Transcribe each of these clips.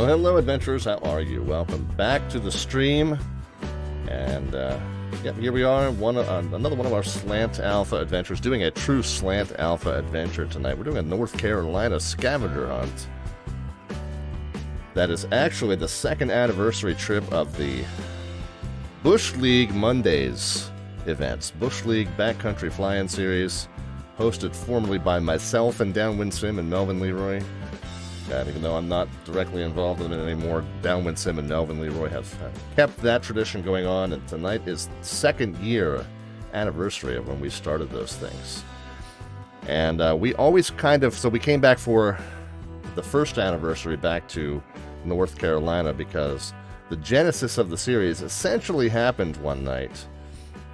Hello, adventurers. How are you? Welcome back to the stream. And, here we are, another one of our Slant Alpha adventures, doing a true Slant Alpha adventure tonight. We're doing a North Carolina scavenger hunt. That is actually the second anniversary trip of the Bush League Mondays events. Bush League Backcountry Fly-In Series, hosted formerly by myself and DownwindSim and MelvinLeroy. And even though I'm not directly involved in it anymore, DownwindSim and MelvinLeroy have kept that tradition going on, and tonight is the second year anniversary of when we started those things. And we always so we came back for the first anniversary back to North Carolina because the genesis of the series essentially happened one night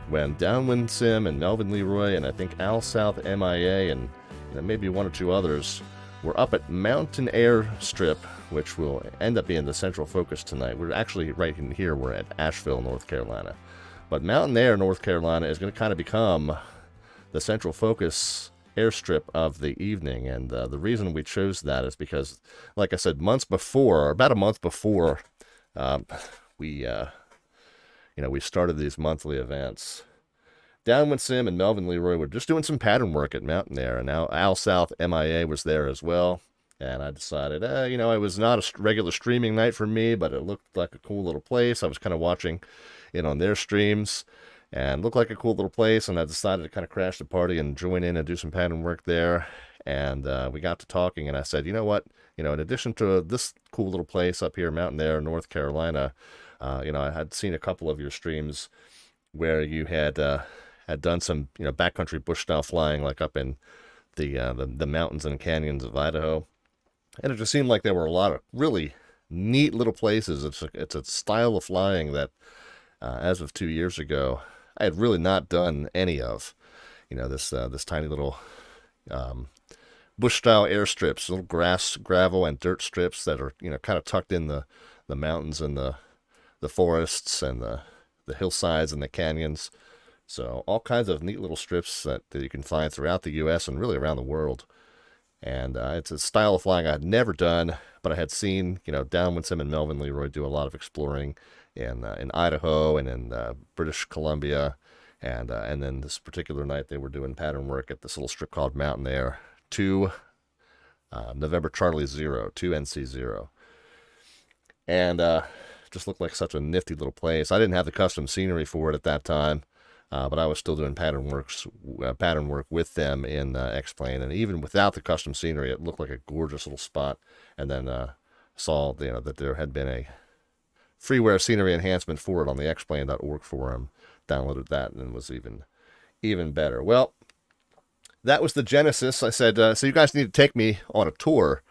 when DownwindSim and MelvinLeroy and I think Al South MIA and maybe one or two others were up at Mountain Air Strip, which will end up being the central focus tonight. We're actually right in here. We're at Asheville, North Carolina. But Mountain Air, North Carolina is going to kind of become the central focus airstrip of the evening. And the reason we chose that is because, like I said, about a month before we started these monthly events, DownwindSim and MelvinLeroy were just doing some pattern work at Mountain Air, and now Al South MIA was there as well. And I decided, it was not a regular streaming night for me, but it looked like a cool little place. I was kind of watching in on their streams, and looked like a cool little place, and I decided to kind of crash the party and join in and do some pattern work there. And we got to talking, and I said, you know what? In addition to this cool little place up here, Mountain Air, North Carolina, I had seen a couple of your streams where you had done some, backcountry bush style flying, like up in the mountains and canyons of Idaho, and it just seemed like there were a lot of really neat little places. It's a style of flying that, as of 2 years ago, I had really not done any of. This tiny little bush style airstrips, little grass, gravel, and dirt strips that are kind of tucked in the mountains and the forests and the hillsides and the canyons. So all kinds of neat little strips that you can find throughout the U.S. and really around the world. And it's a style of flying I had never done, but I had seen, DownwindSim and MelvinLeroy do a lot of exploring in Idaho and in British Columbia. And then this particular night they were doing pattern work at this little strip called Mountain Air 2 November Charlie 0, 2 NC 0. And just looked like such a nifty little place. I didn't have the custom scenery for it at that time. But I was still doing pattern work with them in X-Plane, and even without the custom scenery, it looked like a gorgeous little spot. And then saw that there had been a freeware scenery enhancement for it on the xplane.org forum. Downloaded that, and it was even better. Well, that was the genesis. I said, so you guys need to take me on a tour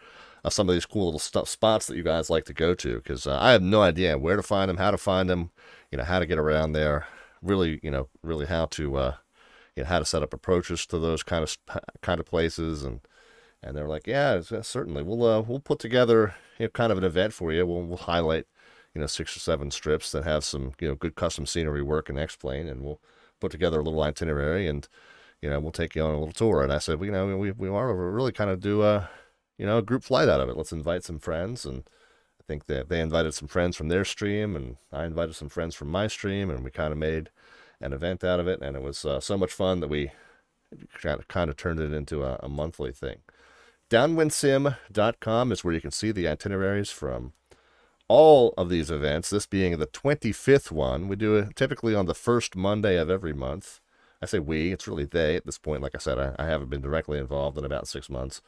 of some of these cool little spots that you guys like to go to, because I have no idea where to find them, how to find them, how to get around there. Really how to set up approaches to those kind of places, and they're like, yeah, certainly we'll put together kind of an event for you. We'll highlight 6 or 7 strips that have some good custom scenery work and X-Plane, and we'll put together a little itinerary, and we'll take you on a little tour. And I said, we really kind of do a group flight out of it. Let's invite some friends. And I think that they invited some friends from their stream, and I invited some friends from my stream, and we kind of made an event out of it, and it was so much fun that we kind of turned it into a monthly thing. DownwindSim.com is where you can see the itineraries from all of these events, this being the 25th one. We do it typically on the first Monday of every month. I say we, it's really they at this point. Like I said, I haven't been directly involved in about 6 months.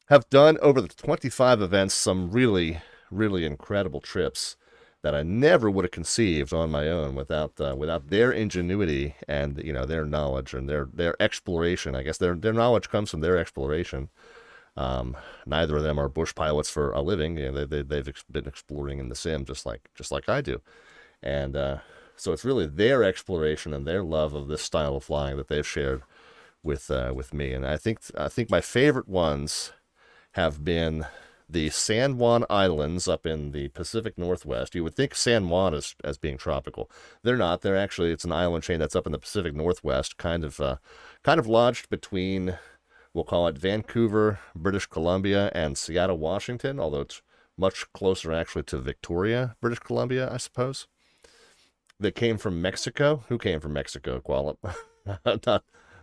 Have done over the 25 events some really incredible trips that I never would have conceived on my own without their ingenuity and their knowledge and their exploration. I guess their knowledge comes from their exploration. Neither of them are bush pilots for a living. They've been exploring in the sim just like I do, and so it's really their exploration and their love of this style of flying that they've shared with me. And I think my favorite ones have been the San Juan Islands up in the Pacific Northwest. You would think San Juan as being tropical. They're not. They're actually, it's an island chain that's up in the Pacific Northwest, kind of lodged between, we'll call it Vancouver, British Columbia, and Seattle, Washington, although it's much closer actually to Victoria, British Columbia, I suppose. They came from Mexico. Who came from Mexico, Qualip?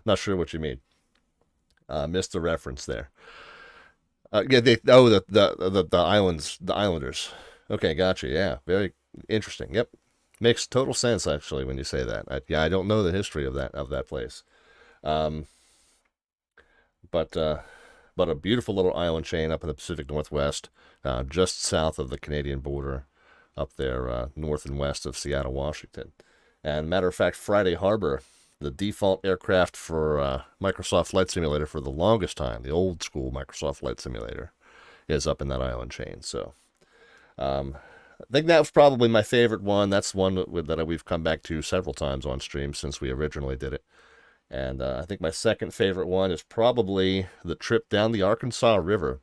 not sure what you mean. Missed the reference there. Yeah, the islands, the Islanders. Okay, gotcha. Yeah, very interesting. Yep, makes total sense actually when you say that. I don't know the history of that place, um, but a beautiful little island chain up in the Pacific Northwest, just south of the Canadian border, up there north and west of Seattle, Washington. And matter of fact, Friday Harbor, the default aircraft for Microsoft Flight Simulator for the longest time, the old school Microsoft Flight Simulator, is up in that island chain. So I think that was probably my favorite one. That's one that we've come back to several times on stream since we originally did it. And I think my second favorite one is probably the trip down the Arkansas River.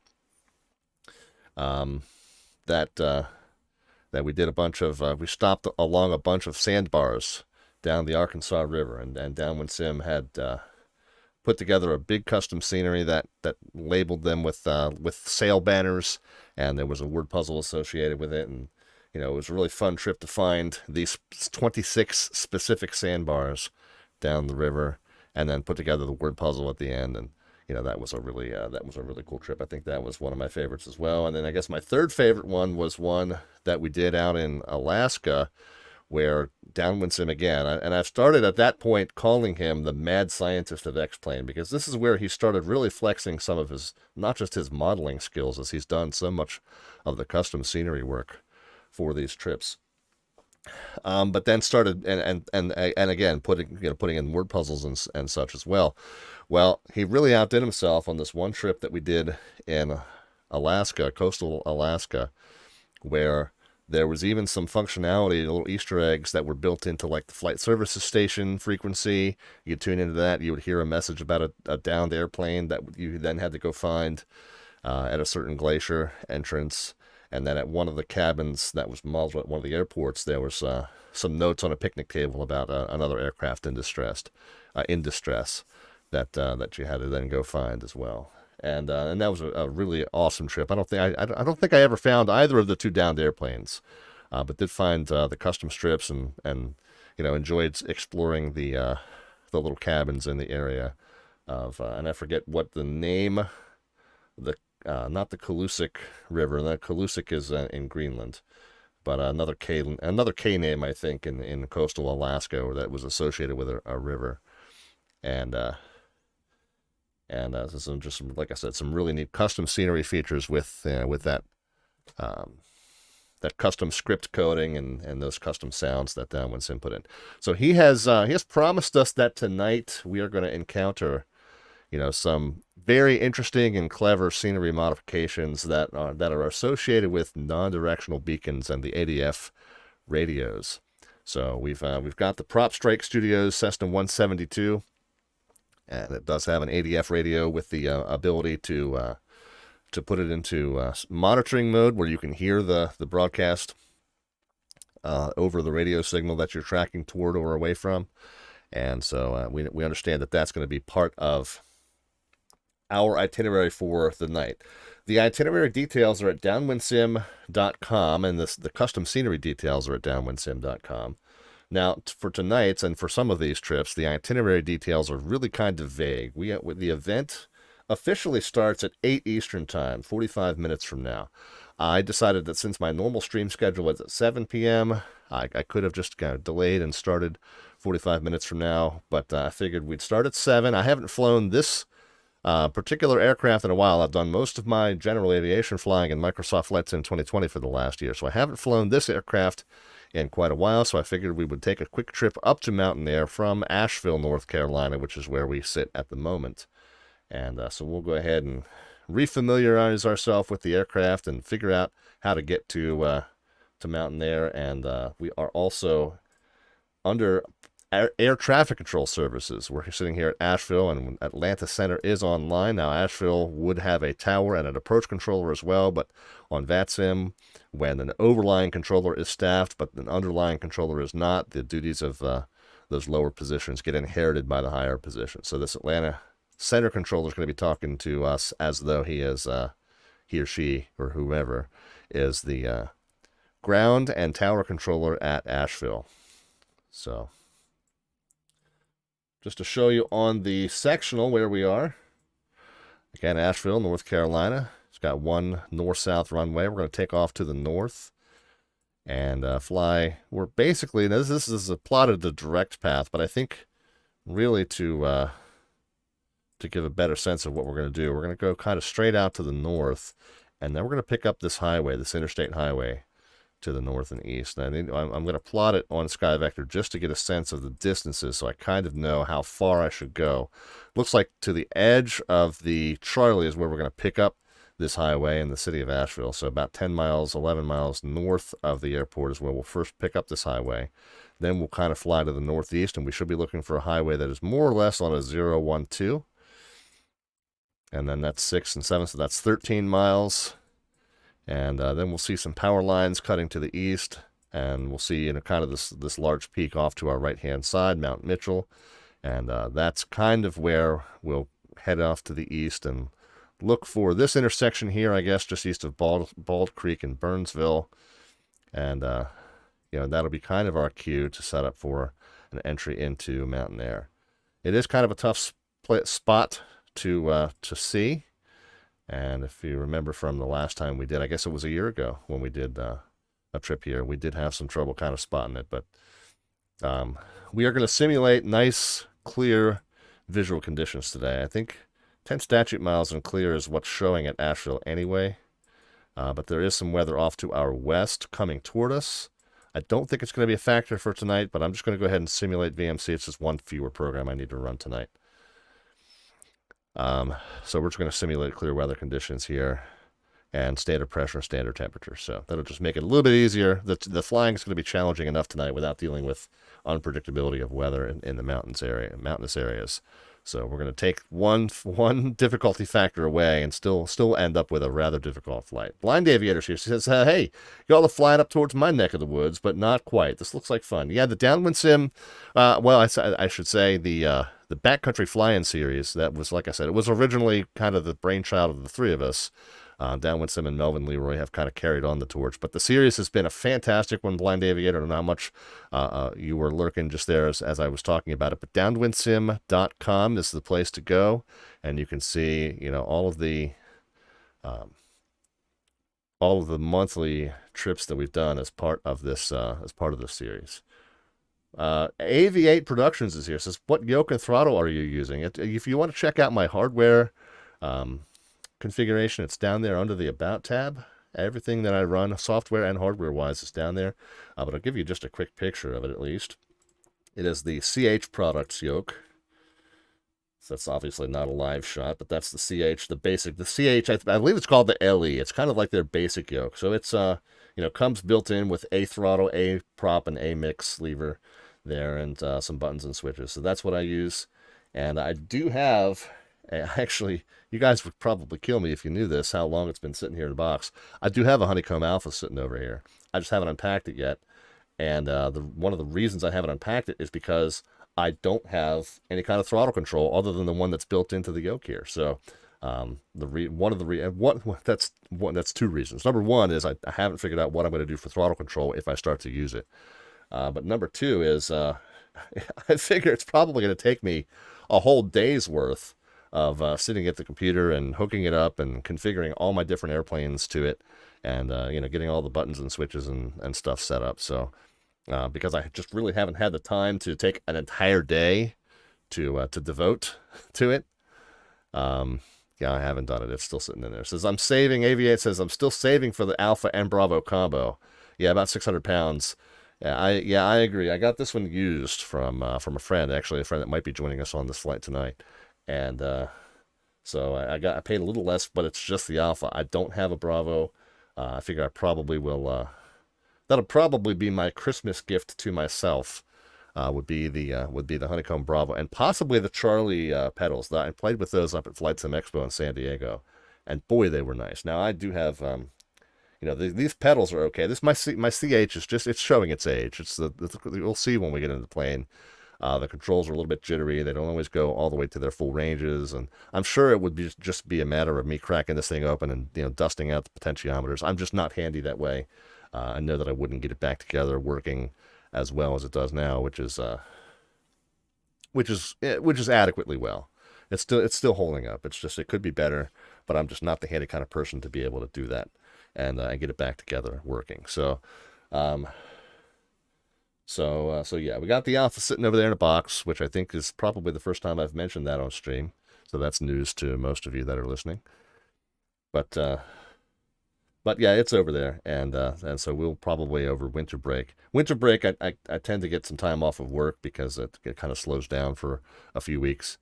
That we did a bunch of, we stopped along a bunch of sandbars down the Arkansas River, and DownwindSim had put together a big custom scenery that labeled them with sail banners, and there was a word puzzle associated with it, and it was a really fun trip to find these 26 specific sandbars down the river, and then put together the word puzzle at the end, and that was a really cool trip. I think that was one of my favorites as well. And then I guess my third favorite one was one that we did out in Alaska, where DownwindSim again, and I've started at that point calling him the mad scientist of X-Plane, because this is where he started really flexing some of his, not just his modeling skills, as he's done so much of the custom scenery work for these trips. But then started and again putting in word puzzles and such as well. Well, he really outdid himself on this one trip that we did in Alaska, coastal Alaska, where there was even some functionality, little Easter eggs that were built into like the flight services station frequency. You could tune into that, you would hear a message about a downed airplane that you then had to go find at a certain glacier entrance. And then at one of the cabins that was modeled at one of the airports, there was some notes on a picnic table about another aircraft in distress that you had to then go find as well. And that was a really awesome trip. I don't think I ever found either of the two downed airplanes, but did find the custom strips and enjoyed exploring the little cabins in the area of and I forget what the name, not the Kalusik River. The Kalusik is in Greenland, but another K name I think in coastal Alaska, that was associated with a river, and some like I said, some really neat custom scenery features with that custom script coding and those custom sounds that DownwindSim put in. So he has promised us that tonight we are going to encounter some very interesting and clever scenery modifications that are associated with non-directional beacons and the ADF radios. So we've got the PropStrike Studios Cessna 172, and it does have an ADF radio with the ability to put it into monitoring mode, where you can hear the broadcast over the radio signal that you're tracking toward or away from. And so we understand that that's going to be part of our itinerary for the night. The itinerary details are at downwindsim.com, and the custom scenery details are at downwindsim.com. Now, for tonight's and for some of these trips, the itinerary details are really kind of vague. The event officially starts at 8 Eastern Time, 45 minutes from now. I decided that since my normal stream schedule was at 7 p.m., I could have just kind of delayed and started 45 minutes from now, but I figured we'd start at 7. I haven't flown this particular aircraft in a while. I've done most of my general aviation flying in Microsoft Flight Sim 2020 for the last year, so I haven't flown this aircraft in quite a while, so I figured we would take a quick trip up to Mountain Air from Asheville, North Carolina, which is where we sit at the moment. And so we'll go ahead and refamiliarize ourselves with the aircraft and figure out how to get to Mountain Air. And we are also under air traffic control services. We're sitting here at Asheville, and Atlanta Center is online. Now, Asheville would have a tower and an approach controller as well, but on VATSIM, when an overlying controller is staffed, but an underlying controller is not, the duties of those lower positions get inherited by the higher positions. So this Atlanta Center controller is going to be talking to us as though he or she or whoever is the ground and tower controller at Asheville. So just to show you on the sectional where we are. Again, Asheville, North Carolina. It's got one north-south runway. We're going to take off to the north and fly. We're basically, this is plotted the direct path, but I think really to give a better sense of what we're going to do, we're going to go kind of straight out to the north, and then we're going to pick up this highway, this interstate highway, to the north and east. And I'm going to plot it on SkyVector just to get a sense of the distances, so I kind of know how far I should go. Looks like to the edge of the Charlie is where we're going to pick up this highway in the city of Asheville. So about 10 miles, 11 miles north of the airport is where we'll first pick up this highway. Then we'll kind of fly to the northeast, and we should be looking for a highway that is more or less on a 012. And then that's 6 and 7, so that's 13 miles. And then we'll see some power lines cutting to the east, and we'll see kind of this large peak off to our right-hand side, Mount Mitchell. And that's kind of where we'll head off to the east and look for this intersection here, I guess, just east of Bald Creek and Burnsville. And, that'll be kind of our cue to set up for an entry into Mountain Air. It is kind of a tough spot to see. And if you remember from the last time we did, I guess it was a year ago when we did a trip here, we did have some trouble kind of spotting it. But we are going to simulate nice, clear visual conditions today. I think 10 statute miles and clear is what's showing at Asheville anyway. But there is some weather off to our west coming toward us. I don't think it's going to be a factor for tonight, but I'm just going to go ahead and simulate VMC. It's just one fewer program I need to run tonight. So we're just going to simulate clear weather conditions here and standard pressure and standard temperature. So that'll just make it a little bit easier. The flying is going to be challenging enough tonight without dealing with unpredictability of weather in the mountainous areas. So we're going to take one difficulty factor away and still end up with a rather difficult flight. Blind Aviator here says, hey, y'all are flying up towards my neck of the woods, but not quite. This looks like fun. Yeah, the DownwindSim, I should say the Backcountry Fly-In Series, that was, like I said, it was originally kind of the brainchild of the three of us. DownwindSim and MelvinLeroy have kind of carried on the torch. But the series has been a fantastic one, Blind Aviator. I don't know how much you were lurking just there as I was talking about it. But DownwindSim.com is the place to go. And you can see, all of the monthly trips that we've done as part of this series. AV8 Productions is here. It says, what yoke and throttle are you using? If you want to check out my hardware configuration, it's down there under the About tab. Everything that I run, software and hardware-wise, is down there. But I'll give you just a quick picture of it at least. It is the CH Products yoke. So that's obviously not a live shot, but that's the CH, the basic. The CH, I believe it's called the LE. It's kind of like their basic yoke. So it's comes built in with a throttle, a prop, and a mix lever there, and some buttons and switches. So that's what I use. And I do have, actually, you guys would probably kill me if you knew this, how long it's been sitting here in the box. I do have a Honeycomb Alpha sitting over here. I just haven't unpacked it yet. And one of the reasons I haven't unpacked it is because I don't have any kind of throttle control other than the one that's built into the yoke here. So that's two reasons. Number one is I haven't figured out what I'm going to do for throttle control if I start to use it. But number two is I figure it's probably going to take me a whole day's worth of sitting at the computer and hooking it up and configuring all my different airplanes to it, and getting all the buttons and switches and stuff set up. So because I just really haven't had the time to take an entire day to devote to it. Yeah, I haven't done it. It's still sitting in there. It says, I'm saving. Aviate says, I'm still saving for the Alpha and Bravo combo. Yeah, about 600 pounds. Yeah, I agree. I got this one used from a friend, actually, a friend that might be joining us on this flight tonight. And so I paid a little less, but it's just the Alpha. I don't have a Bravo. I figure I probably will. That'll probably be my Christmas gift to myself. Would be the Honeycomb Bravo, and possibly the Charlie pedals. I played with those up at Flight Sim Expo in San Diego, and boy, they were nice. Now I do have, these pedals are okay. This my CH is just, it's showing its age. It's we'll see when we get into the plane. The controls are a little bit jittery. They don't always go all the way to their full ranges, and I'm sure it would be just be a matter of me cracking this thing open and dusting out the potentiometers. I'm just not handy that way. I know that I wouldn't get it back together working as well as it does now, which is adequately well. It's still holding up. It's just, it could be better, but I'm just not the handy kind of person to be able to do that and get it back together working. So yeah, we got the Alpha sitting over there in a box, which I think is probably the first time I've mentioned that on stream. So that's news to most of you that are listening. But yeah, it's over there, and so we'll probably over winter break. Winter break, I tend to get some time off of work because it kind of slows down for a few weeks,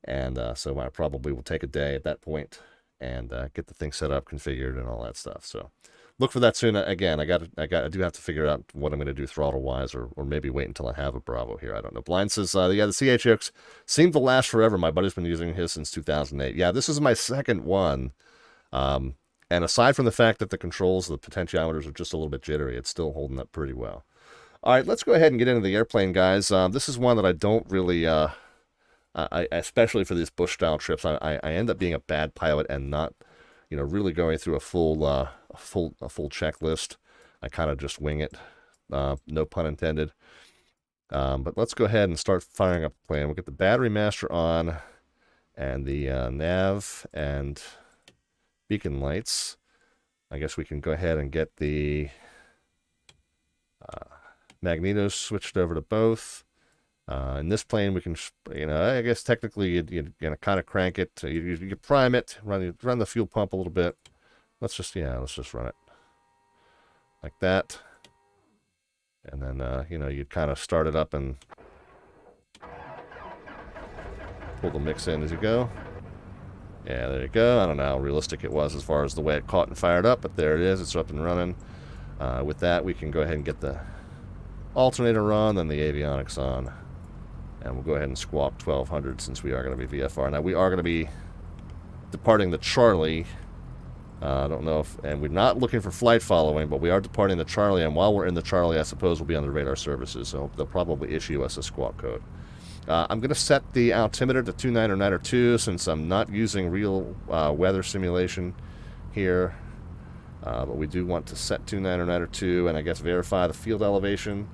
and so I probably will take a day at that point and get the thing set up, configured, and all that stuff. So look for that soon. Again, I do have to figure out what I'm going to do throttle wise, or maybe wait until I have a Bravo here. I don't know. Blind says, yeah, the CHX seemed to last forever. My buddy's been using his since 2008. Yeah, this is my second one. And aside from the fact that the controls, the potentiometers are just a little bit jittery, it's still holding up pretty well. All right, let's go ahead and get into the airplane, guys. This is one that I don't really, especially for these bush-style trips, I end up being a bad pilot and not, really going through a full checklist. I kind of just wing it, no pun intended. But let's go ahead and start firing up the plane. We'll get the battery master on, and the nav and beacon lights. I guess we can go ahead and get the magnetos switched over to both. In this plane, we can, I guess technically you're gonna kind of crank it. You prime it, run the fuel pump a little bit. Let's just run it like that, and then you'd kind of start it up and pull the mix in as you go. Yeah, there you go. I don't know how realistic it was as far as the way it caught and fired up, but there it is. It's up and running. With that, we can go ahead and get the alternator on, then the avionics on. And we'll go ahead and squawk 1200 since we are going to be VFR. Now, we are going to be departing the Charlie. I don't know if, and we're not looking for flight following, but we are departing the Charlie. And while we're in the Charlie, I suppose we'll be on the radar services. So they'll probably issue us a squawk code. I'm going to set the altimeter to 29092 since I'm not using real weather simulation here. But we do want to set 29092 and I guess verify the field elevation,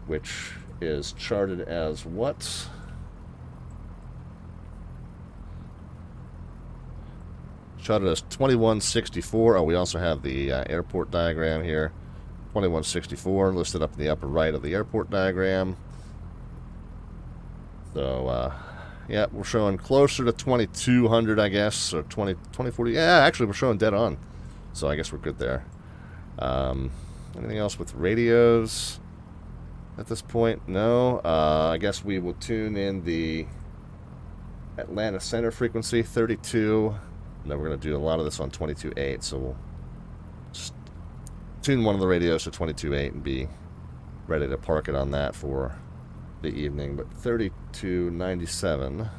which is charted as what? Charted as 2164. Oh, we also have the airport diagram here. 2164 listed up in the upper right of the airport diagram. So, yeah, we're showing closer to 2200, I guess, or 2040. Yeah, actually, we're showing dead on. So I guess we're good there. Anything else with radios at this point? No. I guess we will tune in the Atlanta Center frequency, 32. And then we're going to do a lot of this on 22.8. So we'll just tune one of the radios to 22.8 and be ready to park it on that for the evening. But 3297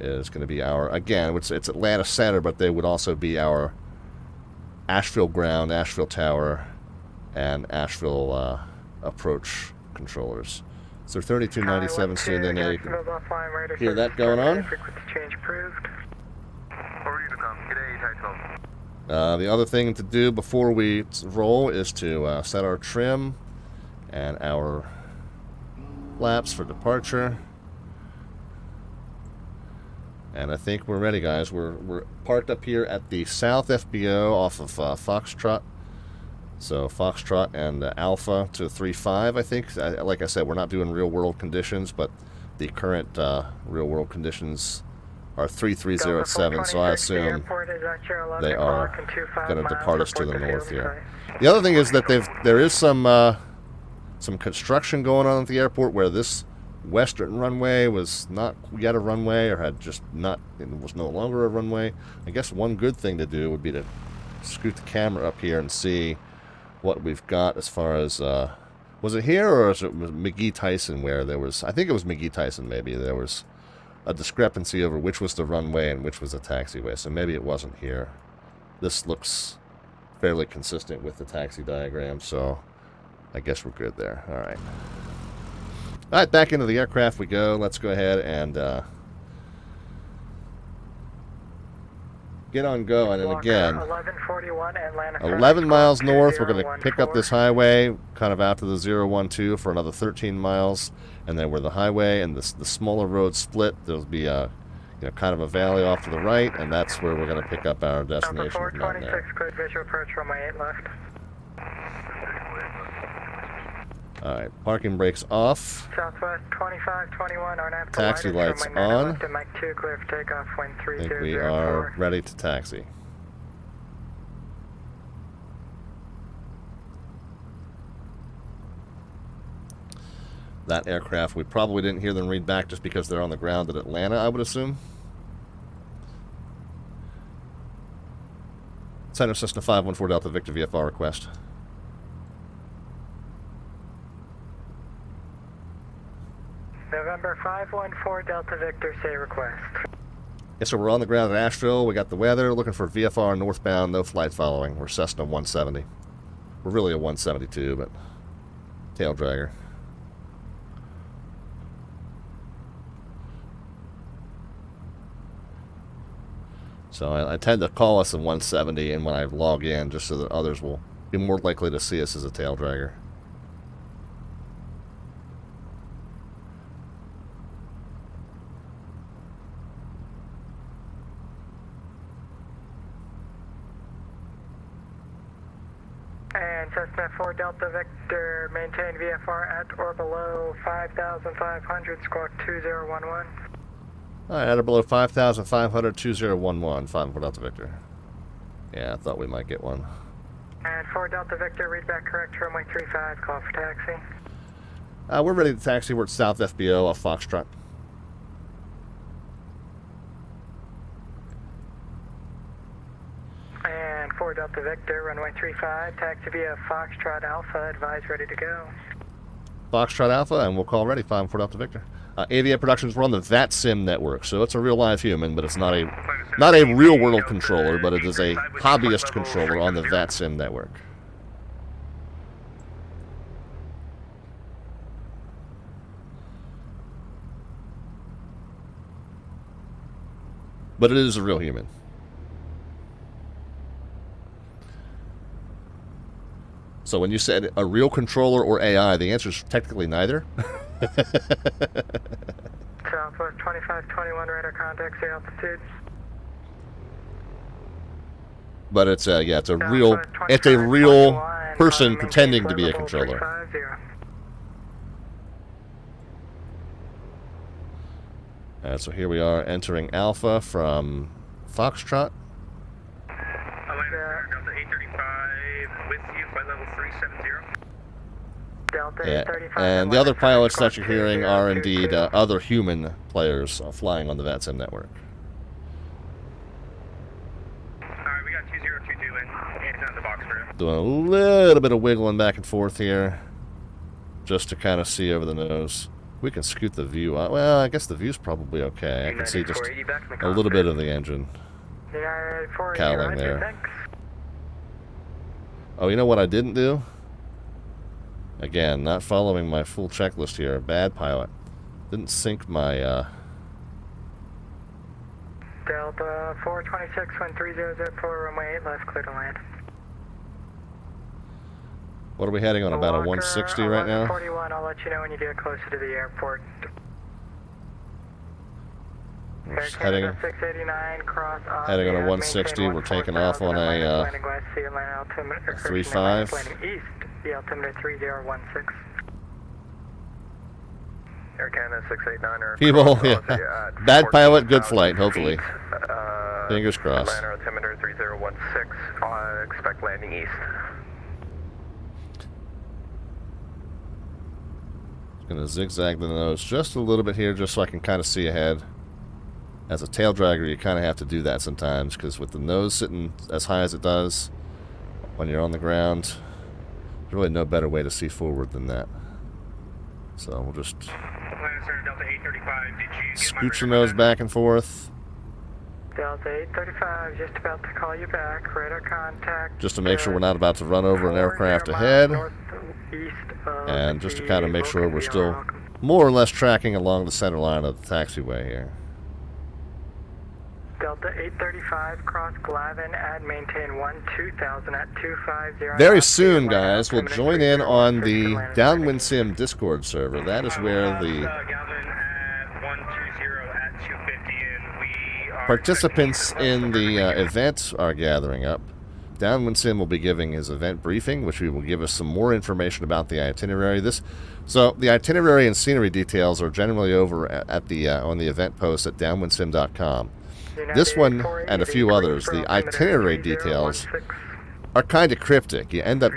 is going to be our, again, it's Atlanta Center, but they would also be our Asheville ground, Asheville tower, and Asheville approach controllers. So 3297, so then you can hear that going on. The other thing to do before we roll is to set our trim and our flaps for departure. And I think we're ready, guys. We're parked up here at the South FBO off of Foxtrot. So Foxtrot and Alpha to 3.5, I think. Like I said, we're not doing real-world conditions, but the current real-world conditions are 3307, so I assume they are going to depart us to the north here. The other thing is that there is some construction going on at the airport where this western runway was not yet a runway, or had just not, it was no longer a runway. I guess one good thing to do would be to scoot the camera up here and see what we've got as far as, was it here or was it McGee Tyson where there was, I think it was McGee Tyson maybe, there was a discrepancy over which was the runway and which was the taxiway, so maybe it wasn't here. This looks fairly consistent with the taxi diagram, so I guess we're good there. Alright. All right, back into the aircraft we go. Let's go ahead and get on going. And again, 1141 Atlanta 11 miles north. We're going to pick up this highway kind of out to the 012 for another 13 miles. And then where the highway and the smaller road split, there'll be a kind of a valley off to the right, and that's where we're going to pick up our destination. 426, cleared visual approach, runway 8 left. Alright, parking brakes off. Southwest 2521, RNAV. Taxi lights on. Left, Mike 2, clear for takeoff, wind I think we are ready to taxi. That aircraft, we probably didn't hear them read back just because they're on the ground at Atlanta, I would assume. Center Cessna 514 Delta Victor VFR request. November 514 Delta Victor, say request. Yes, so we're on the ground at Asheville. We got the weather, looking for VFR northbound, no flight following. We're Cessna 170. We're really a 172, but tail dragger. So I tend to call us a 170, and when I log in, just so that others will be more likely to see us as a tail dragger. And Cessna 4 Delta Victor, maintain VFR at or below 5,500, squawk 2011. Alright, at or below 5,500, 2011, 5 Delta Victor. Yeah, I thought we might get one. And 4 Delta Victor, read back correct, runway 35, call for taxi. We're ready to taxi. We're at South FBO off Foxtrot. And 4 Delta Victor, runway 35, taxi via Foxtrot Alpha, advise ready to go. Foxtrot Alpha, and we'll call ready, 5 Delta Victor. Aviate Productions, we're on the VATSIM network, so it's a real live human, but it's not a real world controller, but it is a hobbyist controller on the VATSIM network. But it is a real human. So when you said a real controller or AI, the answer is technically neither. Southwest 2521, radar contact, say altitude. But it's a real person pretending to be a controller. Alright, so here we are entering Alpha from Foxtrot. Delta 835 with you, flight level 370. Delta 835. And the other pilots that you're hearing are indeed other human players flying on the VATSIM network. Alright, we got 2022 in on the box for you. Doing a little bit of wiggling back and forth here, just to kind of see over the nose. We can scoot the view out. Well, I guess the view's probably okay. I can see just a little bit of the engine cowling there. Oh, you know what I didn't do? Again, not following my full checklist here. Bad pilot. Didn't sync my, Delta 426, 13004, runway 8 left, clear to land. What are we heading on? About a 160 right now? 41, I'll let you know when you get closer to the airport. We're just heading on 689, cross a 160. We're taking off on a 35. Landing east, the altimeter 3016. Air Canada 689. People, yeah. Bad pilot, good flight, hopefully. Fingers crossed. Atlanta altimeter 3016. Expect landing east. Going to zigzag the nose just a little bit here, just so I can kind of see ahead. As a tail dragger, you kind of have to do that sometimes, because with the nose sitting as high as it does when you're on the ground, there's really no better way to see forward than that. So we'll just scooch the nose back and forth. Delta 835, just about to call you back. Radar contact. Just to make sure we're not about to run over an aircraft ahead. And just to kind of make sure we're still more or less tracking along the center line of the taxiway here. Delta 835, cross Glavin, add maintain 2000 at 250. Very soon, guys, we'll join in on the DownwindSim Discord server. That is where the participants in the event are gathering up. DownwindSim will be giving his event briefing, which will give us some more information about the itinerary. So the itinerary and scenery details are generally over at the on the event post at downwindsim.com. This one and a few others, the itinerary details are kind of cryptic. You end up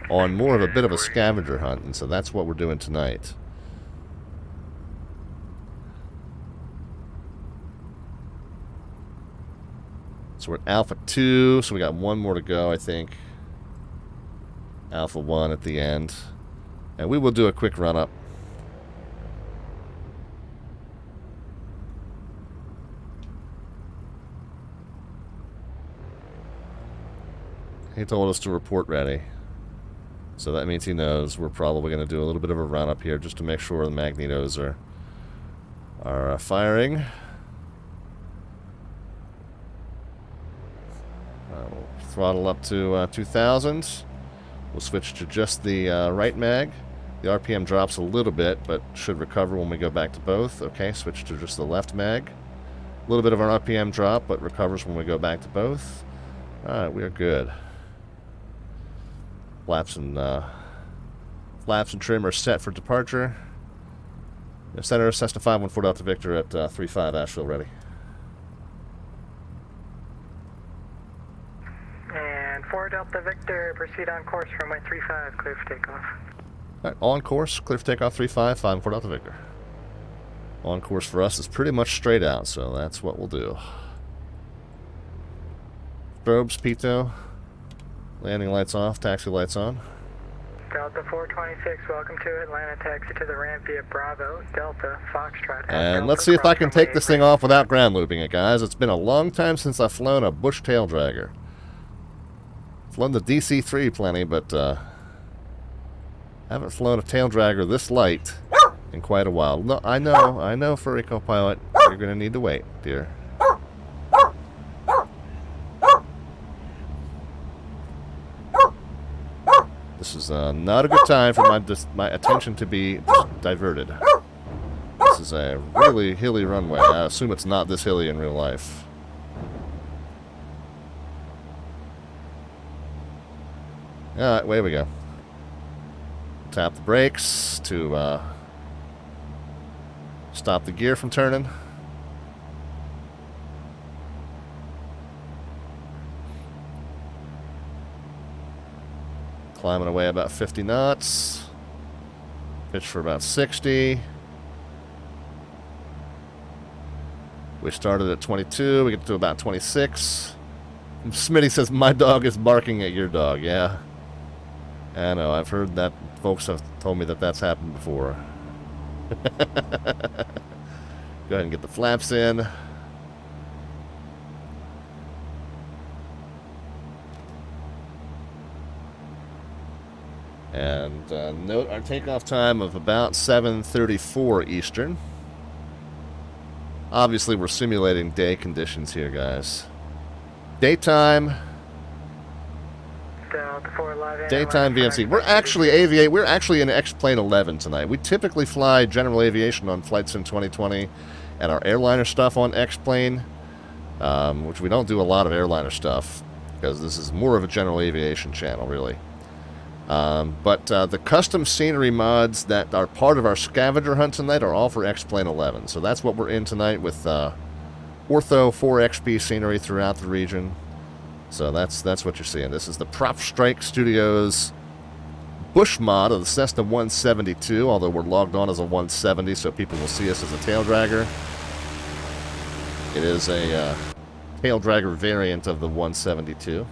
on more of a bit of a scavenger hunt, and so that's what we're doing tonight. So we're at Alpha 2, so we got one more to go, I think. Alpha 1 at the end. And we will do a quick run-up. He told us to report ready. So that means he knows we're probably going to do a little bit of a run-up here just to make sure the magnetos are firing. We'll throttle up to 2,000. We'll switch to just the right mag. The RPM drops a little bit, but should recover when we go back to both. Okay, switch to just the left mag. A little bit of an RPM drop, but recovers when we go back to both. Alright, we are good. Flaps and trim are set for departure. Center, Cessna 514 Delta Victor at 35 Asheville, ready. And 4 Delta Victor, proceed on course from my 35, clear for takeoff. Alright, on course, clear for takeoff 35, 514 Delta Victor. On course for us is pretty much straight out, so that's what we'll do. Strobes, Pito. Landing lights off, taxi lights on. Delta 426, welcome to Atlanta, taxi to the ramp via Bravo, Delta, Foxtrot. And let's see if I can take this thing off without ground looping it, guys. It's been a long time since I've flown a bush tail dragger. Flown the DC-3 plenty, but haven't flown a tail dragger this light in quite a while. No, I know, furry co-pilot, you're going to need to wait, dear. This is not a good time for my attention to be diverted. This is a really hilly runway. I assume it's not this hilly in real life. Alright, away we go. Tap the brakes to stop the gear from turning. Climbing away about 50 knots. Pitch for about 60. We started at 22. We get to about 26. Smitty says, my dog is barking at your dog. Yeah. I know. I've heard that. Folks have told me that that's happened before. Go ahead and get the flaps in. And note our takeoff time of about 7:34 Eastern. Obviously, we're simulating day conditions here, guys. Daytime. Daytime VNC. We're actually We're actually in XP11 tonight. We typically fly general aviation on Flight Sim 2020 and our airliner stuff on X-Plane, which we don't do a lot of airliner stuff because this is more of a general aviation channel, really. But the custom scenery mods that are part of our scavenger hunt tonight are all for XP11. So that's what we're in tonight with Ortho 4XP scenery throughout the region. So that's what you're seeing. This is the PropStrike Studios bush mod of the Cessna 172, although we're logged on as a 170, so people will see us as a tail dragger. It is a tail dragger variant of the 172.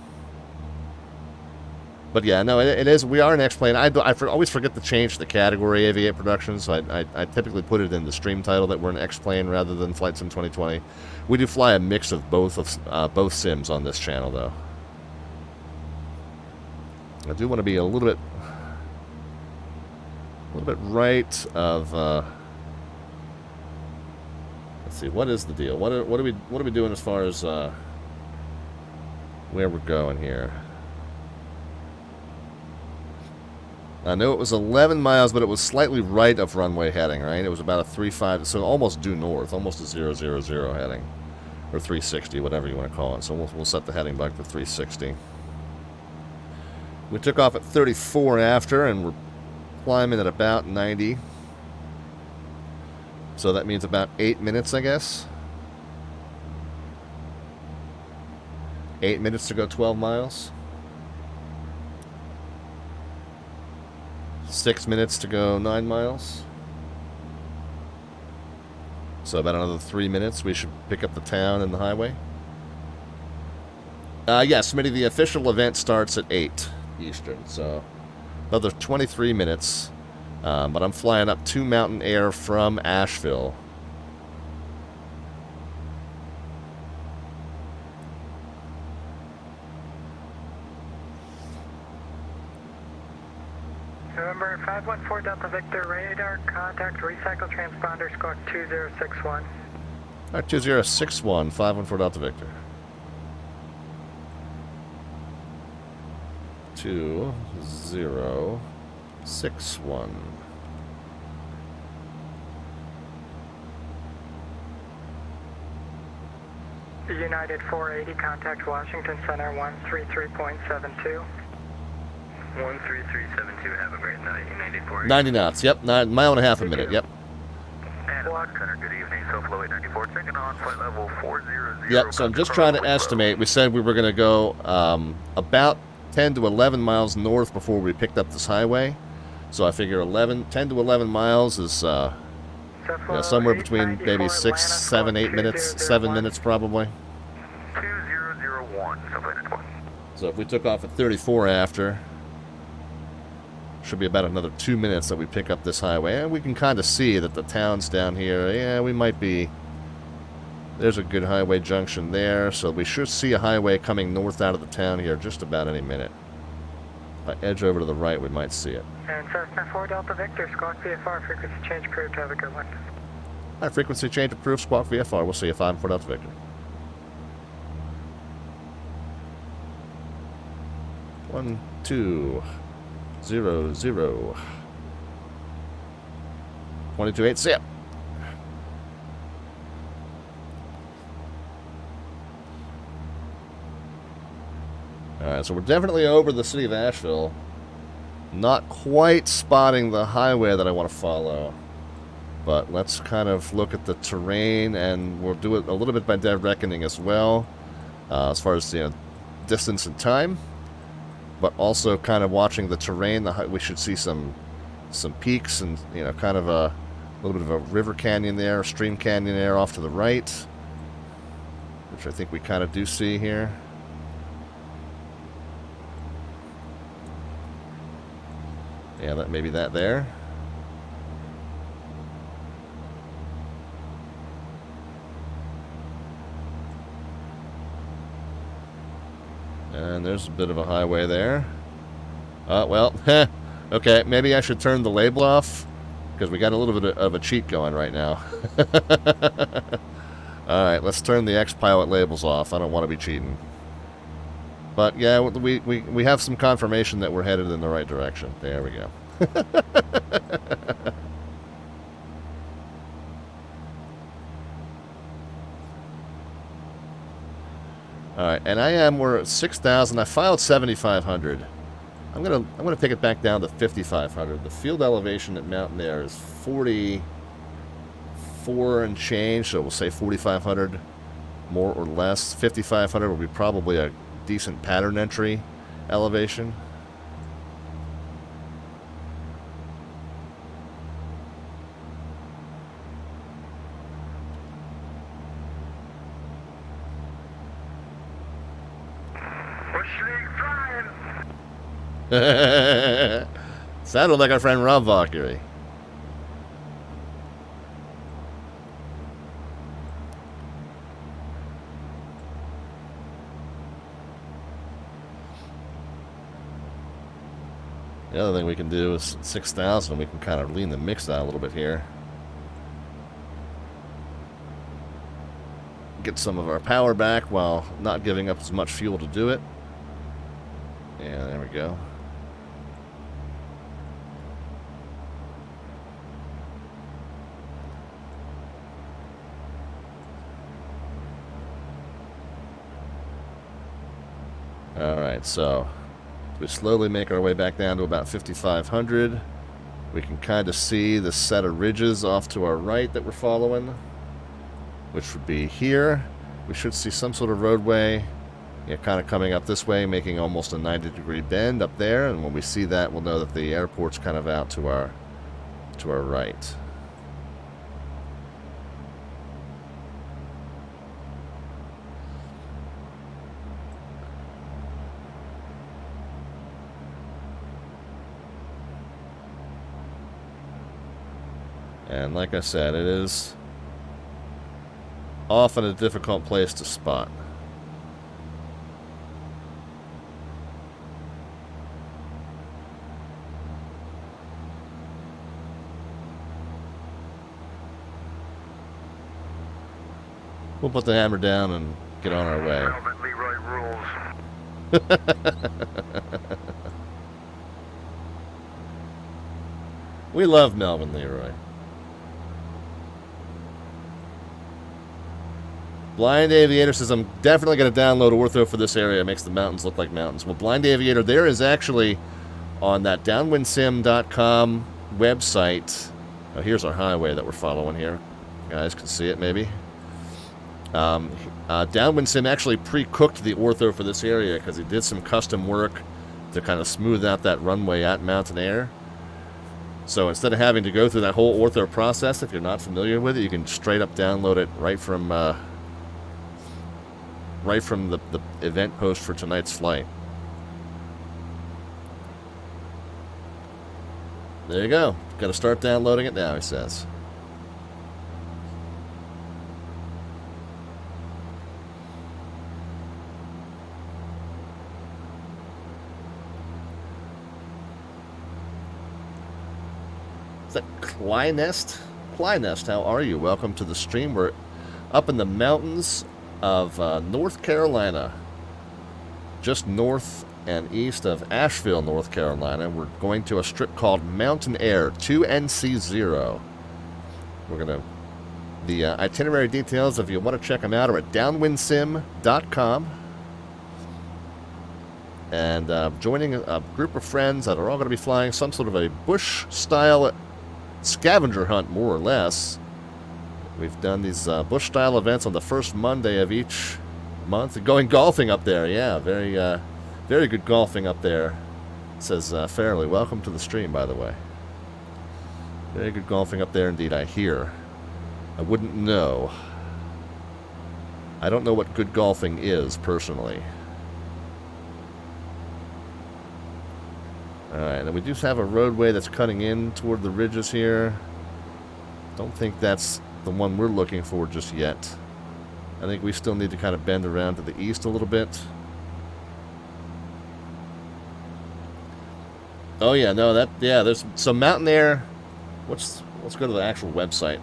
But yeah, no, it is. We are an X-Plane. I always forget to change the category Aviate Productions, so I typically put it in the stream title that we're an X-Plane rather than Flight Sim 2020. We do fly a mix of both sims on this channel, though. I do want to be a little little bit right of. Let's see. What is the deal? What are we doing as far as where we're going here? I know it was 11 miles, but it was slightly right of runway heading, right? It was about a 3.5, so almost due north, almost a 000 heading, or 360, whatever you want to call it. So we'll set the heading bug for 360. We took off at 34 after, and we're climbing at about 90. So that means about 8 minutes, I guess. 8 minutes to go 12 miles. 6 minutes to go 9 miles. So about another 3 minutes, we should pick up the town and the highway. Yes, Smitty, the official event starts at 8 Eastern, so another 23 minutes. But I'm flying up to Mountain Air from Asheville. November 514 Delta Victor, radar contact, recycle transponder, squawk 2061. Alright, 2061, 514 Delta Victor. 2061. United 480, contact Washington Center 133.72. 13372, have a great night. United 480. 90 knots, yep, mile and a half a minute, yep. And Center, good evening. SoFlo 894, checking on flight level 400. Yep, so I'm just trying to estimate. We said we were going to go about 10 to 11 miles north before we picked up this highway. So I figure 10 to 11 miles is somewhere between maybe 6, 7, 8 minutes, 7 minutes probably. 2001, SoFlo 894. So if we took off at 34 after, should be about another 2 minutes that we pick up this highway. And we can kind of see that the town's down here. Yeah, we might be. There's a good highway junction there, so we should see a highway coming north out of the town here just about any minute. If I edge over to the right, we might see it. And Cessna 4 Delta Victor, squawk VFR, frequency change approved, have a good one. All right, frequency change approved, squawk VFR. We'll see you 5 4 Delta Victor. 1 2 0 0 22.8, see ya. Alright, so we're definitely over the city of Asheville. Not quite spotting the highway that I want to follow. But let's kind of look at the terrain, and we'll do it a little bit by dead reckoning as well. As far as, distance and time. But also kind of watching the terrain. We should see some peaks and, kind of a little bit of a river canyon there, stream canyon there off to the right. Which I think we kind of do see here. Yeah, maybe that there. And there's a bit of a highway there. Well, okay, maybe I should turn the label off, because we got a little bit of a cheat going right now. Alright, let's turn the X-Pilot labels off. I don't want to be cheating. But yeah, we have some confirmation that we're headed in the right direction. There we go. Alright, and we're at 6,000. I filed 7,500. I'm gonna pick it back down to 5,500. The field elevation at Mountain Air is 44 and change, so we'll say 4,500 more or less. 5,500 will be probably a decent pattern entry elevation. Sounded like our friend Rob Valkyrie. The other thing we can do is 6,000. We can kind of lean the mix out a little bit here. Get some of our power back while not giving up as much fuel to do it. Yeah, there we go. Alright, so we slowly make our way back down to about 5,500. We can kind of see the set of ridges off to our right that we're following, which would be here. We should see some sort of roadway, yeah, kind of coming up this way, making almost a 90-degree bend up there. And when we see that, we'll know that the airport's kind of out to our right. And like I said, it is often a difficult place to spot. We'll put the hammer down and get on our way. MelvinLeroy rules. We love MelvinLeroy. Blind Aviator says, I'm definitely going to download Ortho for this area. It makes the mountains look like mountains. Well, Blind Aviator, there is actually on that DownwindSim.com website. Oh, here's our highway that we're following here. You guys can see it, maybe. DownwindSim actually pre-cooked the Ortho for this area because he did some custom work to kind of smooth out that runway at Mountain Air. So instead of having to go through that whole Ortho process, if you're not familiar with it, you can straight up download it right from the event post for tonight's flight. There you go. Got to start downloading it now, he says. Is that Kleinest? Kleinest, how are you? Welcome to the stream. We're up in the mountains of North Carolina, just north and east of Asheville, North Carolina. We're going to a strip called Mountain Air, 2NC0. The itinerary details, if you want to check them out, are at DownwindSim.com. And joining a group of friends that are all going to be flying some sort of a bush-style scavenger hunt, more or less. We've done these bush-style events on the first Monday of each month. Going golfing up there, yeah, very good golfing up there. Says Fairley, welcome to the stream, by the way. Very good golfing up there indeed, I hear. I wouldn't know. I don't know what good golfing is, personally. Alright, and we do have a roadway that's cutting in toward the ridges here. Don't think that's the one we're looking for just yet. I think we still need to kind of bend around to the east a little bit. Oh yeah, no, there's some Mountain Air. Let's go to the actual website.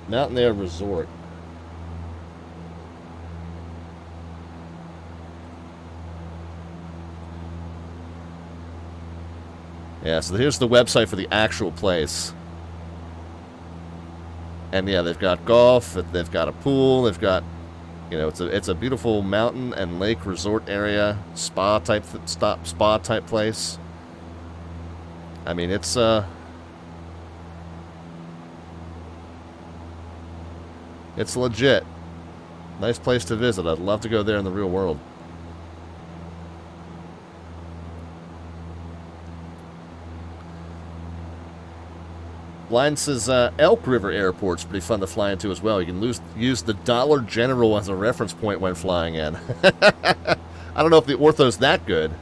Mountain Air Resort. Yeah, so here's the website for the actual place. And yeah, they've got golf, they've got a pool, they've got, you know, it's a beautiful mountain and lake resort area, spa type place. I mean, it's legit. Nice place to visit. I'd love to go there in the real world. Blind says Elk River Airport's pretty fun to fly into as well. You can use the Dollar General as a reference point when flying in. I don't know if the Ortho's that good.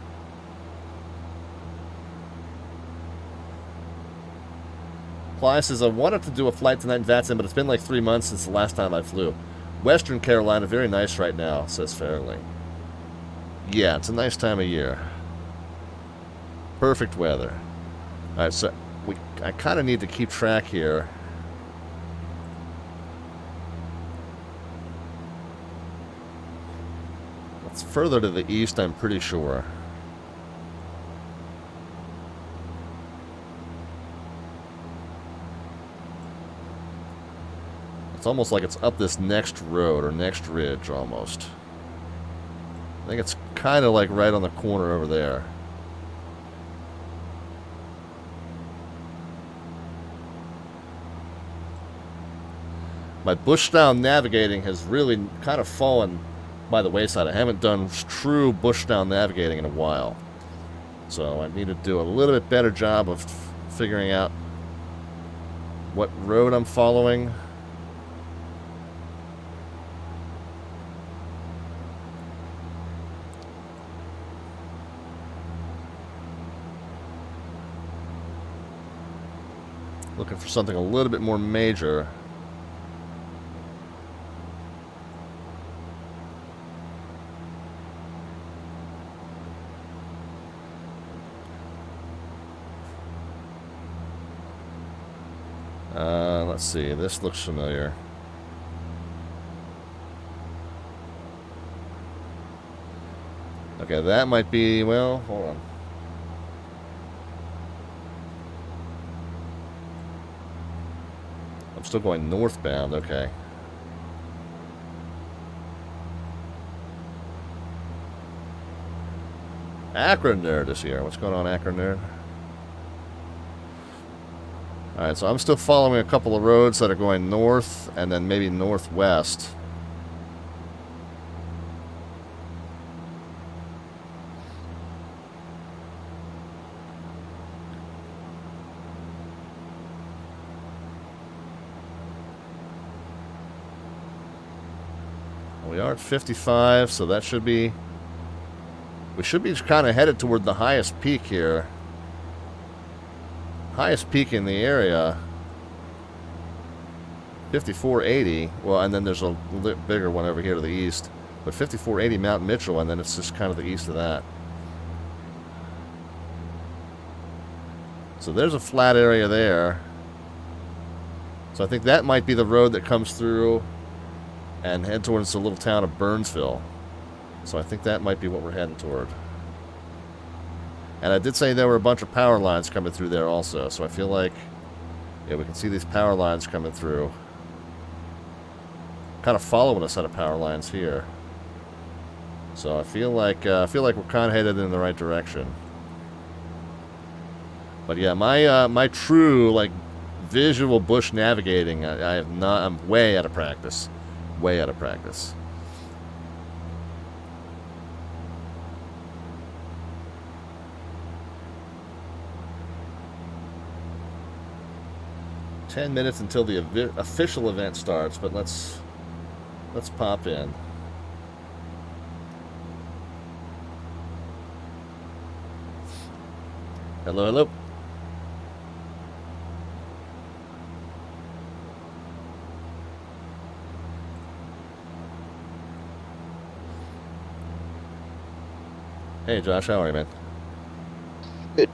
Ply says, I wanted to do a flight tonight in VATSIM, but it's been like 3 months since the last time I flew. Western Carolina, very nice right now, says Fairley. Yeah, it's a nice time of year. Perfect weather. Alright, so I kind of need to keep track here. It's further to the east, I'm pretty sure. It's almost like it's up this next road or next ridge almost. I think it's kind of like right on the corner over there. My bush-style navigating has really kind of fallen by the wayside. I haven't done true bush-style navigating in a while. So I need to do a little bit better job of figuring out what road I'm following. Looking for something a little bit more major. Let's see. This looks familiar. Okay, that might be... Well, hold on. I'm still going northbound, okay. Akron Nerd is here. What's going on, Akron Nerd? Alright, so I'm still following a couple of roads that are going north and then maybe northwest. We are at 55, so that should be... We should be kind of headed toward the highest peak here. Highest peak in the area, 5480. Well, and then there's a little bigger one over here to the east. But 5480 Mount Mitchell, and then it's just kind of the east of that. So there's a flat area there. So I think that might be the road that comes through and head towards the little town of Burnsville. So I think that might be what we're heading toward. And I did say there were a bunch of power lines coming through there also, so I feel like, yeah, we can see these power lines coming through. Kind of following a set of power lines here. So I feel like we're kind of headed in the right direction. But yeah, my true like visual bush navigating, I have not. I'm way out of practice. Way out of practice. "10 minutes until the official event starts," but let's pop in. Hello, hello. Hey, Josh, how are you, man? Good.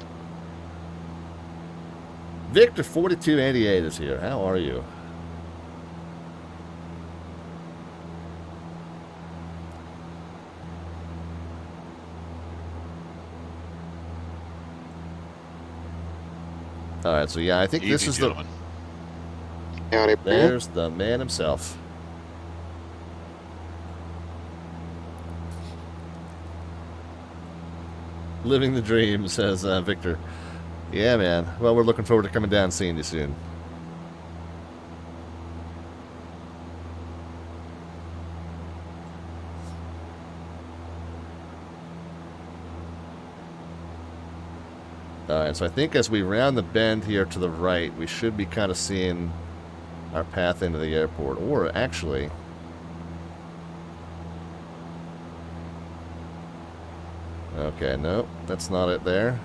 Victor 4288 is here. How are you? All right, so yeah, I think this is gentlemen. There's the man himself. Living the dream, says Victor. Yeah, man. Well, we're looking forward to coming down and seeing you soon. Alright, so I think as we round the bend here to the right, we should be kind of seeing our path into the airport. Or actually... Okay, nope, that's not it there.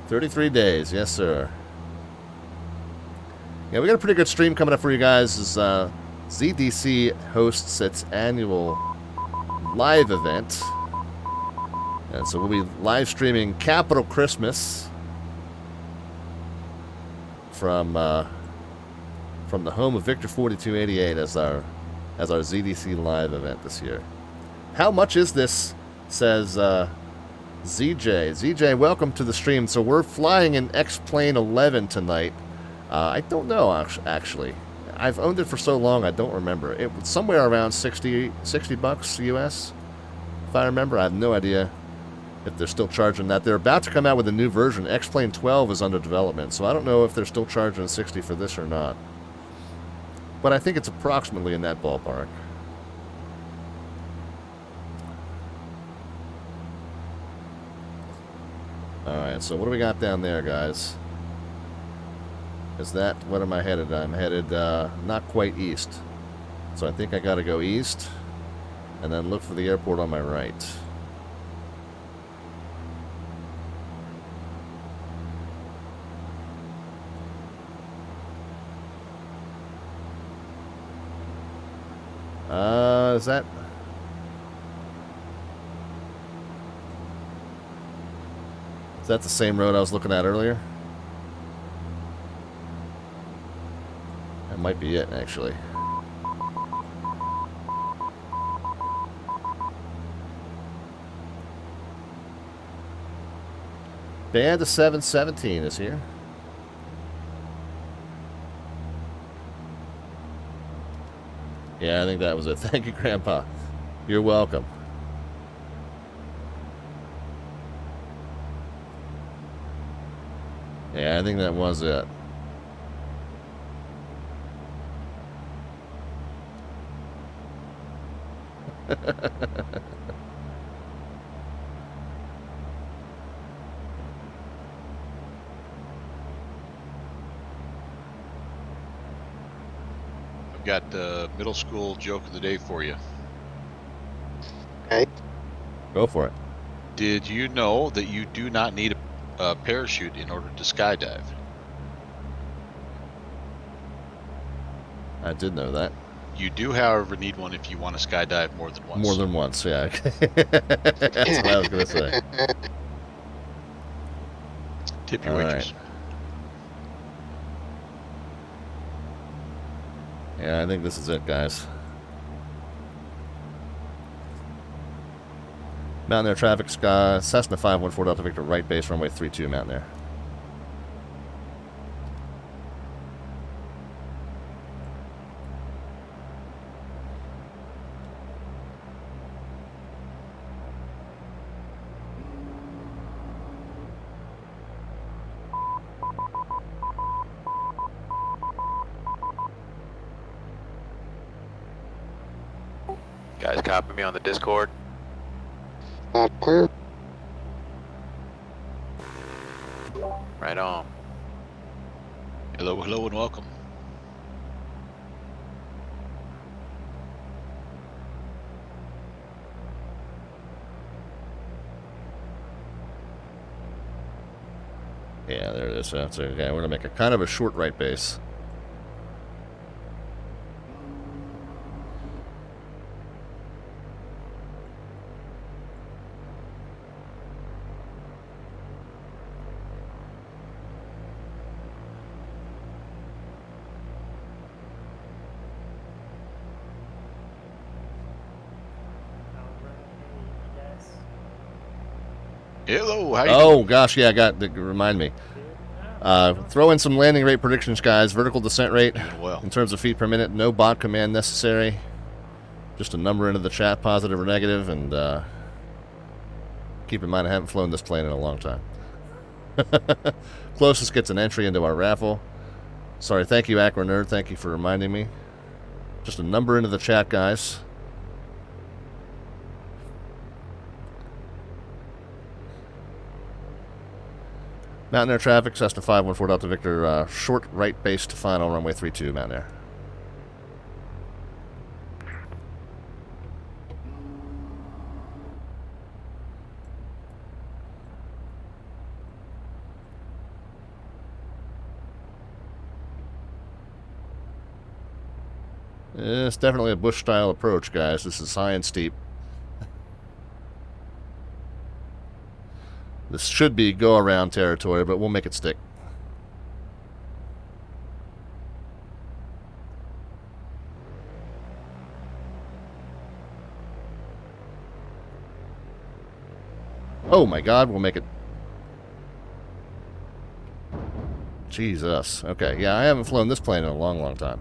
"33 days, yes, sir." Yeah, we got a pretty good stream coming up for you guys. Is ZDC hosts its annual live event. And so we'll be live streaming Capital Christmas from the home of Victor 4288 as our ZDC live event this year. How much is this? Says ZJ. ZJ, welcome to the stream. So we're flying in XP11 tonight. I don't know, actually. I've owned it for so long, I don't remember. It was somewhere around 60 bucks US, if I remember. I have no idea if they're still charging that. They're about to come out with a new version. X-Plane 12 is under development, so I don't know if they're still charging 60 for this or not. But I think it's approximately in that ballpark. Alright, so what do we got down there, guys? Is that, what am I headed? I'm headed not quite east. So I think I gotta go east and then look for the airport on my right. Is that the same road I was looking at earlier? That might be it, actually. Band of 717 is here. Yeah, I think that was it. Thank you, Grandpa. You're welcome. Yeah, I think that was it. I've got the middle school joke of the day for you. Okay. Go for it. Did you know that you do not need a parachute in order to skydive? I did know that. You do, however, need one if you want to skydive more than once. More than once, yeah. That's what I was going to say. Tip your All waitress. right. Yeah, I think this is it, guys. Mountain Air traffic, Sky, Cessna 514 Delta Victor, right base, runway 32, Mountain Air. Guys, copy me on the Discord. Clear. Right on. Hello, hello, and welcome. Yeah, there it is. That's okay. We're going to make a kind of a short right base. Hello, how you Oh, doing? gosh, yeah, I got to remind me. Throw in some landing rate predictions, guys. Vertical descent rate Doing well. in terms of feet per minute. No bot command necessary. Just a number into the chat, positive or negative, and keep in mind I haven't flown this plane in a long time. Closest gets an entry into our raffle. Sorry, thank you, Acro Nerd. Thank you for reminding me. Just a number into the chat, guys. Mountain Air traffic, Cessna 514 Delta Victor, short right base to final, runway 32, Mountain Air. It's definitely a bush-style approach, guys. This is high and steep. This should be go-around territory, but we'll make it stick. Oh my god, we'll make it. Jesus. Okay, yeah, I haven't flown this plane in a long, long time.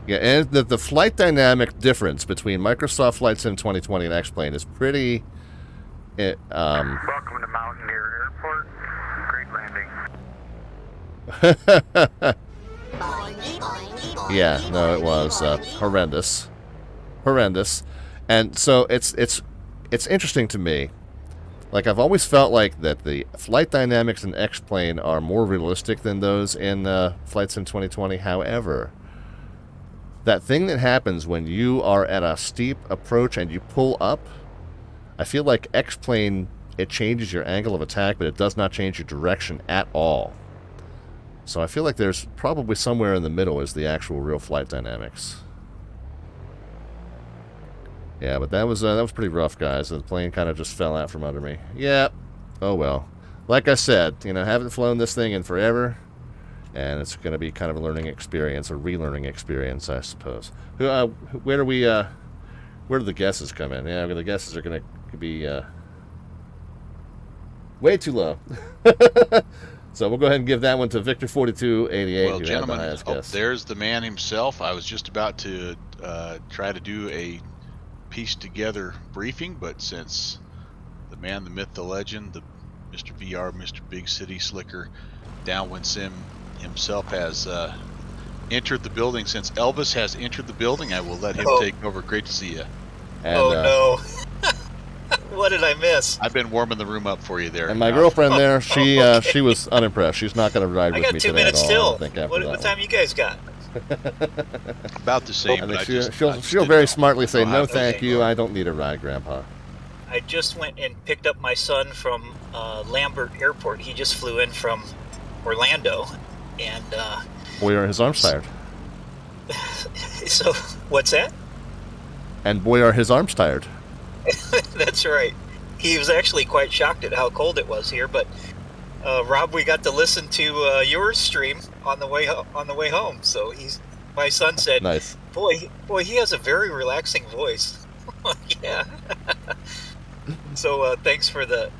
Yeah, and the flight dynamic difference between Microsoft Flight Sim 2020 and X-Plane is pretty... Welcome to Mountaineer Airport. Great landing. Yeah, no, it was horrendous. Horrendous. And so it's interesting to me. Like, I've always felt like that the flight dynamics in X-Plane are more realistic than those in Flight Sim 2020. However, that thing that happens when you are at a steep approach and you pull up, I feel like X-Plane, it changes your angle of attack, but it does not change your direction at all. So I feel like there's probably somewhere in the middle is the actual real flight dynamics. Yeah, but that was pretty rough, guys. The plane kind of just fell out from under me. Yeah. Oh well. Like I said, you know, haven't flown this thing in forever, and it's going to be kind of a learning experience, a relearning experience, I suppose. Where do we? Where do the guesses come in? Yeah, the guesses are going to be way too low. So we'll go ahead and give that one to Victor4288. Well, who gentlemen, had the highest guess. there's the man himself. I was just about to try to do a piece together briefing, but since the man, the myth, the legend, the Mr. VR, Mr. Big City Slicker, DownwindSim himself has entered the building. Since Elvis has entered the building, I will let him take over. Great to see you. And, no. What did I miss? I've been warming the room up for you there. And my girlfriend there, she she was unimpressed. She's not going to ride I with got me 2 today minutes at all. still. I think after What that time you guys got? About the same. I But think I just she'll didn't very know. smartly say, I'll no have to- thank you, I don't need a ride, Grandpa. I just went and picked up my son from Lambert Airport. He just flew in from Orlando, and Boy, are his arms tired. so what's that? And boy, are his arms tired. That's right. He was actually quite shocked at how cold it was here. But Rob, we got to listen to your stream on the way home. So my son said, Nice. Boy, he has a very relaxing voice." Yeah. So thanks for the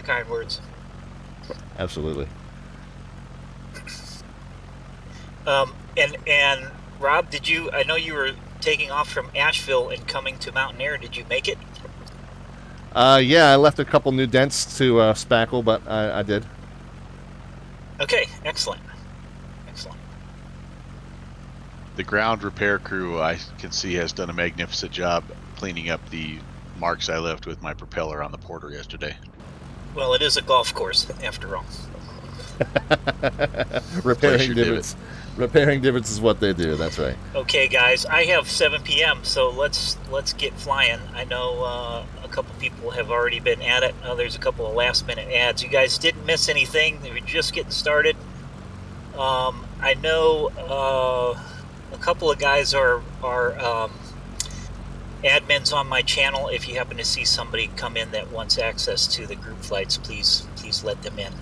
kind words. Absolutely. And Rob, I know you were taking off from Asheville and coming to Mountain Air. Did you make it? Yeah, I left a couple new dents to spackle, but I did. Okay, excellent. The ground repair crew, I can see, has done a magnificent job cleaning up the marks I left with my propeller on the Porter yesterday. Well, it is a golf course, after all. Repairing divots. Repairing divots is what they do. That's right. Okay, guys, I have 7 p.m., so let's get flying. I know a couple people have already been at it. There's a couple of last-minute ads. You guys didn't miss anything. We're just getting started. I know a couple of guys are admins on my channel. If you happen to see somebody come in that wants access to the group flights, please let them in.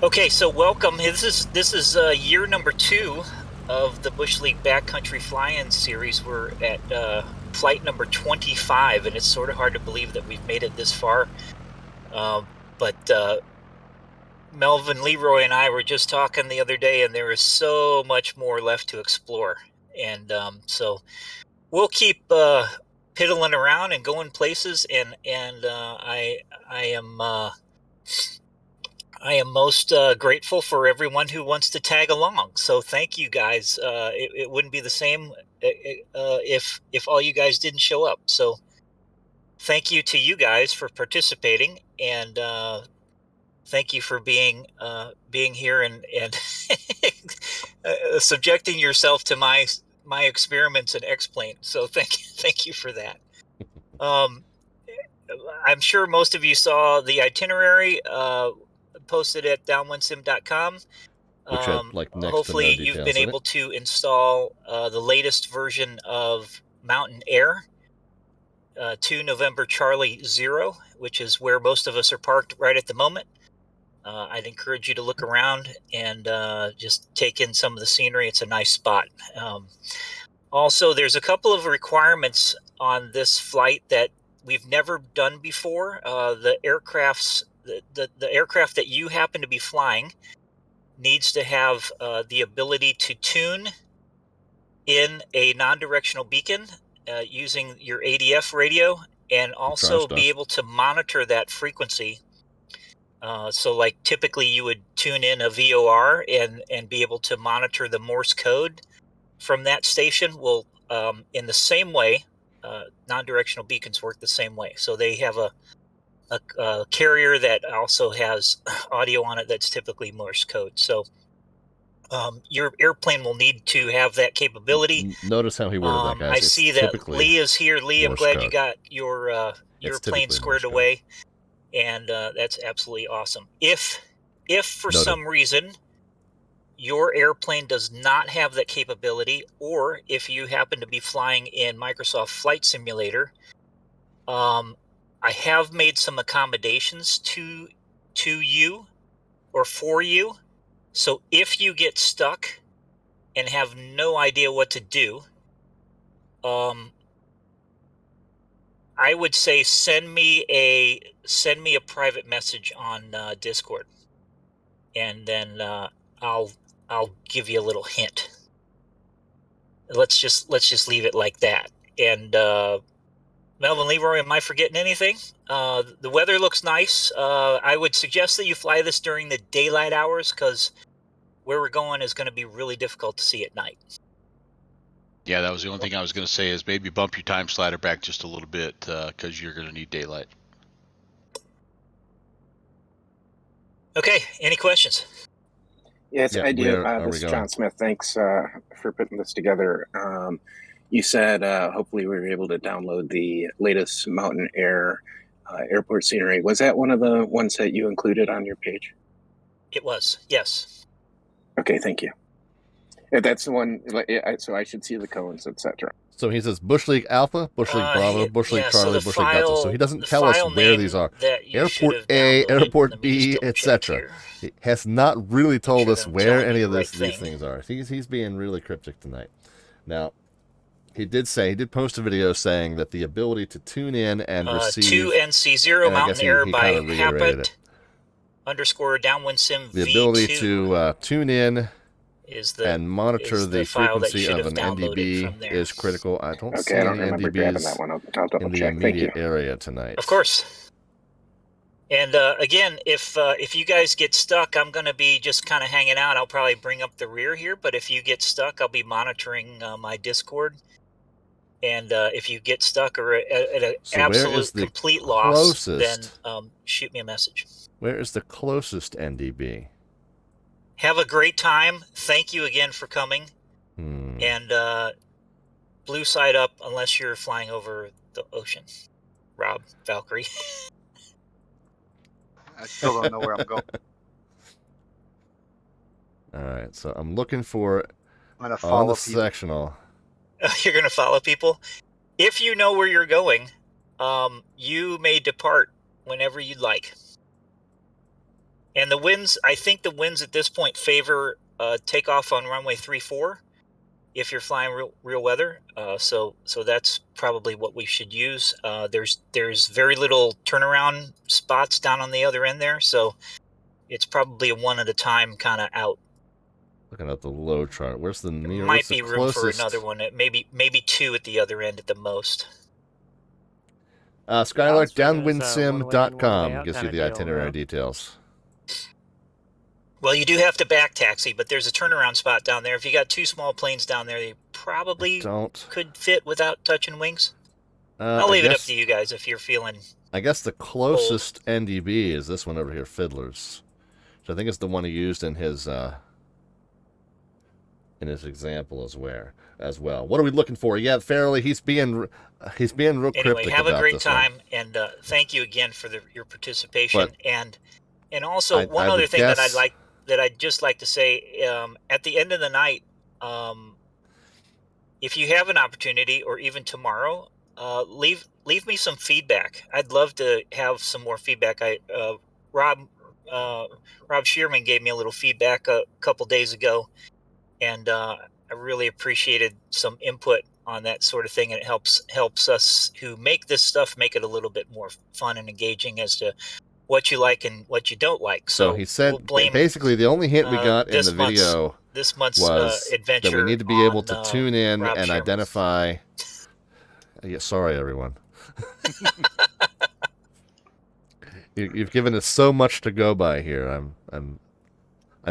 Okay, so welcome. This is year number 2 of the Bush League Backcountry Fly-In Series. We're at flight number 25, and it's sort of hard to believe that we've made it this far. But MelvinLeroy and I were just talking the other day, and there is so much more left to explore. And so we'll keep piddling around and going places, and I am most grateful for everyone who wants to tag along. So thank you guys. It wouldn't be the same if all you guys didn't show up. So thank you to you guys for participating, and thank you for being here and subjecting yourself to my experiments in X-Plane. So thank you for that. I'm sure most of you saw the itinerary posted at downwindsim.com. Which had like next Hopefully to no you've details been in able it. to install the latest version of Mountain Air to November Charlie 0, which is where most of us are parked right at the moment. I'd encourage you to look around and just take in some of the scenery. It's a nice spot. Also, there's a couple of requirements on this flight that we've never done before. The aircraft that you happen to be flying needs to have the ability to tune in a non-directional beacon using your ADF radio, and also be able to monitor that frequency. So like typically you would tune in a VOR and be able to monitor the Morse code from that station. Well, in the same way, non-directional beacons work the same way. So they have a carrier that also has audio on it that's typically Morse code. So your airplane will need to have that capability. Notice how he worded that, guys. I see that Lee is here. Lee, I'm glad you got your plane squared away, and that's absolutely awesome. If for some reason your airplane does not have that capability, or if you happen to be flying in Microsoft Flight Simulator, I have made some accommodations to you or for you. So if you get stuck and have no idea what to do, I would say send me a private message on Discord, and then I'll give you a little hint. Let's just leave it like that. And MelvinLeroy, am I forgetting anything? The weather looks nice. I would suggest that you fly this during the daylight hours, because where we're going is going to be really difficult to see at night. Yeah, that was the only thing I was going to say, is maybe bump your time slider back just a little bit, because you're going to need daylight. Okay, any questions? Yes, I do. This is John Smith. Thanks for putting this together. You said hopefully we were able to download the latest Mountain Air airport scenery. Was that one of the ones that you included on your page? It was, yes. Okay, thank you. That's the one, so I should see the cones, etc. So he says Bush League Alpha, Bush League Bravo, Bush League Charlie, Bush League Delta. So he doesn't tell us where these are. Airport A, Airport B, etc. He has not really told us where any of these things are. He's being really cryptic tonight. Now, he did post a video saying that the ability to tune in and receive 2NC0 Mountain Air by Happet _ DownwindSim V2. The ability to tune in and monitor the frequency of an NDB is critical. I don't see any NDBs in the immediate area tonight. Of course. And again, if you guys get stuck, I'm going to be just kind of hanging out. I'll probably bring up the rear here, but if you get stuck, I'll be monitoring my Discord. And if you get stuck or at an absolute complete loss, then shoot me a message. Where is the closest NDB? Have a great time. Thank you again for coming. And blue side up unless you're flying over the ocean. Rob, Valkyrie. I still don't know where I'm going. All right, so I'm looking for I'm gonna follow on the people. sectional. You're going to follow people? If you know where you're going, you may depart whenever you'd like. And the winds, I think the winds at this point favor takeoff on runway 34 if you're flying real weather. So that's probably what we should use. There's very little turnaround spots down on the other end there, so it's probably a one at a time kind of out. Looking at the low chart, where's the nearest? Might be room for another one. Maybe two at the other end at the most. Skylark, downwindsim.com gives you the itinerary details. Well, you do have to back taxi, but there's a turnaround spot down there. If you got two small planes down there, they probably could fit without touching wings. I'll leave it up to you guys if you're feeling. I guess the closest NDB is this one over here, Fiddlers. So I think it's the one he used in his in his example as well. What are we looking for? Yeah, Farrelly, he's being real Anyway, cryptic have a about great this one. time, and thank you again for your participation. But and also one I other would thing guess, that I'd just like to say, at the end of the night, if you have an opportunity, or even tomorrow, leave me some feedback. I'd love to have some more feedback. Rob Shearman gave me a little feedback a couple days ago, and I really appreciated some input on that sort of thing. And it helps us who make this stuff make it a little bit more fun and engaging as to what you like and what you don't like. so he said, basically the only hint we got in the video this month's was adventure that we need to be able to on, tune in Rob and Shearman. identify. Yeah, sorry everyone. You've given us so much to go by here. I'm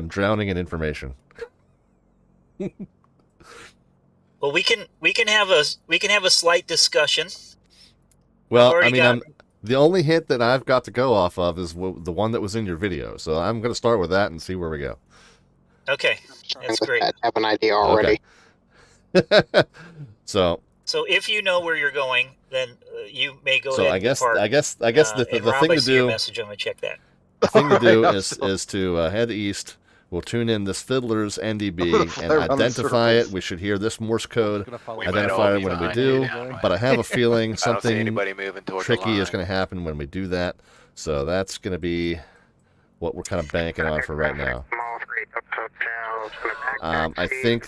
drowning in information. Well, we can have a slight discussion. Well, I mean, the only hint that I've got to go off of is the one that was in your video. So I'm going to start with that and see where we go. Okay, that's great. I have an idea already. Okay. So if you know where you're going, then you may go ahead. So I guess the Rob, thing I to see your do. message. I'm gonna check that. The thing to do is to head east. We'll tune in this Fiddler's NDB and identify it. We should hear this Morse code. Identify it when we do. But I have a feeling something tricky is going to happen when we do that. So that's going to be what we're kind of banking on for right now. I think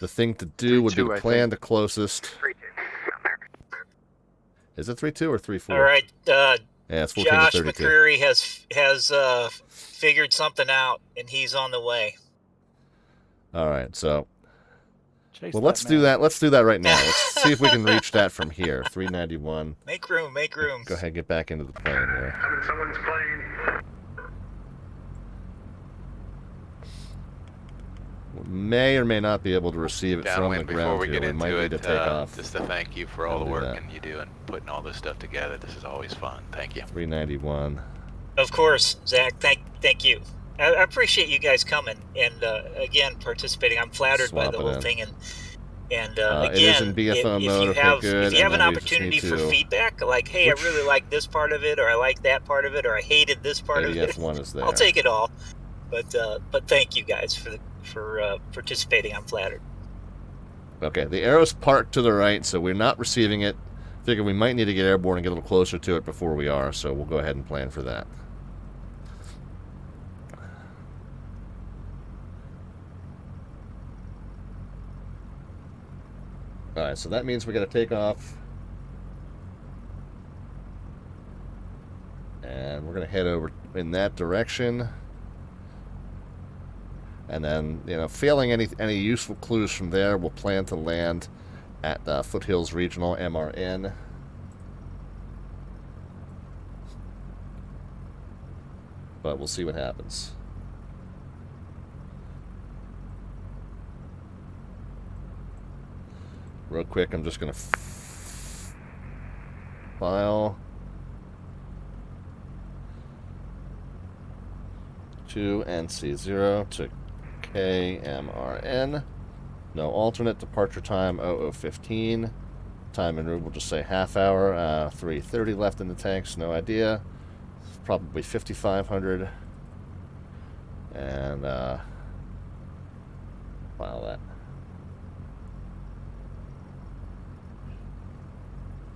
the thing to do would be to plan the closest. Is it 3-2 or 3-4? All right. Yeah, it's 14 Josh to 32. McCreary has figured something out, and he's on the way. All right, so let's do that. Let's do that right now. Let's see if we can reach that from here. 391. Make room. Go ahead, get back into the plane here. Someone's plane. We may or may not be able to receive it from the ground here. We might need to take off. Just to thank you for all the work and you do in putting all this stuff together. This is always fun. Thank you. 391. Of course, Zach. Thank you. I appreciate you guys coming and again participating. I'm flattered by the whole thing. And again, it is in BFO mode. If you have an opportunity for feedback, like, hey, I really like this part of it, or I like that part of it, or I hated this part of it, is there. I'll take it all. But thank you guys for participating. I'm flattered. Okay, the arrow's parked to the right, so we're not receiving it. Figure we might need to get airborne and get a little closer to it before we are, so we'll go ahead and plan for that. Alright, so that means we got to take off. And we're going to head over in that direction. And then, failing any useful clues from there, we'll plan to land at Foothills Regional MRN. But we'll see what happens. Real quick, I'm just going to file to NC0 to KMRN. No alternate departure time 0015. Time en route, we'll just say half hour. 3:30 left in the tanks, no idea. Probably 5,500. And file that.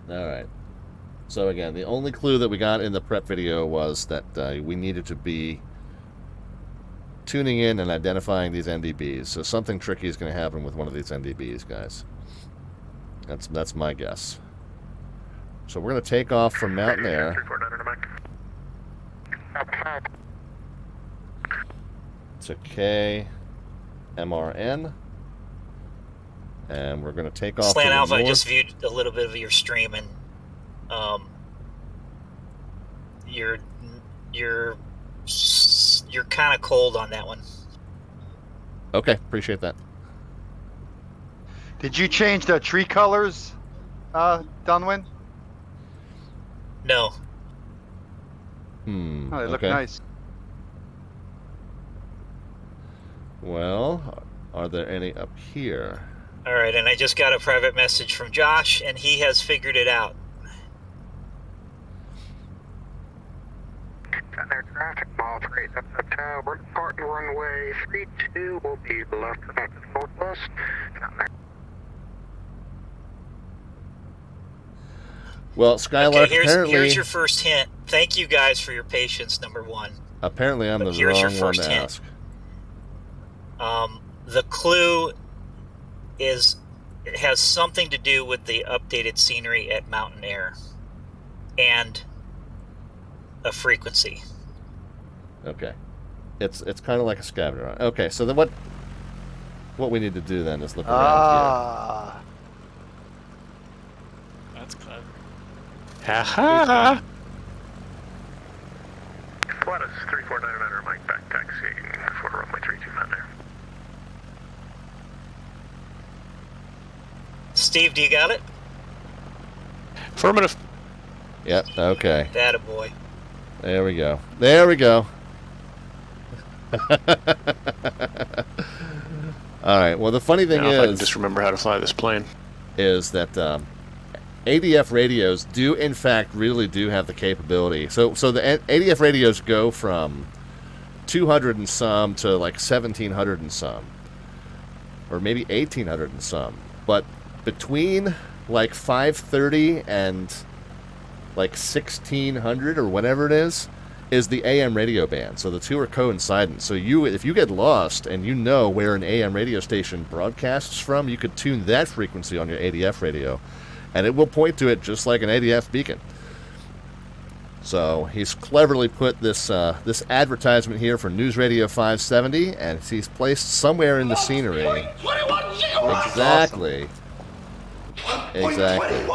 Alright. So again, the only clue that we got in the prep video was that we needed to be tuning in and identifying these NDBs. So something tricky is going to happen with one of these NDBs, guys. That's my guess. So we're going to take off from Mountain Air. To KMRN. And we're going to take off. Slant Alpha, I just viewed a little bit of your stream, and you're kind of cold on that one. Okay, appreciate that. Did you change the tree colors, Downwind? No. Oh, they look nice. Well, are there any up here? All right, and I just got a private message from Josh, and he has figured it out. Center traffic, mile 3 up the tower, depart runway 32 will be left at the northwest. Well, Skylark, okay, apparently... here's your first hint. Thank you guys for your patience, number one. Apparently I'm the wrong one to ask. The clue has something to do with the updated scenery at Mountain Air and a frequency. Okay. It's kind of like a scavenger hunt. Okay, so then what we need to do then is look around here. That's clever. Ha ha! Flatus 3499 Mike back taxiing for runway 32 Mountain Air. Steve, do you got it? Affirmative. Yep, okay. Attaboy. There we go. There we go. Alright, well the funny thing is... I can is... just remember how to fly this plane. ...is that ADF radios do in fact really do have the capability. So the ADF radios go from 200 and some to like 1700 and some. Or maybe 1800 and some. But between like 530 and like 1600 or whatever it is the AM radio band. So the two are coincident. So if you get lost and you know where an AM radio station broadcasts from, you could tune that frequency on your ADF radio, and it will point to it just like an ADF beacon. So he's cleverly put this this advertisement here for News Radio 570, and he's placed somewhere in the scenery. Exactly. Exactly.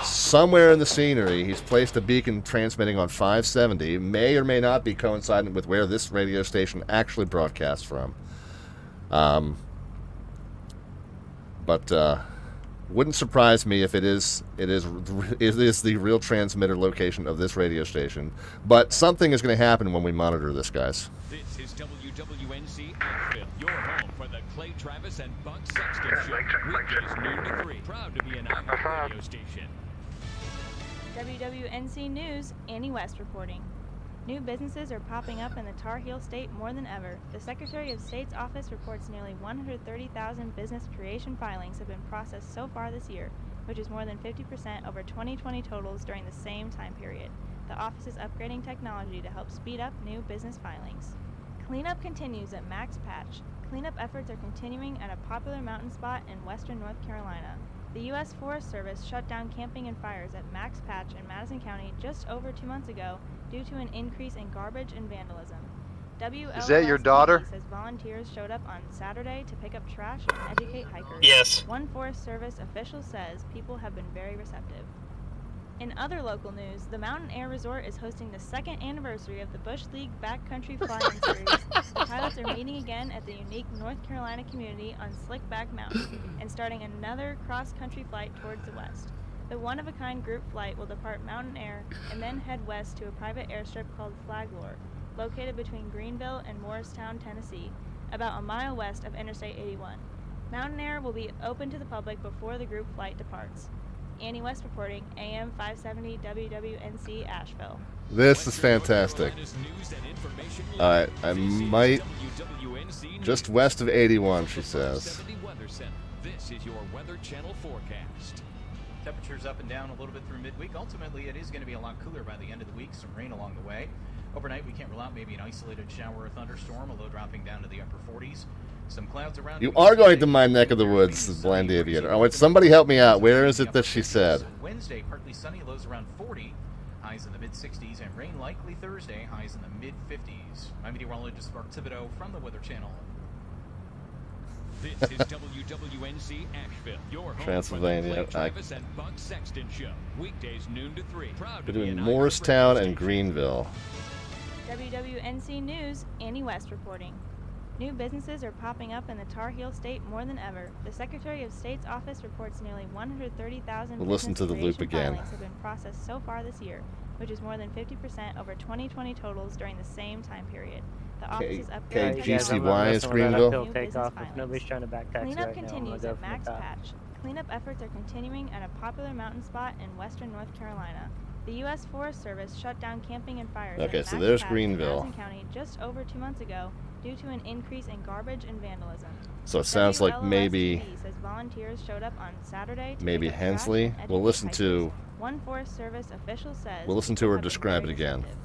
Somewhere in the scenery, he's placed a beacon transmitting on 570. May or may not be coincident with where this radio station actually broadcasts from. But wouldn't surprise me if it is the real transmitter location of this radio station. But something is going to happen when we monitor this, guys. This is WWNC Asheville, your home for the Clay Travis and Buck Sexton Show. Weekdays noon to 3. Proud to be an Iowa radio station. WWNC News, Annie West reporting. New businesses are popping up in the Tar Heel State more than ever. The Secretary of State's office reports nearly 130,000 business creation filings have been processed so far this year, which is more than 50% over 2020 totals during the same time period. The office is upgrading technology to help speed up new business filings. Cleanup continues at Max Patch. Cleanup efforts are continuing at a popular mountain spot in western North Carolina. The U.S. Forest Service shut down camping and fires at Max Patch in Madison County just over 2 months ago due to an increase in garbage and vandalism. Is that your daughter? Says volunteers showed up on Saturday to pick up trash and educate hikers. Yes. One Forest Service official says people have been very receptive. In other local news, the Mountain Air Resort is hosting the 2nd anniversary of the Bush League Backcountry Fly-In Series. The pilots are meeting again at the unique North Carolina community on Slickback Mountain and starting another cross-country flight towards the west. The one-of-a-kind group flight will depart Mountain Air and then head west to a private airstrip called Flaglore, located between Greenville and Morristown, Tennessee, about a mile west of Interstate 81. Mountain Air will be open to the public before the group flight departs. Annie West reporting, AM 570 WWNC Asheville. This is fantastic. Alright, I might... Just west of 81, she says. This is your Weather Channel forecast. Temperatures up and down a little bit through midweek. Ultimately, it is going to be a lot cooler by the end of the week. Some rain along the way. Overnight, we can't rule out maybe an isolated shower or thunderstorm, although dropping down to the upper 40s. Some clouds around. You are going to my neck of the woods, Blind Aviator. Oh, wait, somebody help me out. Where is it that she said? Wednesday, partly sunny, lows around 40, highs in the mid-60s, and rain likely Thursday, highs in the mid-50s. I'm meteorologist Mark Thibodeau from the Weather Channel. This is WWNC Asheville, your home Transylvania. for the Clay Travis and Buck Sexton Show. Weekdays noon to 3. Proud to be Between Morristown and Greenville. WWNC News, Annie West reporting. New businesses are popping up in the Tar Heel State more than ever. The Secretary of State's office reports nearly 130,000 We'll listen to the loop again. filings have been processed so far this year, which is more than 50% over 2020 totals during the same time period. The office is upgrading GCY is Greenville. Nobody's trying to back taxi Cleanup right now. continues at Max Patch. Cleanup efforts are continuing at a popular mountain spot in western North Carolina. The U.S. Forest Service shut down camping and fires at Okay, so Max there's Patch Greenville. in Madison County just over 2 months ago due to an increase in garbage and vandalism. So it sounds like maybe says volunteers showed up on Saturday to maybe pick up Hensley. trash and We'll listen educate to hikers. One Forest Service official says we'll listen to her describe it very again. receptive.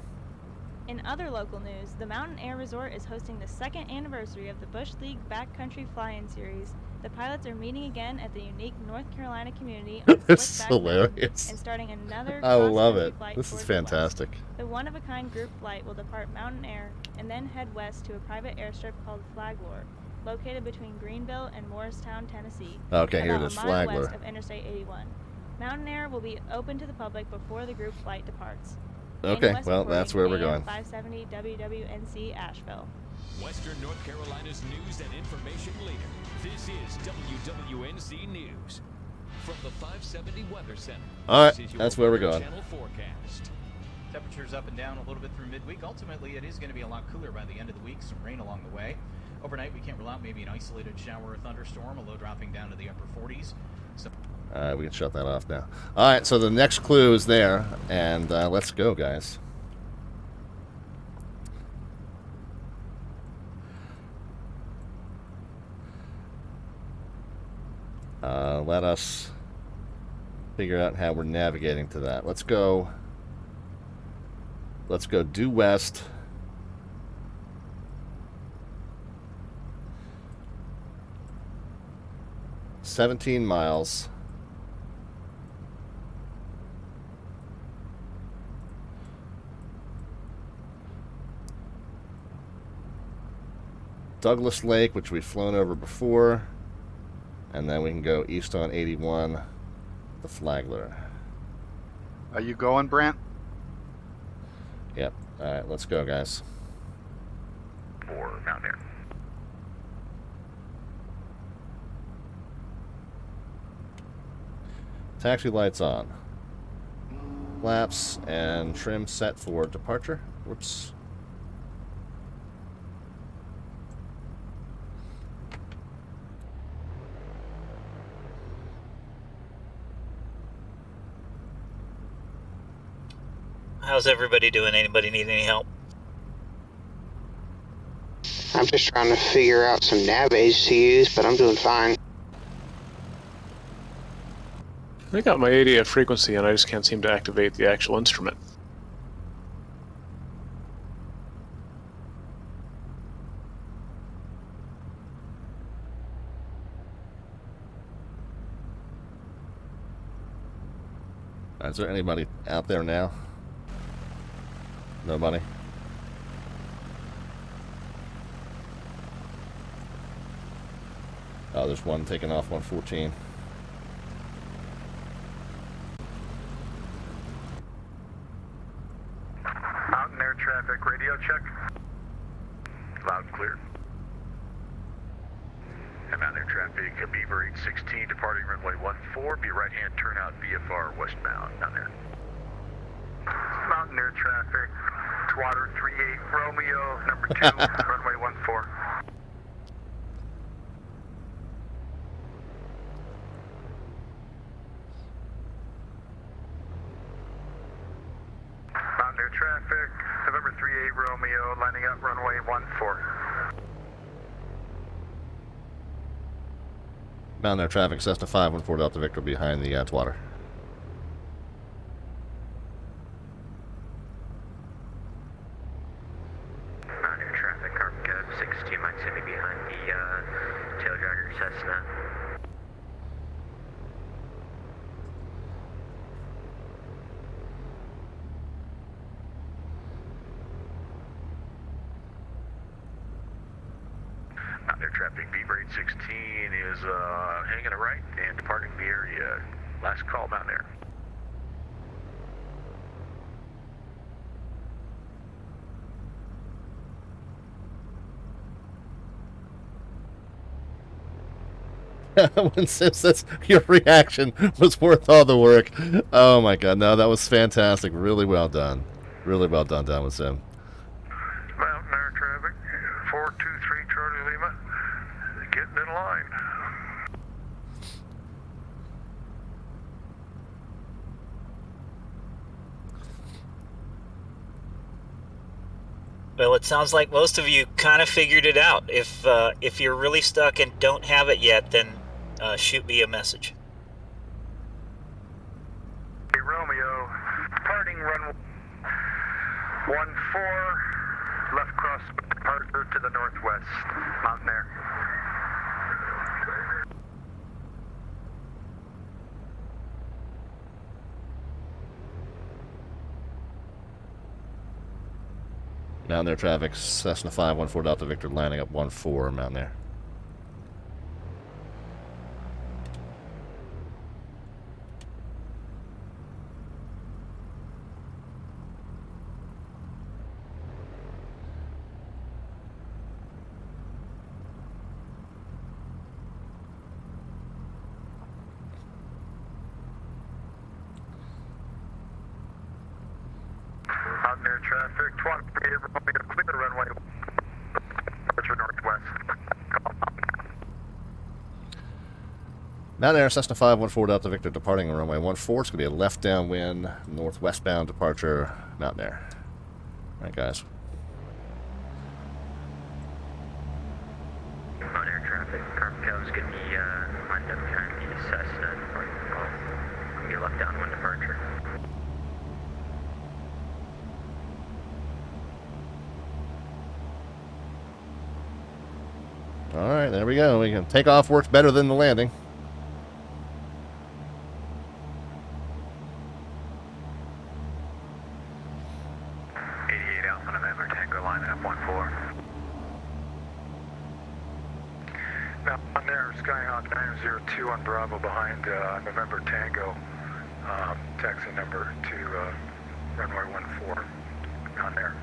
In other local news, the Mountain Air Resort is hosting the second anniversary of the Bush League Backcountry Fly-In Series. The pilots are meeting again at the unique North Carolina community on This is Slickback Mountain hilarious. and starting another I love cross-country it. flight This is towards the west. fantastic. The one-of-a-kind group flight will depart Mountain Air and then head west to a private airstrip called Flagler, located between Greenville and Morristown, Tennessee. Okay, here it about is, a mile Flagler. west of Interstate 81. Mountain Air will be open to the public before the group flight departs. Okay, West well, that's where we're reporting going. AM 570 WWNC Asheville. Western North Carolina's news and information leader. This is WWNC News. From the 570 Weather Center. All right, This is your that's where we're Weather going. Channel forecast. Temperatures up and down a little bit through midweek. Ultimately, it is going to be a lot cooler by the end of the week. Some rain along the way. Overnight, we can't rule out maybe an isolated shower or thunderstorm, a low dropping down to the upper 40s. All right, we can shut that off now. All right, so the next clue is there, and let's go, guys. Let us figure out how we're navigating to that. Let's go due west. $17 miles. Douglas Lake, which we've flown over before, and then we can go east on 81, the Flagler. Are you going, Brant? Yep. All right, let's go, guys. For Mountain Air. Taxi lights on. Flaps and trim set for departure. Whoops. How's everybody doing? Anybody need any help? I'm just trying to figure out some nav aids to use, but I'm doing fine. I got my ADF frequency and I just can't seem to activate the actual instrument. Is there anybody out there now? Nobody? Oh, there's one taking off 114. Mountain Air traffic radio check. Loud and clear. And Mountain Air traffic, Beaver 816 departing runway 14, be right hand turnout VFR westbound. Mountain Air. Mountain Air traffic, Twatter 38 Romeo, number 2, runway 14. Mountain Air traffic, November 38 Romeo, lining up runway 14. Mountain Air traffic, Cessna 514 Delta Victor behind the Twatter. Mountain Air traffic, Carbon Code 62 Mike City behind the tail dragger Cessna. Mountain Air traffic, Beaver 816 is hanging a right and departing the area. Last call, Mountain Air. When Sim says your reaction was worth all the work. Oh my god, no, that was fantastic. Really well done. Really well done, DownwindSim. Mountain Air traffic, 423 Charlie Lima, getting in line. Well, it sounds like most of you kind of figured it out. If you're really stuck and don't have it yet, then shoot me a message. Hey, Romeo, departing runway 14, left cross departure to the northwest, Mountain Air. Mountain Air traffic, Cessna 514 Delta Victor landing up 14, Mountain Air. Mountain Air traffic, 28 Romeo, clear the runway, departure northwest. Mountain Air Cessna 514 Delta Victor departing on runway 14. It's going to be a left downwind, northwestbound departure, Mountain Air. All right, guys. Mountain Air traffic, Carpacal's going to be lined up behind the Cessna. Going to be a left downwind departure. All right, there we go. We can take off works better than the landing. Alpha November Tango lining up 14. Now on there, Skyhawk 902 on Bravo behind November Tango, taxi number to runway 14 on there.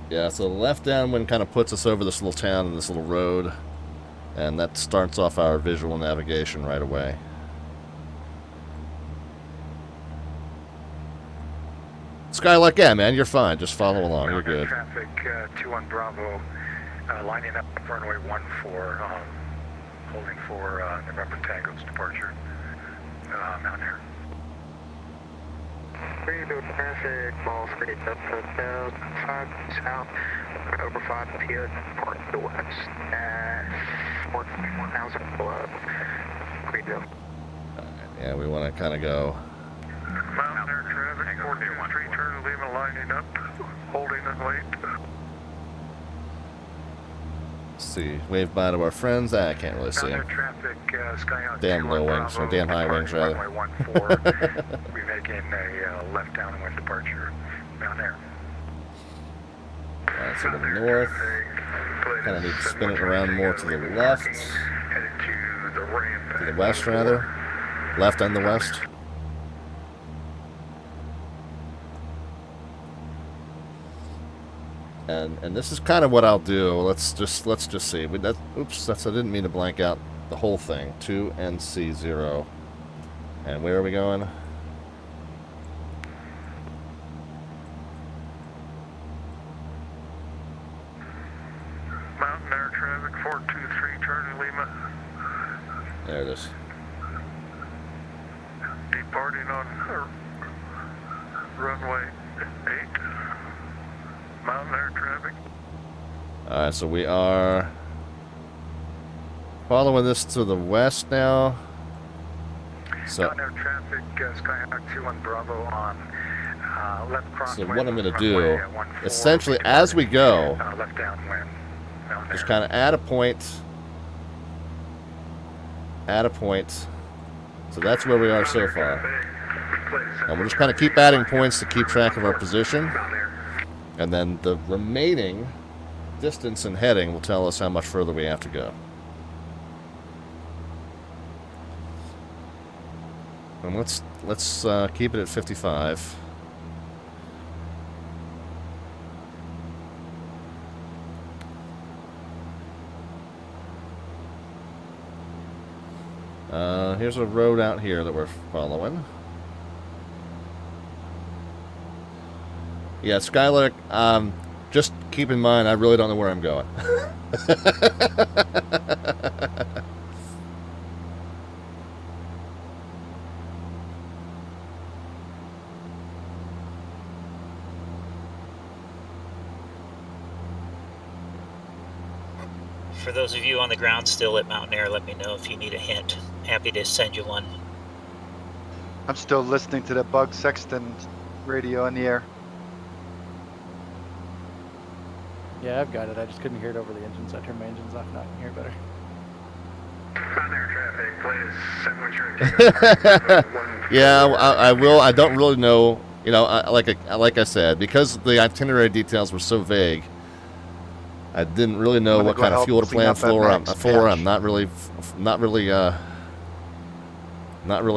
Yeah, so the left downwind kind of puts us over this little town and this little road. And that starts off our visual navigation right away. Skylark, yeah, man, you're fine. Just follow along. You're good. Traffic 2 on Bravo, lining up runway 14, holding for November Tango's departure. Mountain Air. Rebuild traffic, ball street up to south, south, over 5 PO, port to the west, 4,000 below. Rebuild. Yeah, we want to kind of go. Mountain Air traffic, 423 turn Lima lining up, holding it late. Let's see, wave bye to our friends. I can't really see them. Traffic, Skyhawk damn low wings, or damn high wings, rather. Runway 14, we're making a left downwind departure down there. Alright, so to the north. Kind of need to spin it around more to the left. To the west, rather. Left and the west. And this is kind of what I'll do. Let's just see. Oops, I didn't mean to blank out the whole thing. 2NC0. And where are we going? Mountain Air traffic 423 turn Lima. There it is. Departing on runway 8. Mountain Air traffic. Alright, so we are following this to the west now. So, Mountain Air traffic, Skyhawk 2 on Bravo on left crosswind. So what I'm going to do, essentially, as we go, left downwind. just kind of add a point. Add a point. So that's where we are so far. And we'll just kind of keep adding points to keep track of our position. And then the remaining distance and heading will tell us how much further we have to go. And let's keep it at 55. Here's a road out here that we're following. Yeah, Skylark, just keep in mind, I really don't know where I'm going. For those of you on the ground still at Mountain Air, let me know if you need a hint. Happy to send you one. I'm still listening to the bug sexton radio in the air. Yeah, I've got it. I just couldn't hear it over the engines. I turned my engines off. Now I can hear it better. Mountain Air traffic, please send what you're Yeah, I will. I don't really know. You know, like I said, because the itinerary details were so vague, I didn't really know what kind of fuel to plan for. I'm not really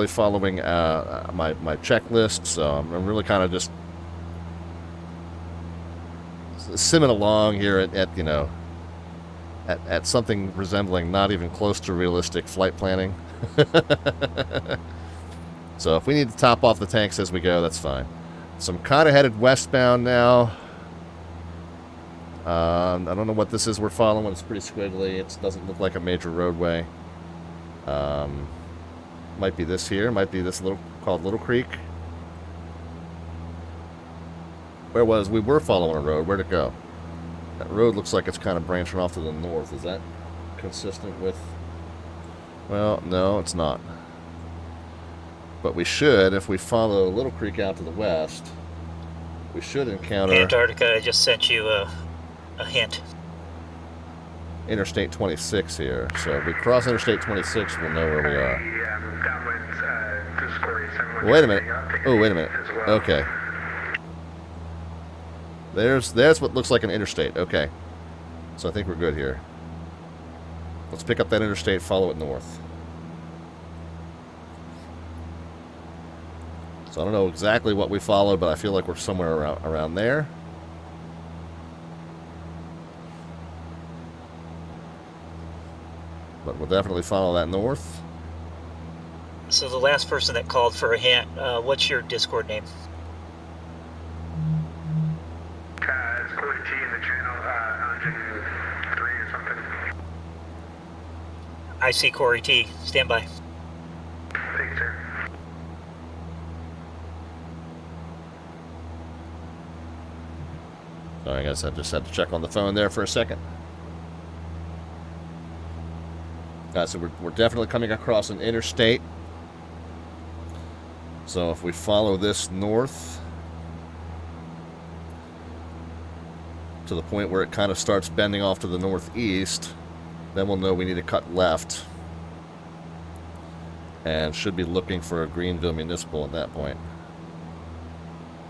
following my checklist, so I'm really kind of just simming along here at you know at something resembling not even close to realistic flight planning. So if we need to top off the tanks as we go, that's fine. So I'm kind of headed westbound now. I don't know what this is we're following. It's pretty squiggly. It doesn't look like a major roadway. Might be this here. Might be this called Little Creek. Where was we were following a road? Where'd it go? That road looks like it's kind of branching off to the north. Is that consistent with? Well, no, it's not. But we should, if we follow Little Creek out to the west, we should encounter Antarctica. I just sent you a hint. Interstate 26 here. So if we cross Interstate 26, we'll know where we are. Wait a minute. Oh, wait a minute. Okay. There's what looks like an interstate. Okay. So I think we're good here. Let's pick up that interstate, follow it north. So I don't know exactly what we followed, but I feel like we're somewhere around there. But we'll definitely follow that north. So the last person that called for a hint, what's your Discord name? It's Corey T in the channel, engine 3 or something. I see Corey T. Stand by. Thank you, sir. Sorry, I guess I just had to check on the phone there for a second. So we're definitely coming across an interstate. So if we follow this north to the point where it kind of starts bending off to the northeast, then we'll know we need to cut left. And should be looking for a Greenville Municipal at that point.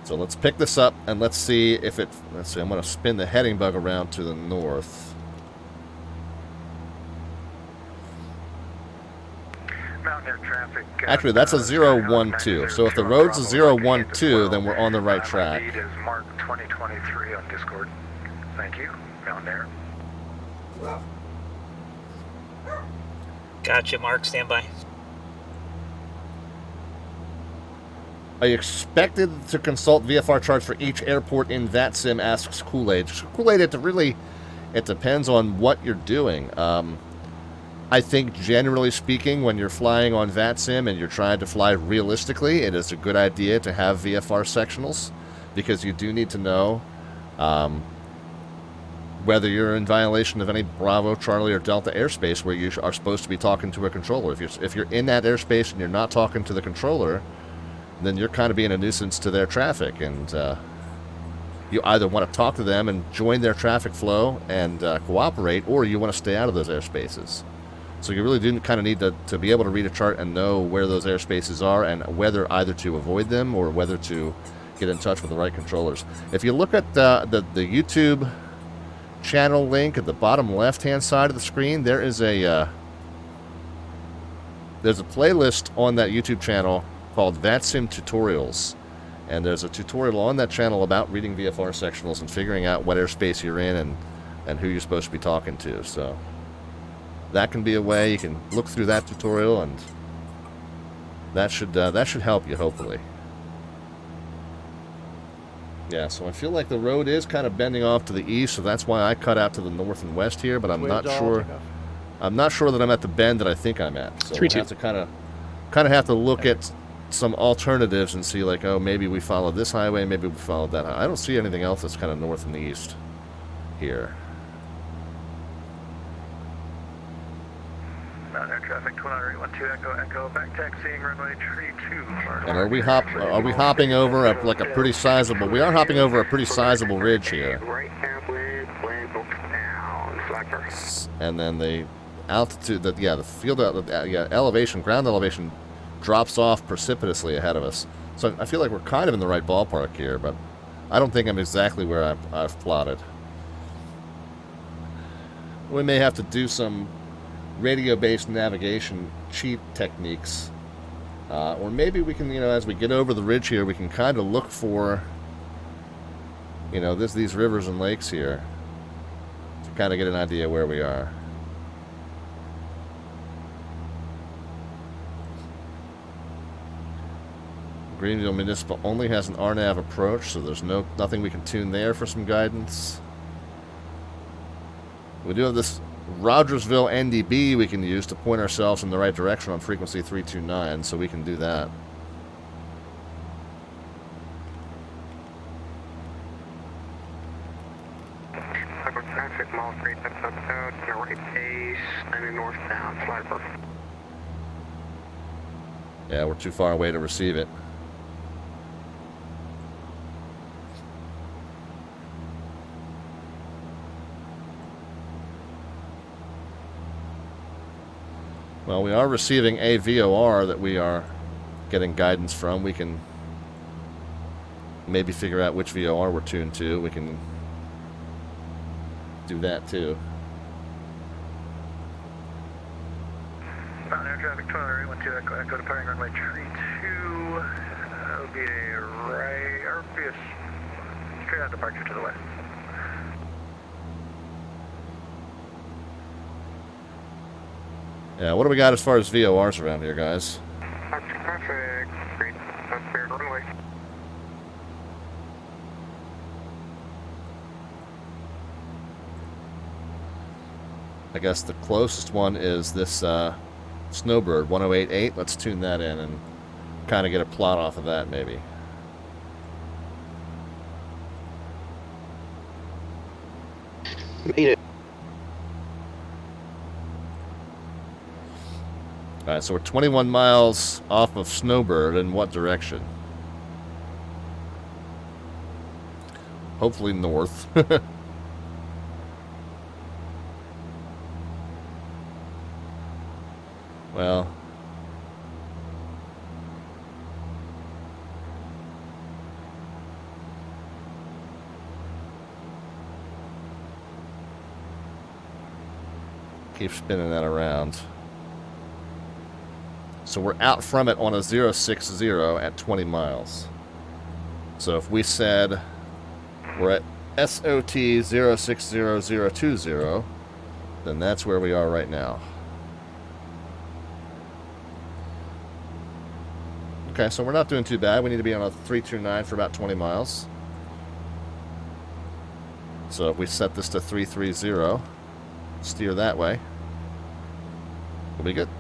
So let's pick this up and let's see if it... Let's see, I'm going to spin the heading bug around to the north. Traffic, actually, that's a 012. So if the road's a 012, then we're on the right track. Lead is Mark 2023 on Discord. Thank you. Down there. Gotcha, Mark. Stand by. Are you expected to consult VFR charts for each airport in VATSIM, asks Kool-Aid. Kool-Aid, it depends on what you're doing. I think, generally speaking, when you're flying on VATSIM and you're trying to fly realistically, it is a good idea to have VFR sectionals, because you do need to know whether you're in violation of any Bravo, Charlie, or Delta airspace where you are supposed to be talking to a controller. If you're in that airspace and you're not talking to the controller, then you're kind of being a nuisance to their traffic, and you either want to talk to them and join their traffic flow and cooperate, or you want to stay out of those airspaces. So you really do kind of need to be able to read a chart and know where those airspaces are and whether either to avoid them or whether to get in touch with the right controllers. If you look at the YouTube channel link at the bottom left-hand side of the screen, there's a playlist on that YouTube channel called VATSIM Tutorials. And there's a tutorial on that channel about reading VFR sectionals and figuring out what airspace you're in and who you're supposed to be talking to. So that can be a way. You can look through that tutorial, and that should help you, hopefully. Yeah, so I feel like the road is kind of bending off to the east, so that's why I cut out to the north and west here, but I'm not sure. I'm not sure that I'm at the bend that I think I'm at. So we'll have to kind of have to look at some alternatives and see, like, oh, maybe we follow this highway, maybe we follow that. I don't see anything else that's kind of north and east here. Mountain Air traffic 12 Echo, back taxiing runway tree 2. And are we hopping over a pretty sizable? We are hopping over a pretty sizable ridge here. And then the altitude, the field, elevation, ground elevation drops off precipitously ahead of us. So I feel like we're kind of in the right ballpark here, but I don't think I'm exactly where I've plotted. We may have to do some radio-based navigation cheat techniques, or maybe we can, as we get over the ridge here, we can kind of look for, these rivers and lakes here to kind of get an idea where we are. Greenville Municipal only has an RNAV approach, so there's nothing we can tune there for some guidance. We do have this Rogersville NDB we can use to point ourselves in the right direction on frequency 329, so we can do that. Traffic, mile 3, south, your right base, and northbound, Flagler. Yeah, we're too far away to receive it. Well, we are receiving a VOR that we are getting guidance from. We can maybe figure out which VOR we're tuned to. We can do that too. Mountain Air traffic 12 Echo departing runway tree 2. That'll be a right, or be a straight out departure to the west. Yeah, what do we got as far as VORs around here, guys? Traffic, green, cleared runway. I guess the closest one is this Snowbird 1088. Let's tune that in and kind of get a plot off of that, maybe. Made it. Alright, so we're 21 miles off of Snowbird. In what direction? Hopefully north. Well, keep spinning that around. So we're out from it on a 060 at 20 miles. So if we said we're at SOT 060020, then that's where we are right now. Okay, so we're not doing too bad. We need to be on a 329 for about 20 miles. So if we set this to 330, steer that way, we'll be good.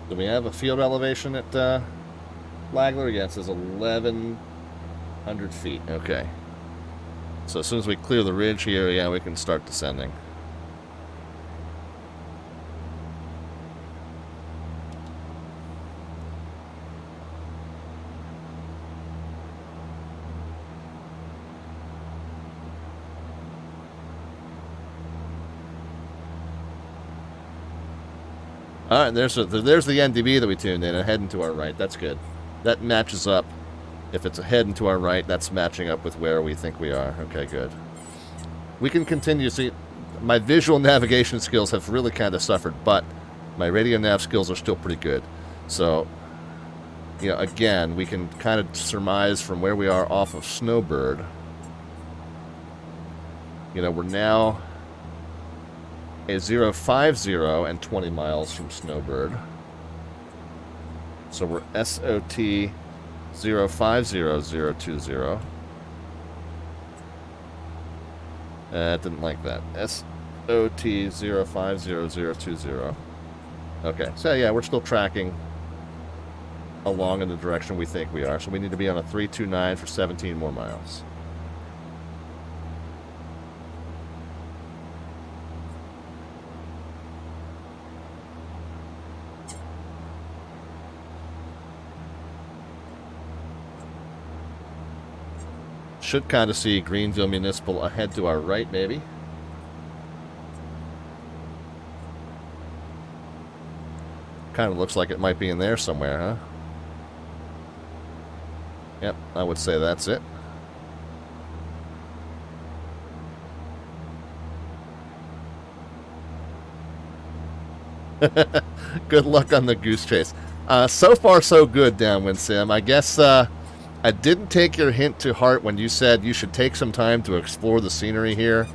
Do we have a field elevation at Flagler? Yeah, it says 1,100 feet. Okay. So as soon as we clear the ridge here, yeah, we can start descending. All right, there's the NDB that we tuned in and heading to our right. That's good. That matches up. If it's heading to our right, that's matching up with where we think we are. Okay, good. We can continue. See, my visual navigation skills have really kind of suffered, but my radio nav skills are still pretty good. So, you know, again, we can kind of surmise from where we are off of Snowbird. You know, we're now a 050 and 20 miles from Snowbird. So we're SOT 050020. I didn't like that. SOT 050020. Okay, so yeah, we're still tracking along in the direction we think we are. So we need to be on a 329 for 17 more miles. Should kind of see Greenville Municipal ahead to our right, maybe. Kind of looks like it might be in there somewhere, huh? Yep, I would say that's it. Good luck on the goose chase. So far, so good, DownwindSim. I guess I didn't take your hint to heart when you said you should take some time to explore the scenery here,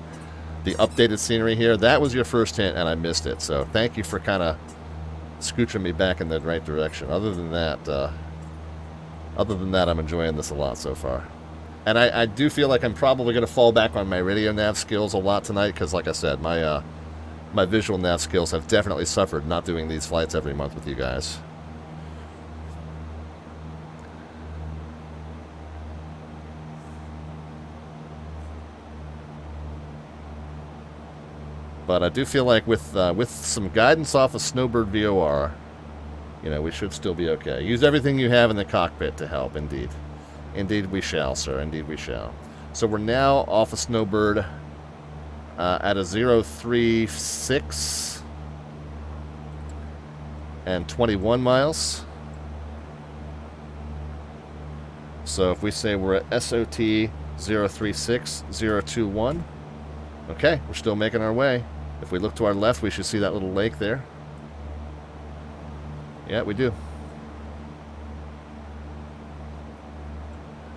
the updated scenery here. That was your first hint, and I missed it. So thank you for kind of scooching me back in the right direction. Other than that, I'm enjoying this a lot so far. And I do feel like I'm probably going to fall back on my radio nav skills a lot tonight because, like I said, my visual nav skills have definitely suffered not doing these flights every month with you guys. But I do feel like with some guidance off of Snowbird VOR, you know, we should still be okay. Use everything you have in the cockpit to help, indeed. Indeed we shall, sir. Indeed we shall. So we're now off of Snowbird at a 036 and 21 miles. So if we say we're at SOT 036021, okay, we're still making our way. If we look to our left, we should see that little lake there. Yeah, we do.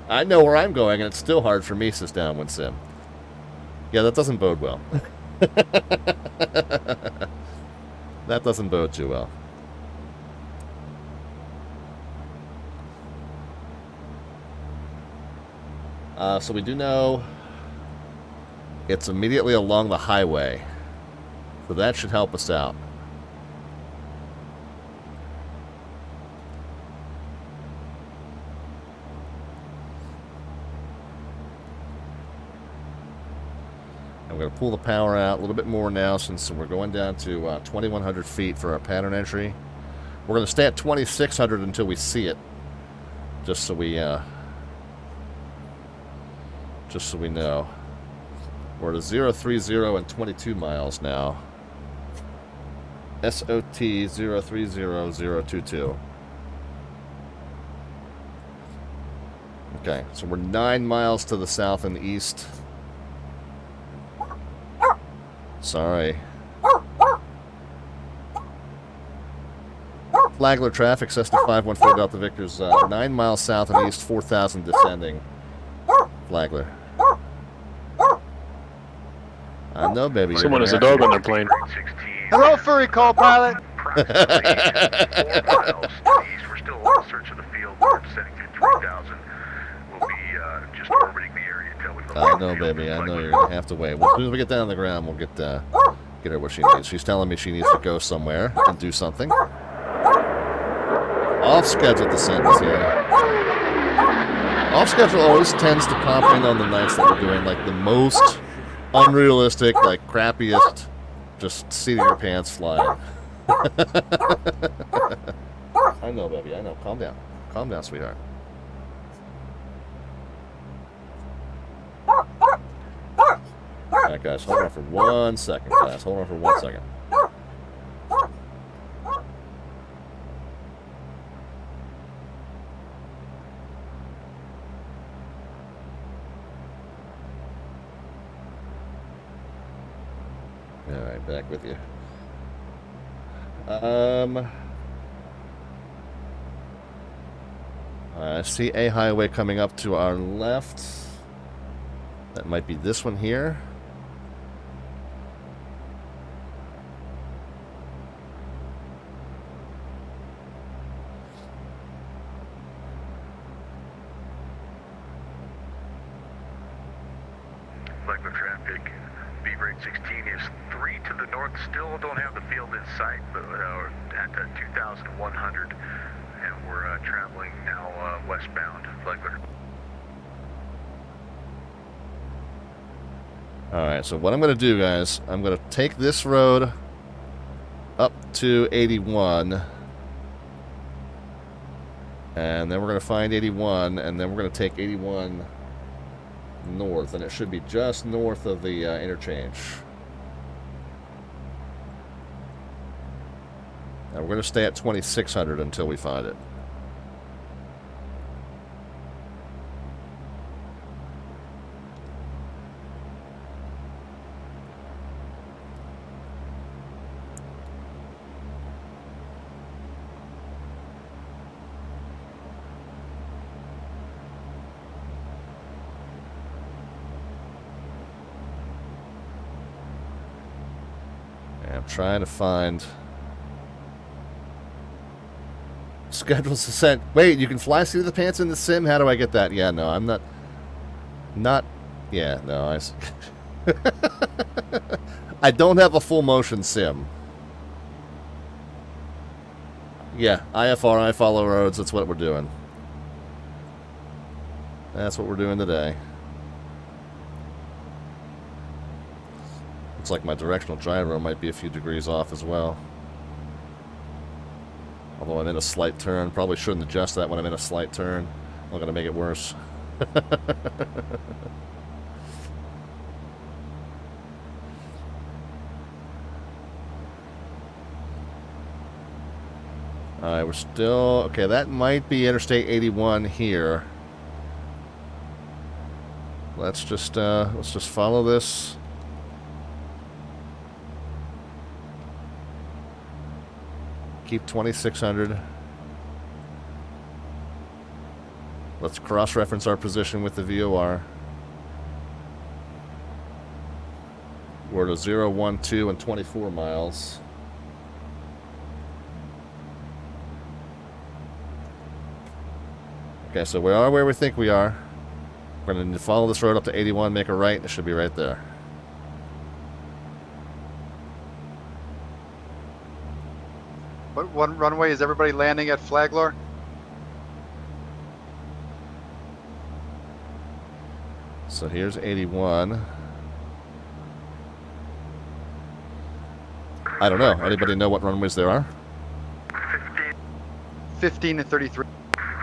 I know where I'm going, and it's still hard for me, says DownwindSim. Yeah, that doesn't bode well. That doesn't bode too well. So we do know it's immediately along the highway. So that should help us out. I'm going to pull the power out a little bit more now since we're going down to 2,100 feet for our pattern entry. We're going to stay at 2,600 until we see it. Just so we know. We're at a 030 and 22 miles now. SOT 030022. Okay, so we're 9 miles to the south and east. Sorry. Flagler traffic, Cessna 514 Delta Victor's 9 miles south and east, 4,000 descending. Flagler. I know, baby. Someone has a dog on their plane. Hello, furry co-pilot. Approximately 4 miles to the east. We're still on the search of the field. We're descending to 3,000. We'll be just orbiting the area until we look. I know, baby. I know you're going to have to wait. Well, as soon as we get down on the ground, we'll get her what she needs. She's telling me she needs to go somewhere and do something. Off-schedule descent is here. Off-schedule always tends to pop in on the nights that we're doing, like, the most unrealistic, like, crappiest, just seat in your pants flying. I know, baby. I know. Calm down. Calm down, sweetheart. Alright, guys. Hold on for 1 second, class. Hold on for 1 second. Alright, back with you. I see a highway coming up to our left. That might be this one here. Flagler traffic, B-Break 16 is 3 to the north. Still don't have the field in sight, but at 2,100. And we're traveling now westbound, Flagler. Alright, so what I'm going to do, guys, I'm going to take this road up to 81. And then we're going to find 81, and then we're going to take 81 north, and it should be just north of the interchange. Now we're going to stay at 2600 until we find it. I'm trying to find scheduled descent. Wait, you can fly through the pants in the sim? How do I get that? Yeah, no, I'm not, yeah, no, I don't have a full motion sim. Yeah, IFR, I follow roads, that's what we're doing. That's what we're doing today. Looks like my directional gyro might be a few degrees off as well. Although I'm in a slight turn. Probably shouldn't adjust that when I'm in a slight turn. I'm going to make it worse. Alright, we're still... Okay, that might be Interstate 81 here. Let's just follow this. Keep 2600. Let's cross-reference our position with the VOR. We're to 0, 1, 2, and 24 miles. Okay, so we are where we think we are. We're going to follow this road up to 81, make a right, it should be right there. What runway is everybody landing at, Flagler? So here's 81. I don't know. Anybody know what runways there are? 15 and 33.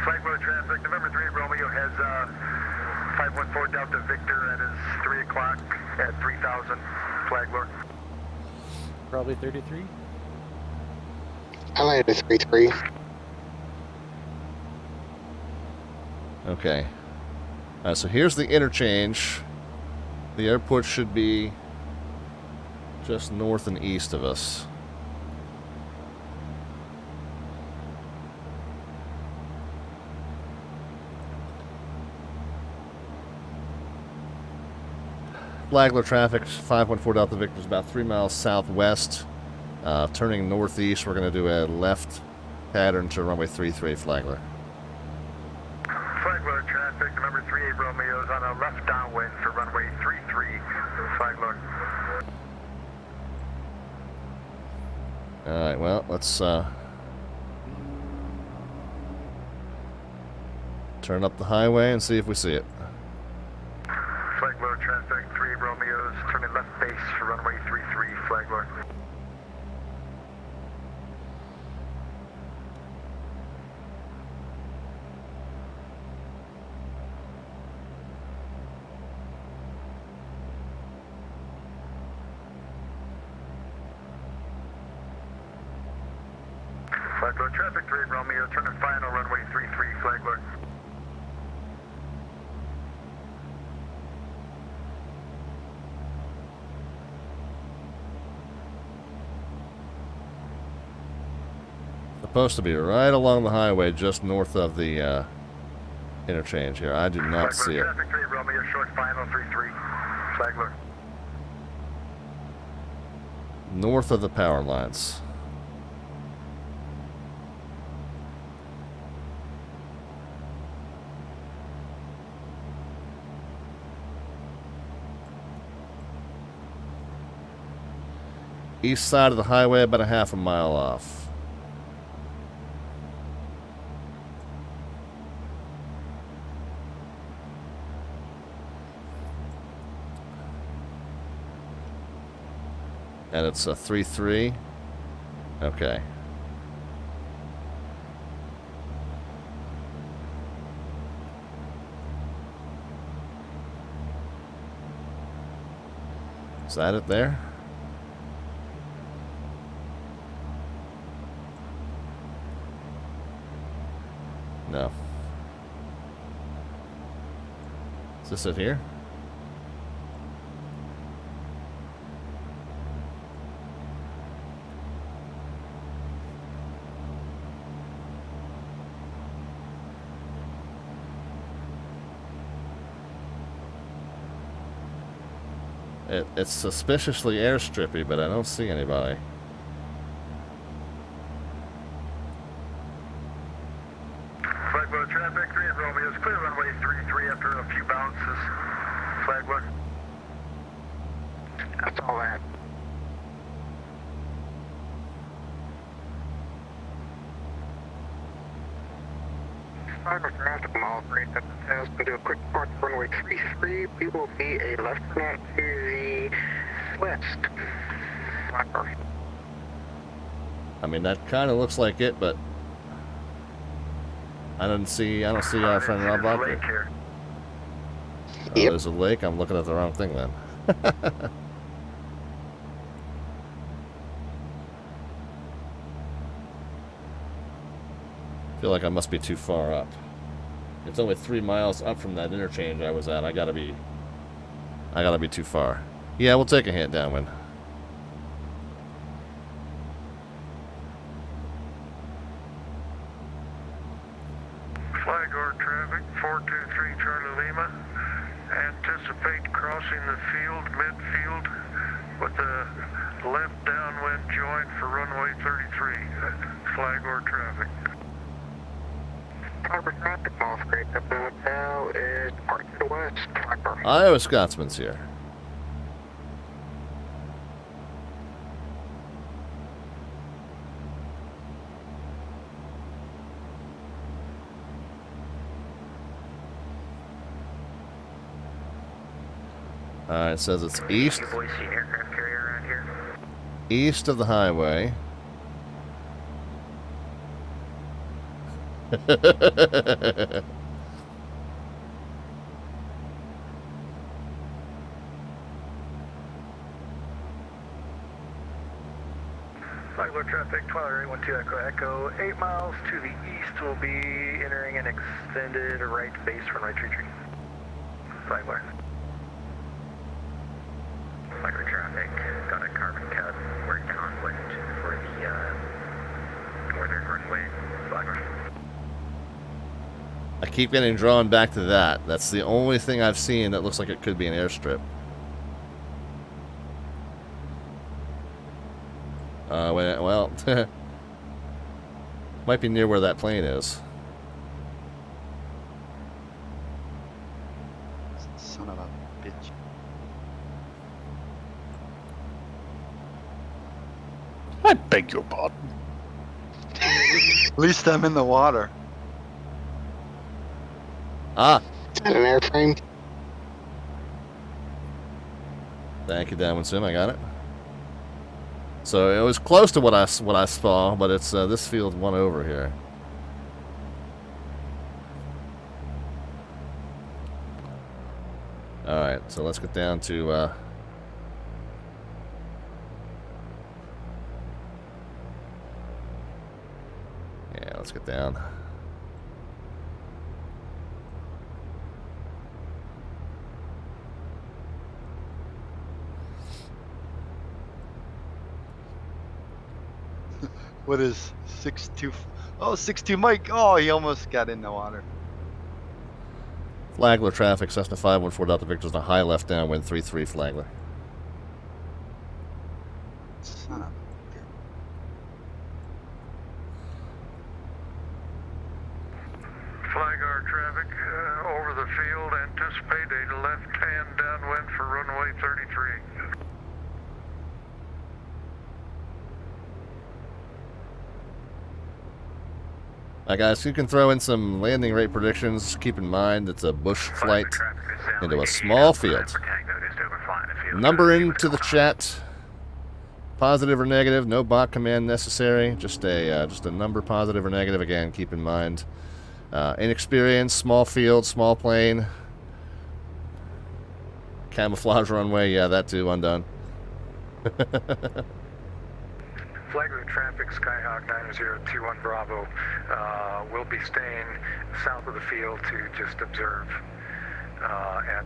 Flagler traffic, November 3 Romeo has 514 Delta Victor at his 3 o'clock at 3000, Flagler. Probably 33. I landed 33. Okay. So here's the interchange. The airport should be just north and east of us. Flagler traffic, 514 Delta Victor is about 3 miles southwest. Turning northeast, we're going to do a left pattern to runway 33, Flagler. Flagler traffic, November 38 Romeo is on a left downwind for runway 33, Flagler. Alright, well, let's turn up the highway and see if we see it. Flagler traffic, 3 Romeos, turning left base for runway 33, Flagler. Flagler traffic, 3 Romeo, turning final runway 33, Flagler. supposed to be right along the highway just north of the interchange here. I do not see it. Traffic 3, Romeo, short final 33. Flagler. North of the power lines. East side of the highway, about a half a mile off. And it's a 3-3. Okay. Is that it there? No. Is this it here? It's suspiciously airstrippy, but I don't see anybody. Flagler traffic 3 at Romeo's clear runway 33 after a few bounces. Flagler. That's all that. Flagler traffic mall 3 at the test. We'll do a quick park runway 33. We will be a left turn to the west. Flagler. I mean, that kind of looks like it, but I don't see our friend Rob up here. Oh, there's a lake. I'm looking at the wrong thing then. Feel like I must be too far up. It's only 3 miles up from that interchange I was at. I gotta be too far. Yeah, we'll take a hint downwind. Flagler traffic 423 Charlie Lima. Anticipate crossing the field, midfield, with a left downwind join for runway 33. Flagler traffic. Flagler traffic mall 3 at the hotel is parked to the west. Flagler. Iowa Scotsman's here. It says it's east. You boys see an aircraft carrier around here? East of the highway. Flagler traffic, Twilight 12 Echo Echo. 8 miles to the east will be entering an extended right base runway 33. Flagler. Flagler traffic, got a carbon cut. We're downwind for the northern runway. Flagler. I keep getting drawn back to that. That's the only thing I've seen that looks like it could be an airstrip. Well, might be near where that plane is. Son of a bitch. I beg your pardon. At least I'm in the water. Ah. Is that an airframe? Thank you, DownwindSim. I got it. So it was close to what I saw, but it's this field one over here. All right, so let's get down to. Yeah, let's get down. What is 6'2"? Oh, 6'2" Mike. Oh, he almost got in the water. Flagler traffic, Cessna 514 Delta Victor's a high left downwind 33 Flagler. Son of a... Flagler traffic over the field. Anticipate a left-hand downwind for runway 33. Alright guys, you can throw in some landing rate predictions. Keep in mind it's a bush flight into a small field. Number into the chat. Positive or negative, no bot command necessary. Just a number, positive or negative. Again, keep in mind inexperience, small field, small plane, camouflage runway. Yeah, that too. Undone. Flagler traffic, Skyhawk 9021 Bravo. We'll be staying south of the field to just observe at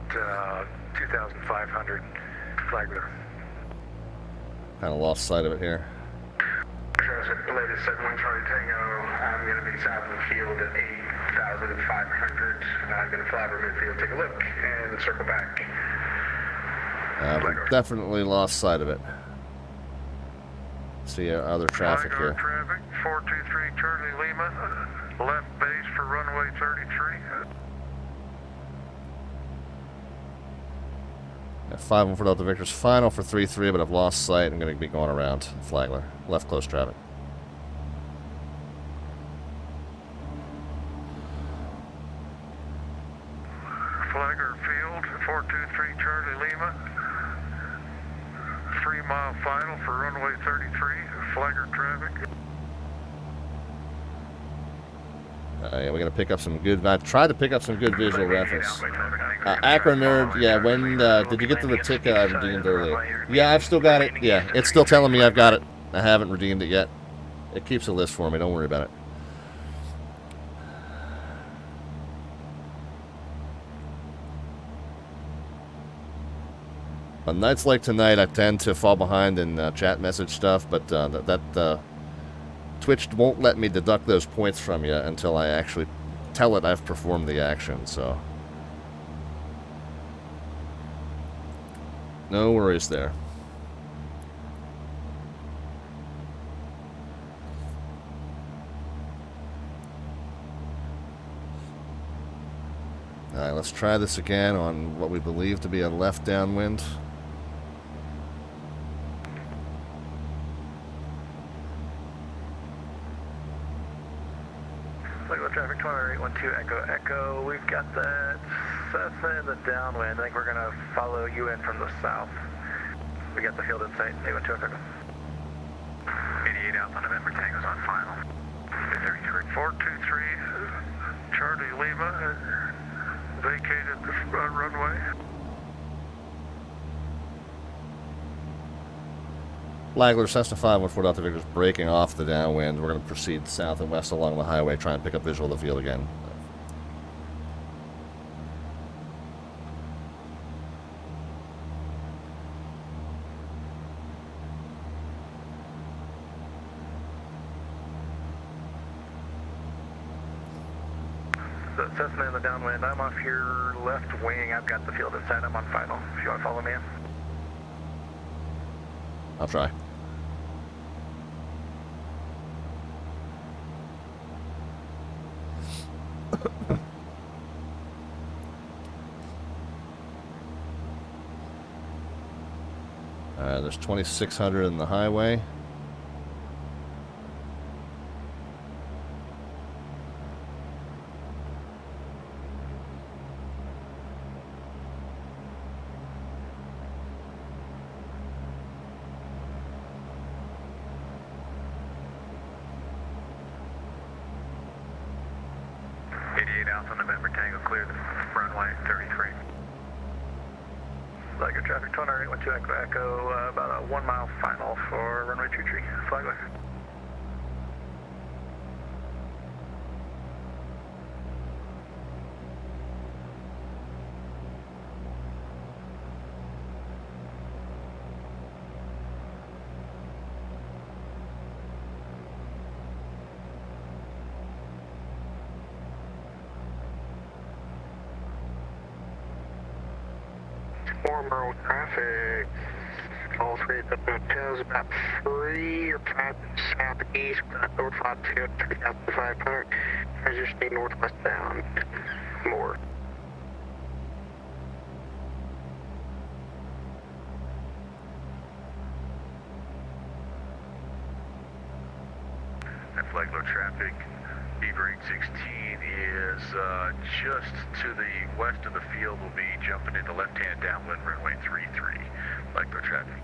2,500 Flagler. Kind of lost sight of it here. Latest 71 Charlie Tango. I'm going to be south of the field at 8,500. I'm going to fly over midfield, take a look, and circle back. Definitely lost sight of it. See other traffic here. Traffic 423 Charlie Lima, left base for runway 33. 514 Delta Victor's final for 33, but I've lost sight. I'm going to be going around Flagler. Left close traffic. Flagler field 423 Charlie Lima. 3-mile final for runway 33. Flagler traffic. Yeah, we're going to pick up some good... I tried to pick up some good visual reference. Acro Nerd, yeah, when... did you get the ticket I redeemed earlier? Yeah, I've still got it. Yeah, it's still telling me I've got it. I haven't redeemed it yet. It keeps a list for me. Don't worry about it. On nights like tonight, I tend to fall behind in chat message stuff, but Twitch won't let me deduct those points from you until I actually tell it I've performed the action, so... No worries there. Alright, let's try this again on what we believe to be a left downwind. Flagler traffic 2812 Echo Echo. We've got that Cessna in the downwind. I think we're going to follow you in from the south. We got the field in sight. 812 Echo. 88 Alpha November Tango's on final. 33. 423 Charlie Lima vacated the runway. Flagler, Cessna 514 Delta Victor's breaking off the downwind. We're going to proceed south and west along the highway, try and pick up visual of the field again. The Cessna in the downwind. I'm off your left wing. I've got the field in sight. I'm on final. If you want to follow me in. I'll try. There's 2,600 in the highway. Alpha November Tango clear the runway 33. Flagler traffic 2812 Echo Echo, about a 1 mile final for runway 23. Flagler. former traffic. All three of the hotels about 3 or 5 southeast, over 5 to 3,500. Transitioning northwest bound. More. At Flagler traffic, Beaver 816 is just to the west of the field. We'll be jumping into left-hand downwind runway 33. Flagler traffic.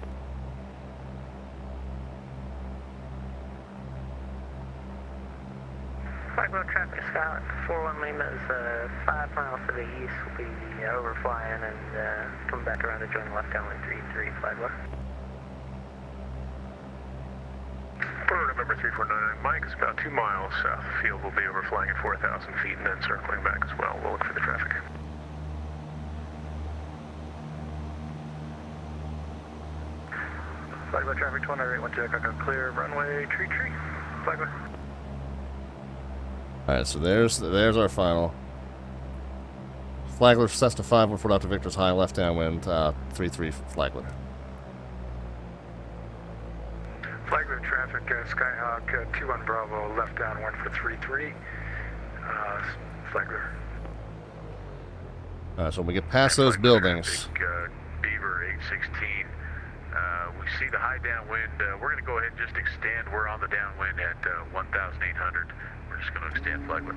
Flagler traffic, Skyline 41 Lima is 5 miles to the east. We'll be overflying and coming back around to join left downwind 33, Flagler. Porter November 3499, Mike is about 2 miles south of the field. We'll be overflying at 4,000 feet and then circling back as well. We'll look for the traffic. Flagler traffic 20812, Echo clear, runway tree. Flagler. Alright, so there's our final. Flagler, Cessna 514 Dr. Victor's high, left downwind, 33 Flagler. Flagler traffic, Skyhawk 21 Bravo, left downwind for 33, Flagler. Alright, so when we get past those buildings. Traffic, Beaver 816. We see the high downwind. We're going to go ahead and just extend. We're on the downwind at 1,800. We're just going to extend Flagler.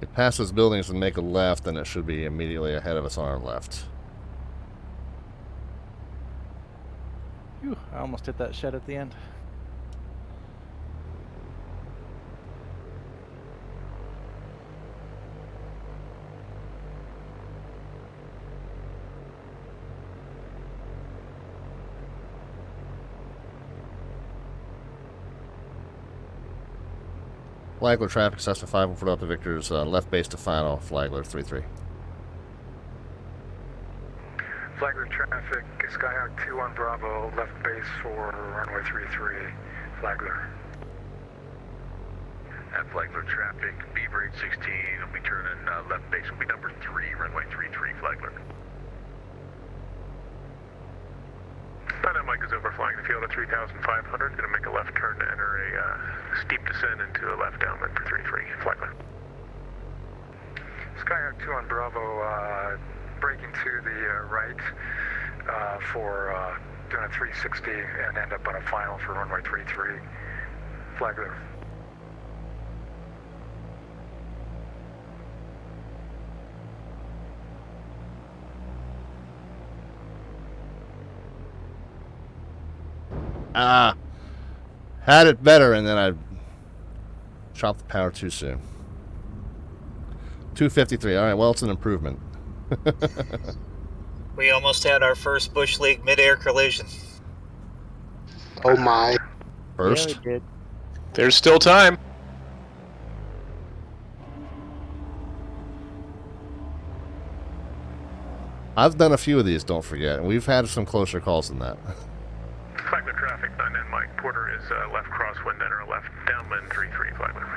Get past those buildings and make a left, and it should be immediately ahead of us on our left. Phew, I almost hit that shed at the end. Flagler traffic, Cessna 514 Delta Victor's left base to final, Flagler 33. Flagler traffic, Skyhawk 21 Bravo, left base for runway 33, Flagler. At Flagler traffic, Beaver 816 will be turning left base. Will be number 3, runway 33, Flagler. Mike is overflying the field at 3,500. Going to make a left turn to enter a steep descent into a left downwind for 33, Flagler. Skyhawk 21 Bravo, braking to the right for doing a 360 and end up on a final for runway 33, Flagler. Had it better, and then I chopped the power too soon. 253. All right, well, it's an improvement. We almost had our first Bush League mid-air collision. Oh my. First? Yeah, we did. There's still time. I've done a few of these, don't forget, and we've had some closer calls than that. Flagler traffic, 9 and Mike. Porter is left crosswind, enter left downwind 33, Flagler.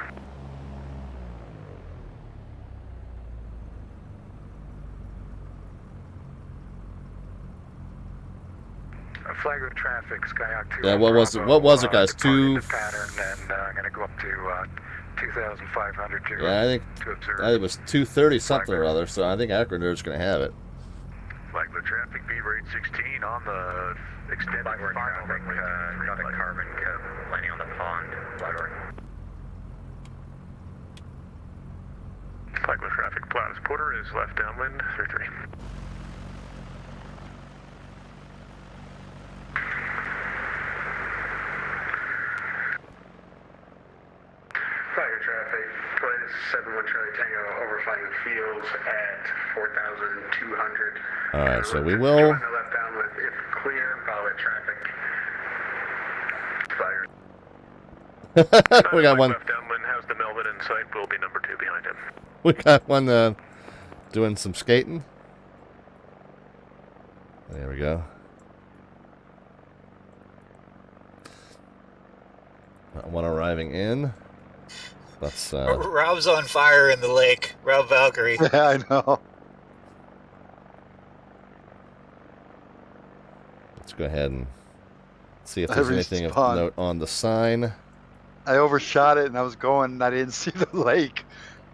Flagler traffic, Skyhawk 2. Yeah, what was it, guys? Pattern, and I'm going to go up to 2,500. Yeah, I think it was 230 something or other. So I think Acroner's going to have it. Flagler traffic, Beaver 816 on the extended Flagler final traffic, runway. got a carbon cap landing on the pond. Flagler. Flagler traffic, Platus Porter is left downwind 33. Flagler traffic, Platus 71 Charlie Tango, overflying the fields at 4,200. All right, so we will. Left downwind, if clear, follow it traffic. Flagler. We got one. Left downwind has the Melvin in sight. We'll be number 2 behind him. We got one doing some skating. There we go. one arriving in. Let's. Rob's on fire in the lake. Rob Valkyrie. Yeah, I know. Let's go ahead and see if there's anything of note on the sign. I overshot it and I was going and I didn't see the lake.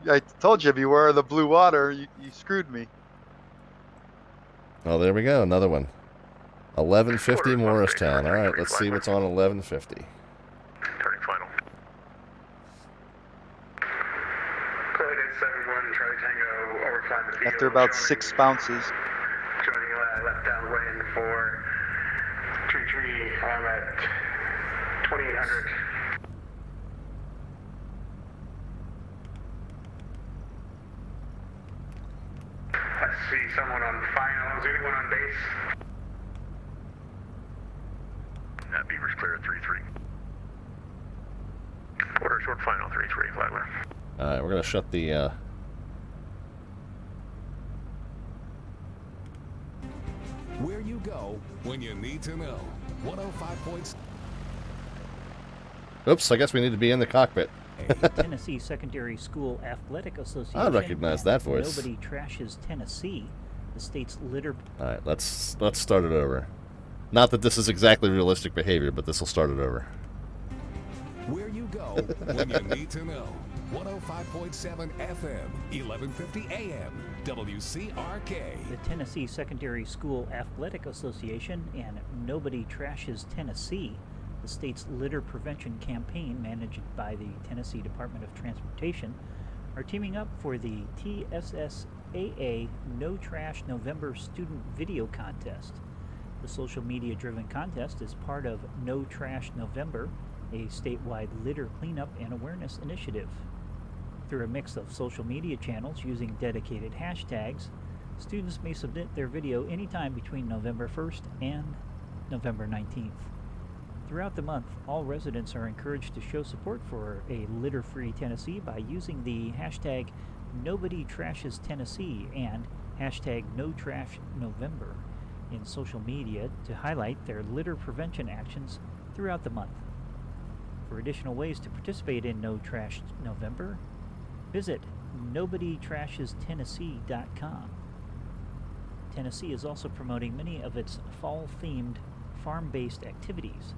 I told you, beware of the blue water. You screwed me. Oh, there we go. Another one. 1150 Morristown. All right, let's see what's on 1150. Turning final. After about 6 bounces. Joining left downwind for tree. I'm at 2800. I see someone on finals. Anyone on base? That beaver's clear at 3-3. Quarter short final 3-3, Flagler. All right, we're gonna shut the. Where you go when you need to know. 105 points. Oops, I guess we need to be in the cockpit. Tennessee Secondary School Athletic Association. I recognize that voice. Nobody Trashes Tennessee, the state's litter. All right, let's start it over. Not that this is exactly realistic behavior, but this will start it over. Where you go when you need to know. 105.7 FM, 1150 AM, WCRK. The Tennessee Secondary School Athletic Association and Nobody Trashes Tennessee, the state's litter prevention campaign managed by the Tennessee Department of Transportation, are teaming up for the TSSAA No Trash November Student Video Contest. The social media-driven contest is part of No Trash November, a statewide litter cleanup and awareness initiative. Through a mix of social media channels using dedicated hashtags, students may submit their video anytime between November 1st and November 19th. Throughout the month, all residents are encouraged to show support for a litter-free Tennessee by using the hashtag #NobodyTrashesTennessee and hashtag #NoTrashNovember in social media to highlight their litter prevention actions throughout the month. For additional ways to participate in No Trash November, visit NobodyTrashesTennessee.com. Tennessee is also promoting many of its fall-themed farm-based activities.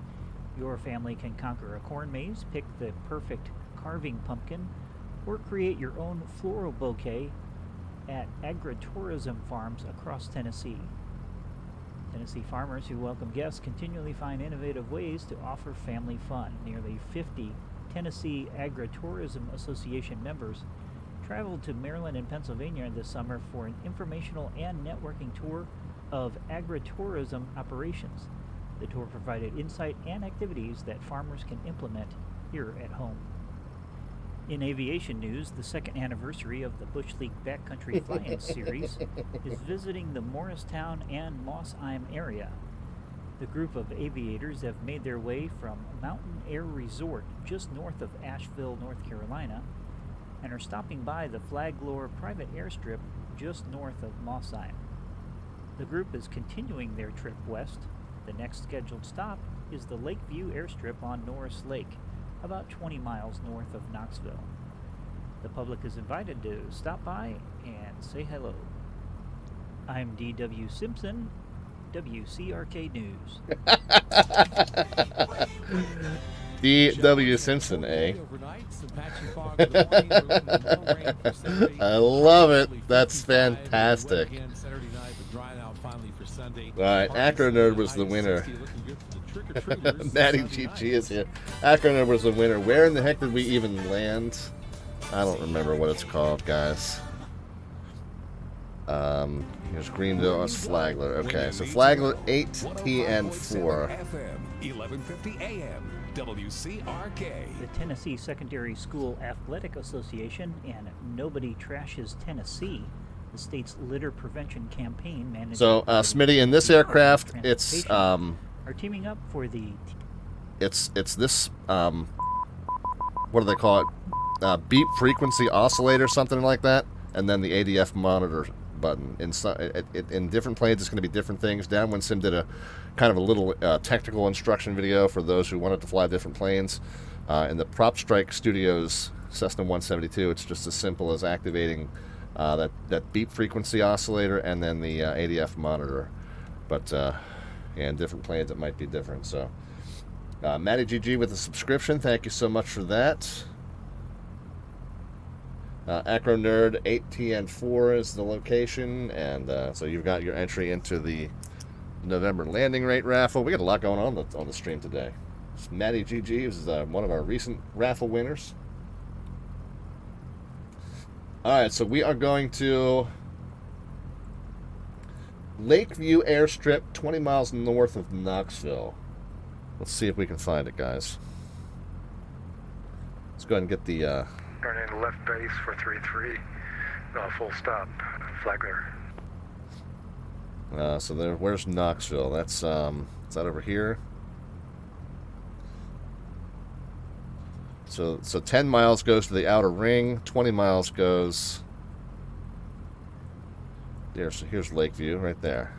Your family can conquer a corn maze, pick the perfect carving pumpkin, or create your own floral bouquet at agritourism farms across Tennessee. Tennessee farmers who welcome guests continually find innovative ways to offer family fun. Nearly 50 Tennessee Agritourism Association members traveled to Maryland and Pennsylvania this summer for an informational and networking tour of agritourism operations. The tour provided insight and activities that farmers can implement here at home. In aviation news, the second anniversary of the Bush League Backcountry Fly-In Series is visiting the Morristown and Moss Isle area. The group of aviators have made their way from Mountain Air Resort just north of Asheville, North Carolina, and are stopping by the Flaglore private airstrip just north of Moss Isle. The group is continuing their trip west. The next scheduled stop is the Lakeview airstrip on Norris Lake, about 20 miles north of Knoxville. The public is invited to stop by and say hello. I'm D.W. Simpson, WCRK News. D.W. Simpson, eh? I love it. That's fantastic. Alright, Acro Nerd was the winner. Natty GG is here. Acro Nerd was the winner. Where in the heck did we even land? I don't remember what it's called, guys. Here's Greenville, it's Flagler. Okay, so Flagler 8TN4. FM 1150 AM WCRK. The Tennessee Secondary School Athletic Association and Nobody Trashes Tennessee, the state's litter prevention campaign managed. So, Smitty, in this aircraft, it's are teaming up for the. It's this what do they call it? Beep frequency oscillator, something like that, and then the ADF monitor button. In different planes, it's going to be different things. DownwindSim did a kind of a little technical instruction video for those who wanted to fly different planes. In the PropStrike Studios Cessna 172, it's just as simple as activating that beep frequency oscillator and then the ADF monitor. But in different planes, it might be different. So, Matty GG with a subscription. Thank you so much for that. Acro Nerd 8TN4 is the location, and so you've got your entry into the November landing rate raffle. We got a lot going on the stream today. Matty GG is one of our recent raffle winners. All right, so we are going to Lakeview Airstrip, 20 miles north of Knoxville. Let's see if we can find it, guys. Let's go ahead and get the... Turn in left base for 3-3. Full stop. Flagler. So there, where's Knoxville? That's, is that over here? So 10 miles goes to the outer ring. 20 miles goes... There, so here's Lakeview right there.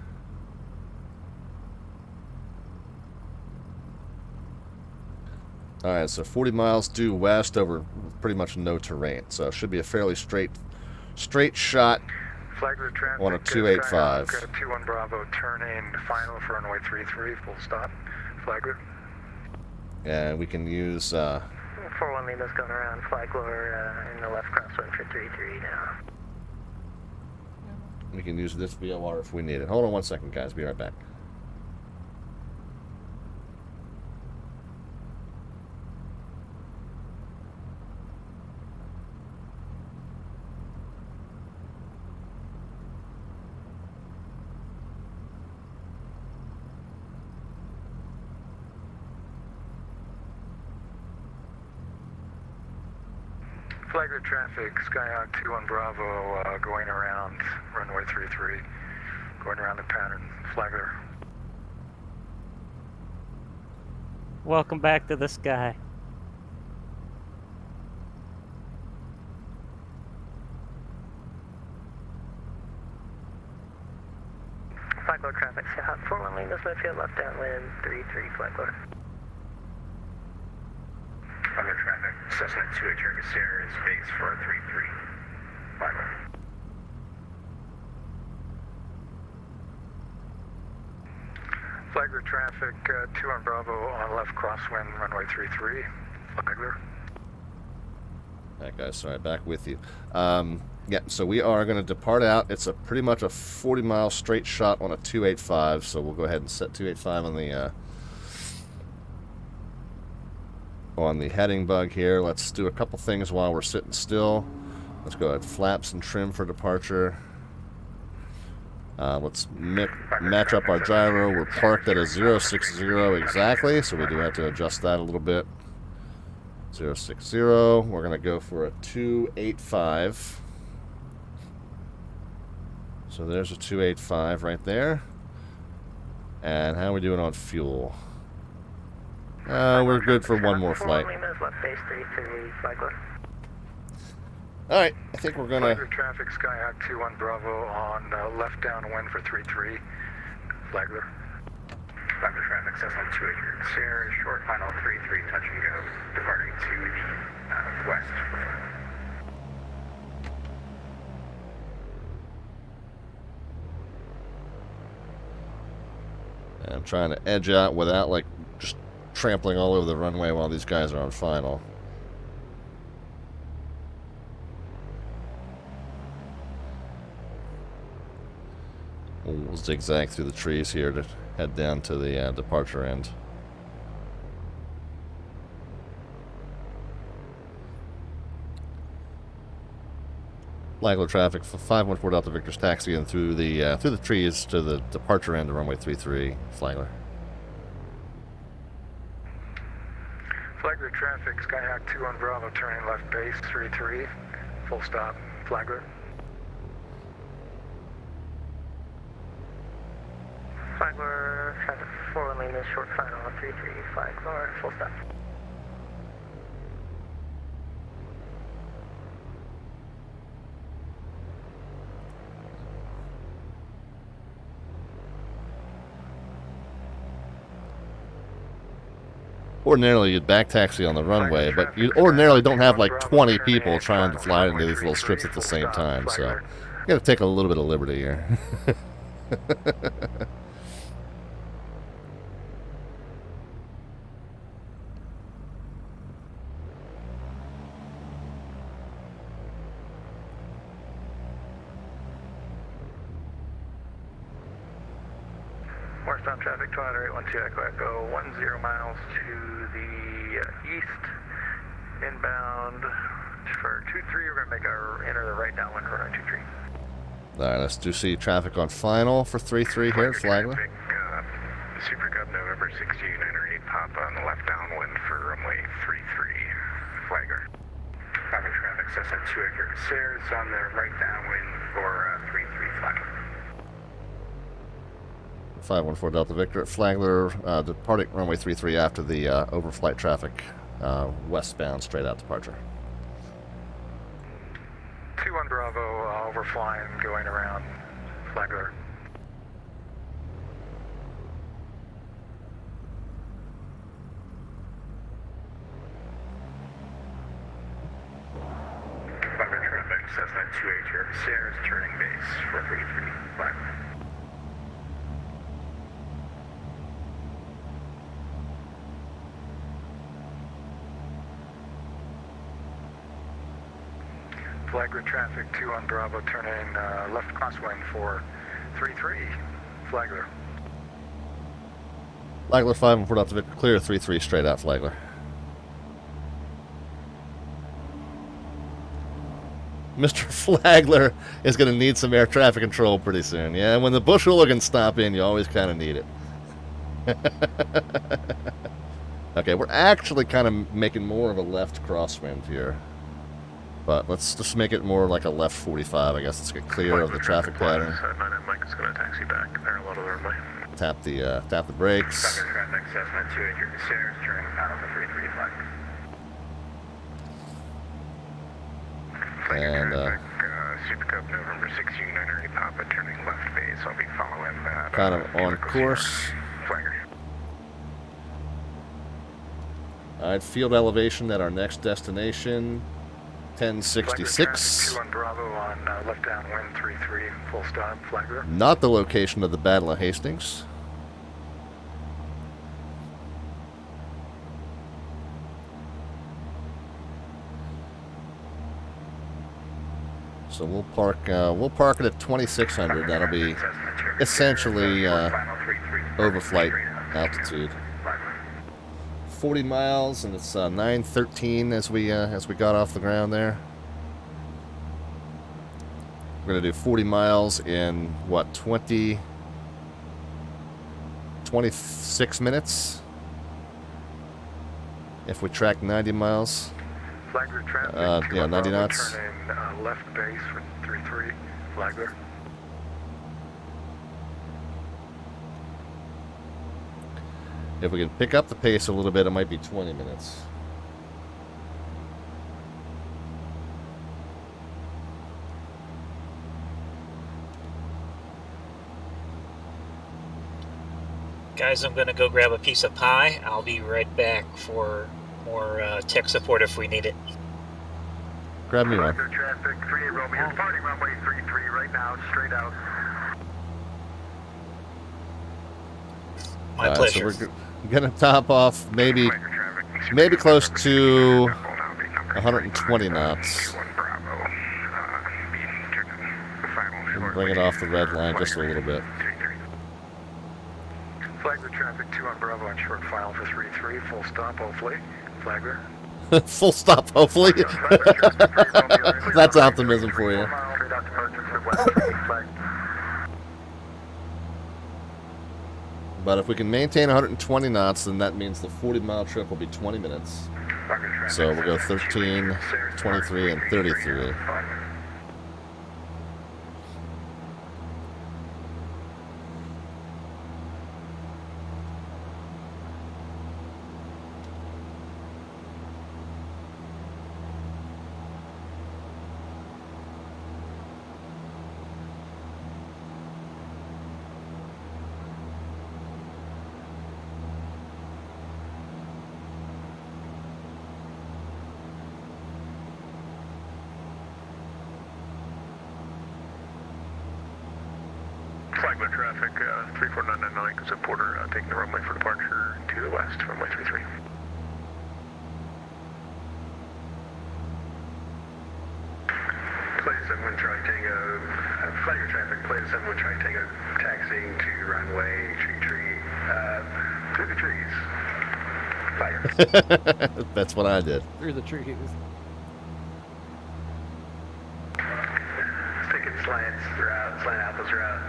Alright, so 40 miles due west over pretty much no terrain. So it should be a fairly straight shot on a 285. 21 Bravo, turn in final for runway 33, full stop. Flagler. And we can use... 41 Lima's going around Flagler in the left crosswind for 33 now. We can use this VOR if we need it. Hold on one second, guys. Be right back. Flagler traffic, Skyhawk 21 Bravo, going around runway 33, going around the pattern. Flagler. Welcome back to the sky. Flagler traffic, Skyhawk 41 Lima Smithfield, left downwind 33 Flagler. Flagler traffic, Cessna 2 Cherokee Sierra is base for 33. Flagler. Flagler traffic, 2 on Bravo on left crosswind, runway 33. Flagler. Alright guys, sorry, back with you. Yeah, so we are going to depart out. It's a pretty much a 40-mile straight shot on a 285, so we'll go ahead and set 285 on the heading bug here. Let's do a couple things while we're sitting still. Let's go ahead, flaps and trim for departure. Let's match up our gyro. We're parked at a 060 exactly, so we do have to adjust that a little bit. 060. We're going to go for a 285. So there's a 285 right there. And how are we doing on fuel? We're good for one more flight. Alright, I think we're gonna... Flagler traffic, Skyhawk 21 Bravo on left downwind for 33. Flagler. Flagler traffic, Cessna 2 Sierra, short final 33, touch and go, departing to the west. I'm trying to edge out without, like, just trampling all over the runway while these guys are on final. We'll zigzag through the trees here to head down to the departure end. Flagler traffic, 514 Delta Victor's taxiing through the trees to the departure end of runway 33, Flagler. Flagler traffic, Skyhawk 21 Bravo, turning left base 33, full stop. Flagler. Flagler traffic 4 Lima, short final 33, Flagler, full stop. Ordinarily, you'd back taxi on the runway, but you ordinarily don't have like 20 people trying to fly into these little strips at the same time, so you got to take a little bit of liberty here. Northbound traffic 20812 Echo Echo 10 miles to the east. Inbound for 23. We're going to make our enter the right downwind for 23. Alright, let's do see traffic on final for 3-3 here at Flagler. Super Cub November 1698 Papa on the left downwind for runway 33 Flagler. Common traffic Cessna 2 Acre Stairs on the right downwind for 33 Flagler. 514 Delta Victor at Flagler, departing runway 33 after the overflight traffic, westbound straight out departure. 21 Bravo, overflying, going around Flagler. Flagler traffic Cessna 2 Acre Stairs turning base for 33 Flagler. Flagler traffic 2 on Bravo, turning left crosswind for 33 Flagler. Flagler 514 Delta Victor, clear 33 straight out Flagler. Mr. Flagler is going to need some air traffic control pretty soon. Yeah, when the bush hooligans stop in, you always kind of need it. Okay, we're actually kind of making more of a left crosswind here. But let's just make it more like a left 45, I guess. Let's get clear of the traffic pattern. Mike is going to taxi back parallel to the runway. Tap the brakes. Traffic Cessna 2 Acre Stairs turning out for 33 Flagler. And Super Cub November 1698 Papa turning left base. I'll be following that. kind of on course. Flagler. Alright, field elevation at our next destination. 1066. 2 on Bravo on left downwind 33, full stop, Flagler. Not the location of the Battle of Hastings. So we'll park it at 2600. That'll be essentially overflight altitude. 40 miles, and it's 9:13 as we got off the ground there. We're gonna do 40 miles in what, 26 minutes if we track 90 miles. Flagler traffic. Yeah, 90 knots. Turning left base for 33, Flagler. If we can pick up the pace a little bit, it might be 20 minutes. Guys, I'm going to go grab a piece of pie. I'll be right back for more tech support if we need it. Grab me one. Traffic 38 Romeo, departing runway 33 right now, straight out. My pleasure. So we're going to top off maybe close to 120 knots. And bring it off the red line just a little bit. Flagler traffic 2 on Bravo on short final for 33, full stop, hopefully. Flagler. Full stop, hopefully. That's optimism for you. But if we can maintain 120 knots, then that means the 40-mile trip will be 20 minutes. So we'll go 13, 23, and 33. Flagler traffic, 34999, Gazette Porter, taking the runway for departure to the west, runway 33. Plate 71 try Tango, Flagler traffic, Plate 71 try Tango, taxiing to runway tree, through the trees. Flagler. That's what I did. Through the trees. Sticking slants throughout, slant alphas throughout.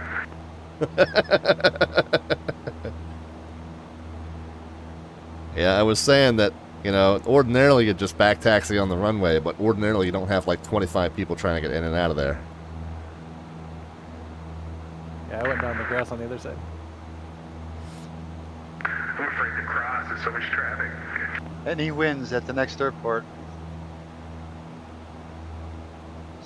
Yeah, I was saying that, you know, ordinarily you just back taxi on the runway, but ordinarily you don't have like 25 people trying to get in and out of there. Yeah, I went down the grass on the other side. I'm afraid to cross, there's so much traffic. And he wins at the next airport.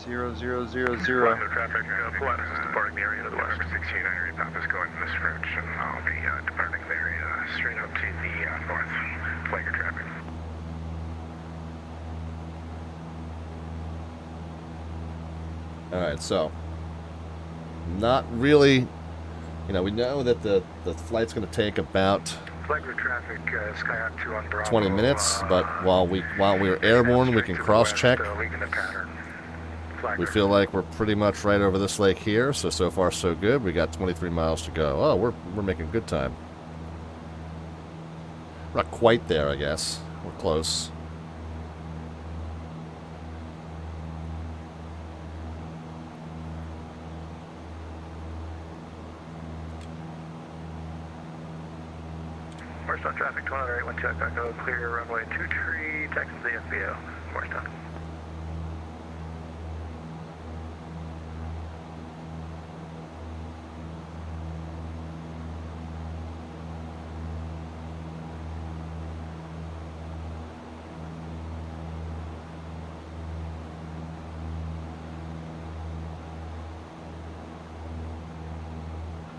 0000. Traffic, Pilatus is departing the area to the west. 1690 Papa's going this route, and I'll be departing the area straight up to the north. Flagler traffic. Alright, so not really, you know, we know that the flight's going to take about Flagler traffic, Skyhawk 2 on Bravo. 20 minutes, but while we're airborne, we can cross-check. We feel like we're pretty much right over this lake here, so far so good. We got 23 miles to go. Oh, we're making good time. We're not quite there, I guess. We're close. Morristown traffic, 20812 Echo, clear runway 23, Texas AFBO, Morristown.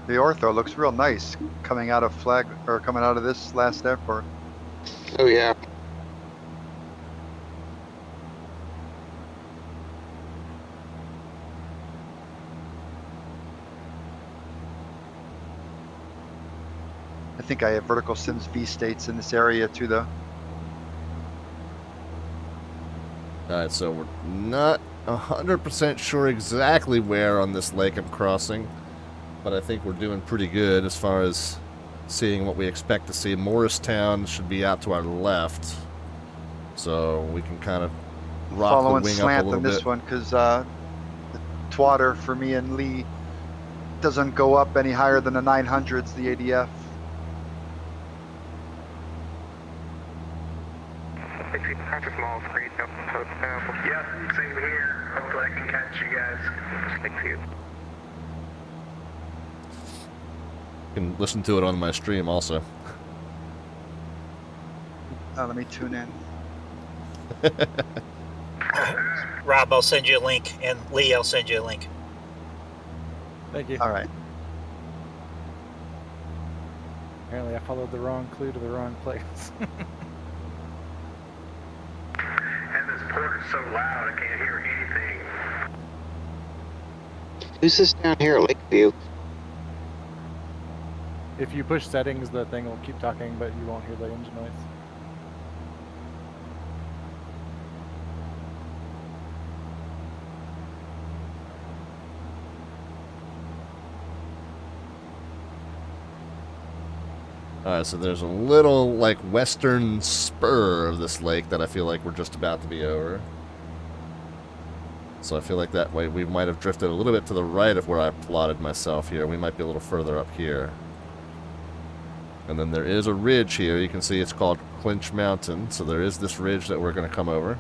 The ortho looks real nice coming out of coming out of this last airport. Oh yeah. I think I have vertical sims V states in this area too, though. Alright, so we're not 100% sure exactly where on this lake I'm crossing, but I think we're doing pretty good as far as seeing what we expect to see. Morristown should be out to our left, so we can kind of rock Following the wing slant up a little on this bit. one because the twatter for me and Lee doesn't go up any higher than the 900s, the ADF. Yep, same here. Hopefully I can catch you guys. Thank you. You can listen to it on my stream also. Let me tune in. Rob, I'll send you a link, and Lee, I'll send you a link. Thank you. All right. Apparently I followed the wrong clue to the wrong place. And this port is so loud, I can't hear anything. Who's this down here at Lakeview? If you push settings, the thing will keep talking, but you won't hear the engine noise. Alright, so there's a little, like, western spur of this lake that I feel like we're just about to be over. So I feel like that way we might have drifted a little bit to the right of where I plotted myself here. We might be a little further up here. And then there is a ridge here. You can see it's called Clinch Mountain. So there is this ridge that we're going to come over.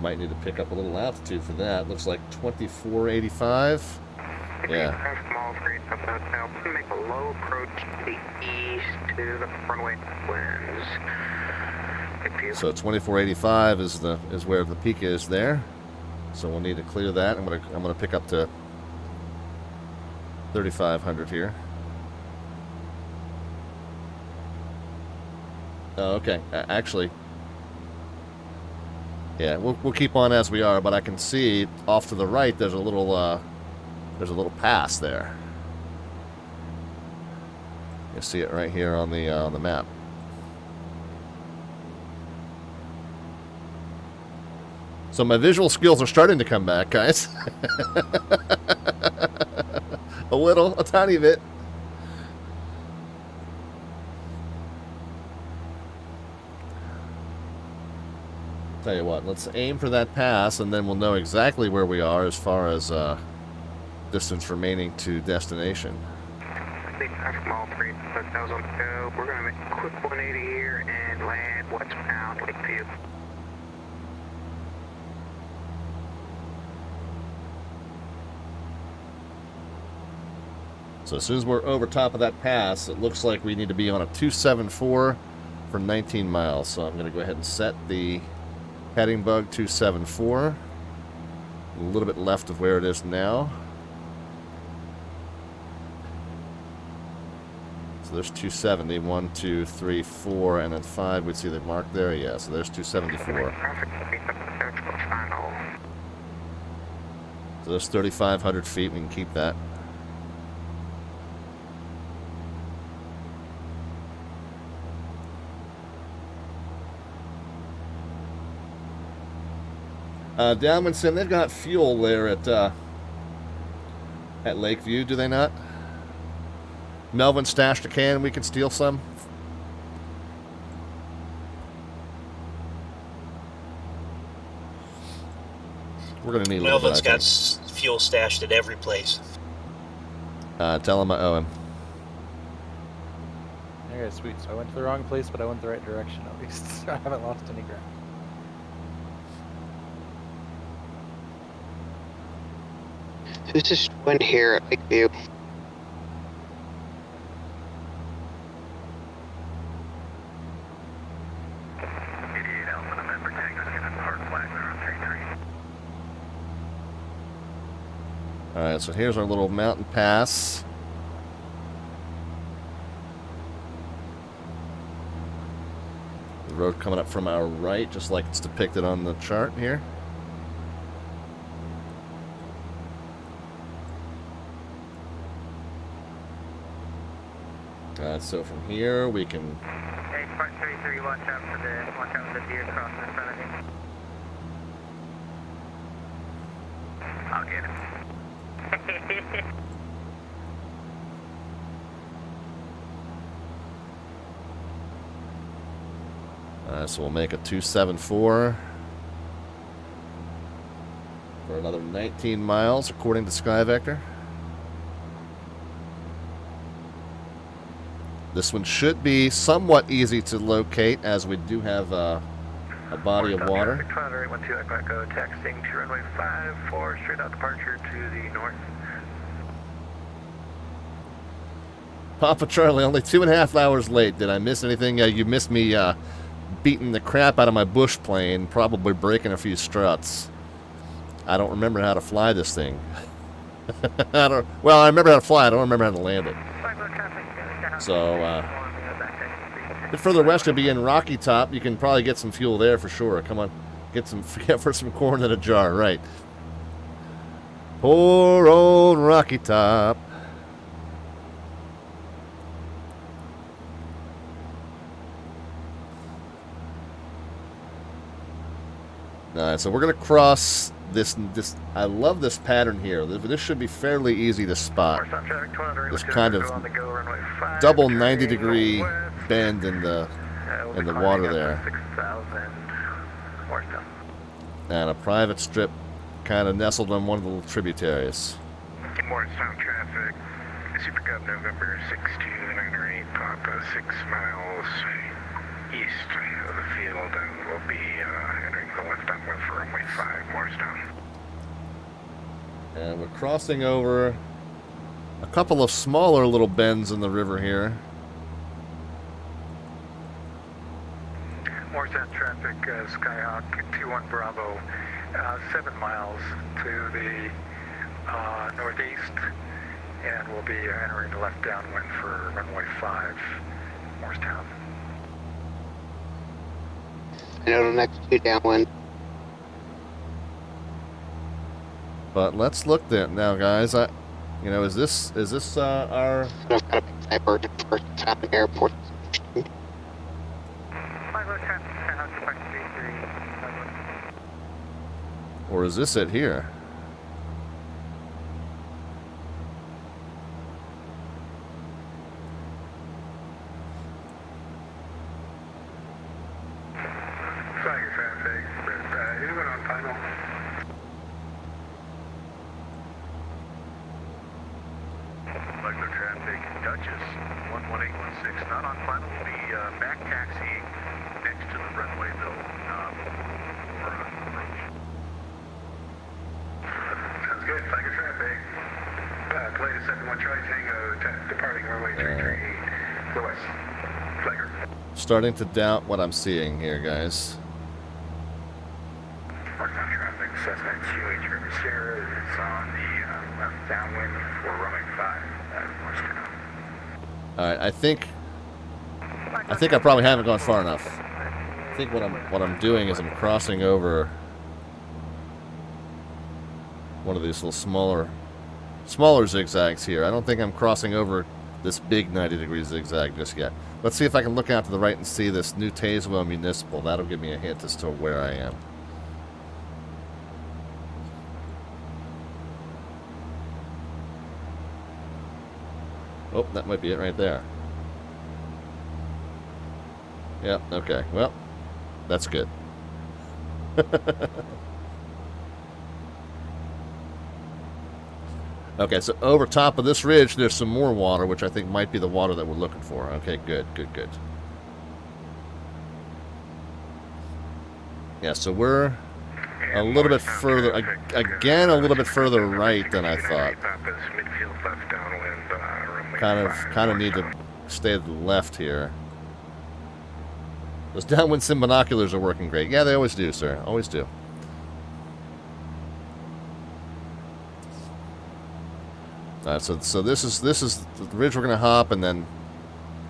Might need to pick up a little altitude for that. Looks like 2485. Yeah. Make a low approach to the east to the runway winds. So 2485 is where the peak is there. So we'll need to clear that. I'm gonna pick up to 3500 here. Oh, okay. Actually, Yeah, we'll keep on as we are, but I can see off to the right there's a little pass there. You see it right here on the map. So my visual skills are starting to come back, guys. A tiny bit. Tell you what, let's aim for that pass, and then we'll know exactly where we are as far as distance remaining to destination. From all three, but that was on the go. We're going to make a quick 180 here and land westbound Lakeview. So as soon as we're over top of that pass, it looks like we need to be on a 274 for 19 miles. So I'm going to go ahead and set the heading bug 274. A little bit left of where it is now. So there's 270, 1, 2, 3, 4, and then 5. We'd see the mark there. Yeah, so there's 274. So there's 3,500 feet. We can keep that. DownwindSim, they've got fuel there at Lakeview, do they not? Melvin stashed a can. We can steal some. We're gonna need a little bit. Melvin's got fuel stashed at every place. Tell him I owe him. Okay, sweet. So I went to the wrong place, but I went the right direction at least. I haven't lost any ground. This is Twin here at Lakeview. Alright, so here's our little mountain pass. The road coming up from our right, just like it's depicted on the chart here. So from here we can. Hey, Part 33, watch out for the deer crossing in front of you. I'll get him. So we'll make a 274 for another 19 miles, according to SkyVector. This one should be somewhat easy to locate, as we do have a body of water. 812 Echo, texting to runway 54, straight out departure to the north. Papa Charlie, only 2.5 hours late. Did I miss anything? You missed me beating the crap out of my bush plane, probably breaking a few struts. I don't remember how to fly this thing. Well, I remember how to fly. I don't remember how to land it. So, a bit further west, you'll be in Rocky Top. You can probably get some fuel there for sure. Come on, get for some corn in a jar, right? Poor old Rocky Top. Alright, so we're gonna cross this. I love this pattern here. This should be fairly easy to spot. This kind of double 90-degree bend in the water there, and a private strip kind of nestled on one of the little tributaries. Morristown traffic. Super Cub November 6298 Papa, 6 miles east of the field, and we'll be entering the left downwind for runway 5, Morristown. And we're crossing over a couple of smaller little bends in the river here. Morristown traffic, Skyhawk 21 Bravo, 7 miles to the northeast, and we'll be entering the left downwind for runway 5, Morristown. I know the next 2 downwind. But let's look there now, guys. Is this our? Airport. Or is this it here? Flag traffic, anyone on final? Regular traffic, Duchess, 11816, not on final, will be back taxiing next to the runway though, for approach. Sounds good, flag traffic. Plane 71 Charlie Tango, departing runway 338, to the west. Flagger. Starting to doubt what I'm seeing here, guys. Northbound traffic, Cessna 28 River Sierra, it's on the left downwind for runway 5 at Morristown. Alright, I think I probably haven't gone far enough. I think what I'm doing is I'm crossing over one of these little smaller zigzags here. I don't think I'm crossing over this big 90-degree zigzag just yet. Let's see if I can look out to the right and see this New Tazewell Municipal. That'll give me a hint as to where I am. Oh, that might be it right there. Yep, okay. Well, that's good. Okay, so over top of this ridge, there's some more water, which I think might be the water that we're looking for. Okay, good. Yeah, so we're a little bit further, again, a little bit further right than I thought. Kind of need to stay to the left here. Those DownwindSim binoculars are working great. Yeah, they always do, sir. Always do. Alright, so this is the ridge we're gonna hop, and then,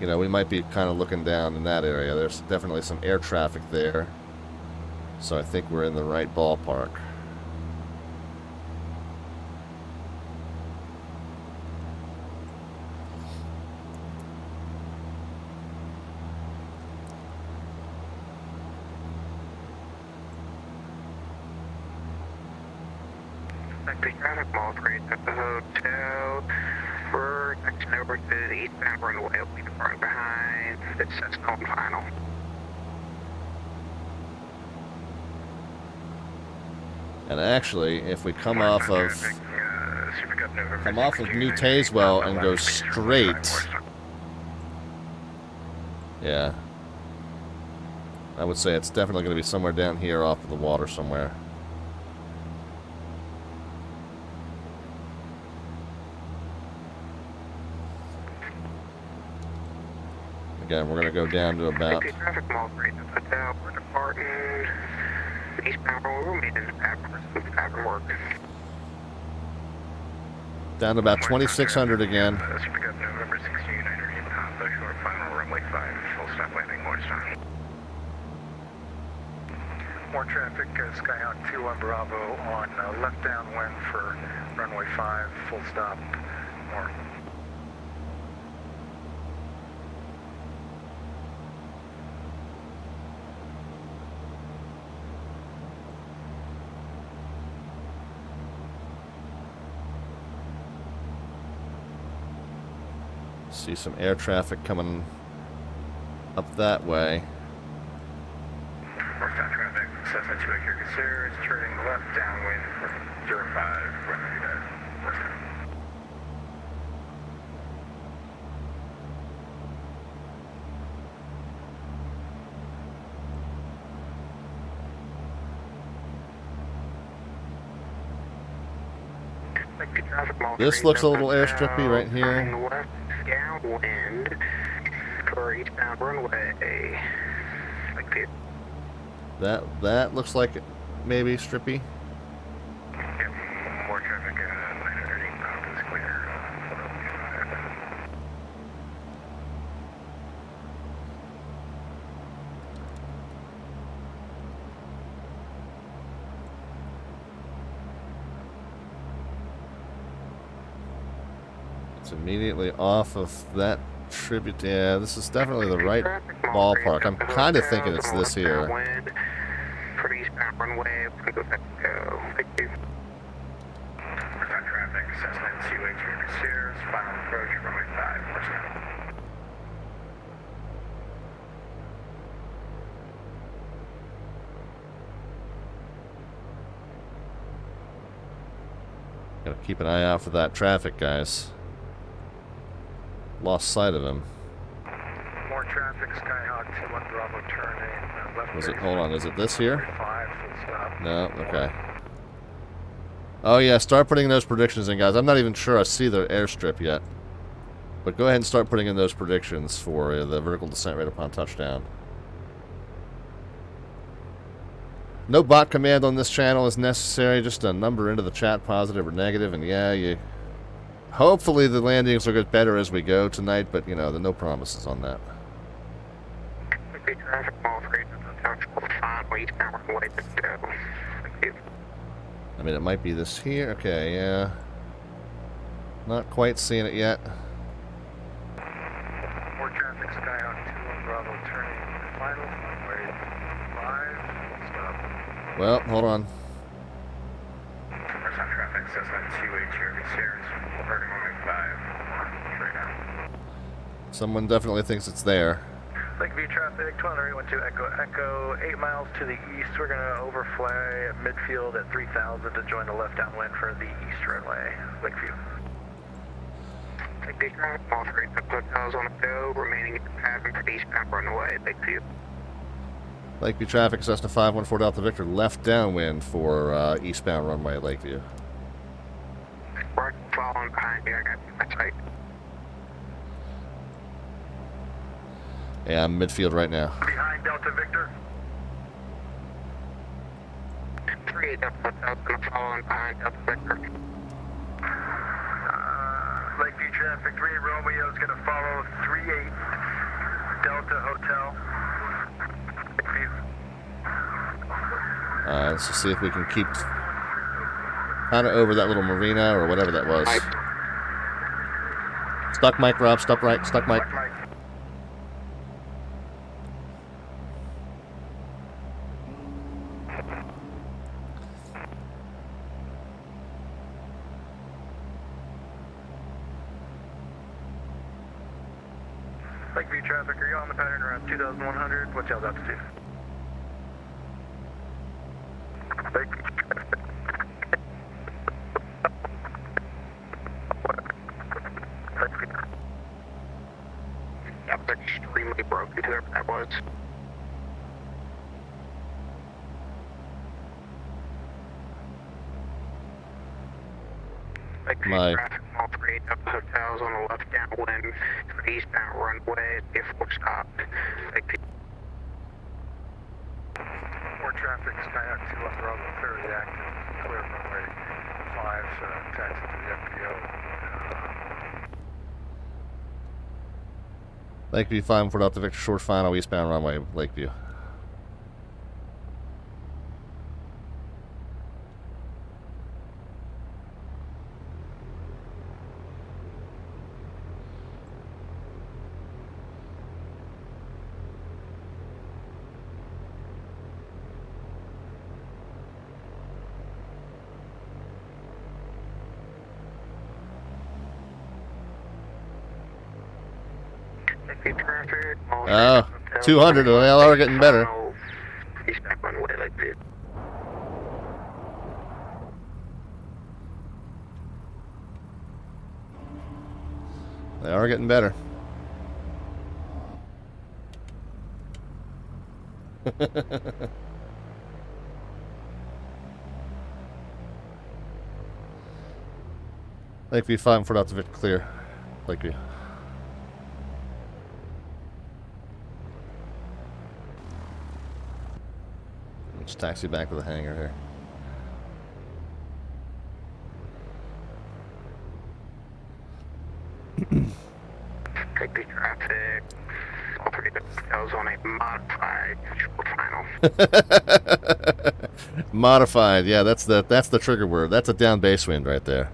we might be kind of looking down in that area. There's definitely some air traffic there, so I think we're in the right ballpark. The traffic mall train at the hotel. We're connecting over to the eastbound runway. We'll be departing behind. It says on final. And actually, if we come off of New Tazewell and go straight, yeah, I would say it's definitely going to be somewhere down here off of the water somewhere. Again, we're going to go down to about... Traffic mall train at the hotel. We're departing eastbound runway. We'll meet in the back for some cabin work. Down to about 2,600 again. November 16, short final runway 5, full stop landing, Morristown. More traffic, Skyhawk 21 Bravo on left downwind for runway 5, full stop, more. See some air traffic coming up that way. Northbound traffic, Cessna 28 Kyrgyz Sierra, it's turning left downwind for 05, runway 9, Morristown. This looks a little airstrippy right here. Downwind for eastbound runway. That looks like it maybe strippy. Yep, more traffic, 908 pounds is clear. It's immediately off of that tribute. Yeah, this is definitely the right ballpark. I'm kind of thinking it's this here. For eastbound runway, go. Thank you. Traffic, Cessna CH Sears, final approach, runway 5, westbound. Gotta keep an eye out for that traffic, guys. Lost sight of him. More traffic, Skyhawk 21 Bravo turning left. Was it? Hold on. Is it this here? 5, so stop. No. Okay. Oh yeah. Start putting those predictions in, guys. I'm not even sure I see the airstrip yet. But go ahead and start putting in those predictions for the vertical descent rate upon touchdown. No bot command on this channel is necessary. Just a number into the chat, positive or negative, and yeah, you. Hopefully the landings will get better as we go tonight, but you know, there are no promises on that. I mean, it might be this here. Okay, yeah. Not quite seeing it yet. More traffic, Skyhawk 21 Bravo turning final runway 5, stop. Well, hold on. Traffic, Cessna 2H here, Sears, converting runway 5, straight out. Someone definitely thinks it's there. Lakeview traffic, 212 Echo, 8 miles to the east. We're going to overfly at midfield at 3000 to join the left downwind for the east runway. Lakeview. Lakeview traffic, all 3 hotels on the go, remaining in the pattern for the eastbound runway. Lakeview. Lakeview traffic, Cessna 514 Delta Victor, left downwind for eastbound runway Lakeview. We're following behind you, I got my sight. Yeah, I'm midfield right now. Behind Delta Victor. 3 Delta Hotels going to follow in behind Delta Victor. Lakeview traffic, 3 Romeo is going to follow 38 Delta Hotel. Lakeview. Let's just see if we can keep kind of over that little marina or whatever that was. Stuck mic, Rob. Stuck right. Stuck mic. Lakeview traffic, are you on the pattern around 2100? What's y'all's altitude? Lakeview traffic. That was extremely broken, whoever that was. My Traffic, all 3 Delta hotels on the left downwind for the eastbound runway. Be a full stop. More traffic, Skyhawk 21 Bravo, clearly active. Clear runway 5, taxi to the FPO. Lakeview 514 Delta Victor, short final, eastbound runway Lakeview. Oh, 200. They all are getting better. They are getting better. Lakeview 514 Delta Victor clear. Lakeview. Let's taxi back to the hangar here. Take the traffic. All 3 hotels on a modified short final. Modified, yeah, that's the trigger word. That's a down base wind right there.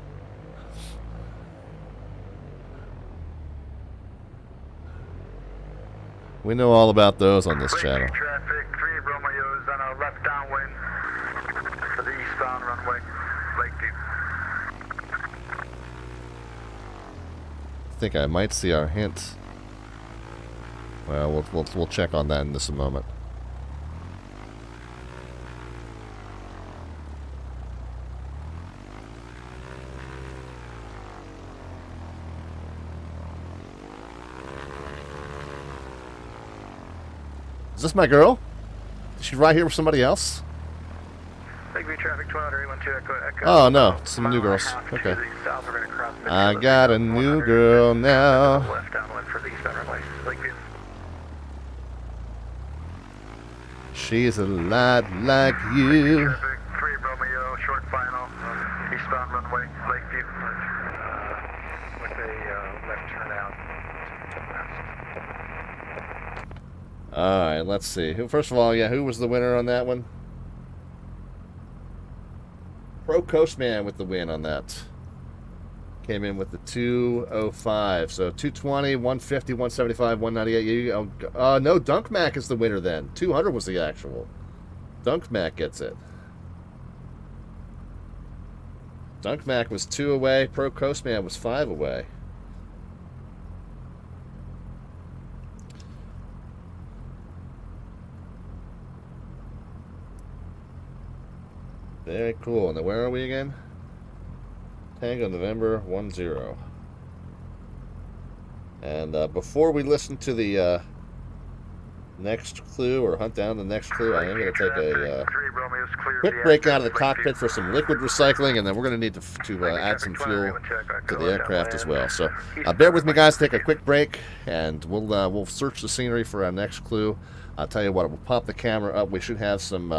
We know all about those on this channel. Traffic, 3 Romeos on a left downwind for the eastbound runway, Lakeview. I think I might see our hint. Well, we'll check on that in just a moment. Is this my girl? Is she right here with somebody else? Lakeview traffic 1212 Echo. Oh no, some new girls. Okay. I got a new girl now. Left downwind for the eastbound runway, Lakeview. She's a lot like you. Traffic, 3 Romeo, short final, eastbound runway, Lakeview. With a left turnout to the west. Alright, let's see. First of all, yeah, who was the winner on that one? Pro Coastman with the win on that. Came in with the 205. So 220, 150, 175, 198. No, Dunkmac is the winner then. 200 was the actual. Dunkmac gets it. Dunkmac was 2 away. Pro Coastman was 5 away. Very cool. And then where are we again? Tango November 10. And before we listen to the next clue or hunt down the next clue, I am going to take a quick break out of the cockpit for some liquid recycling, and then we're going to need to add some fuel to the aircraft as well. So bear with me, guys. Take a quick break, and we'll search the scenery for our next clue. I'll tell you what. We'll pop the camera up. We should have some.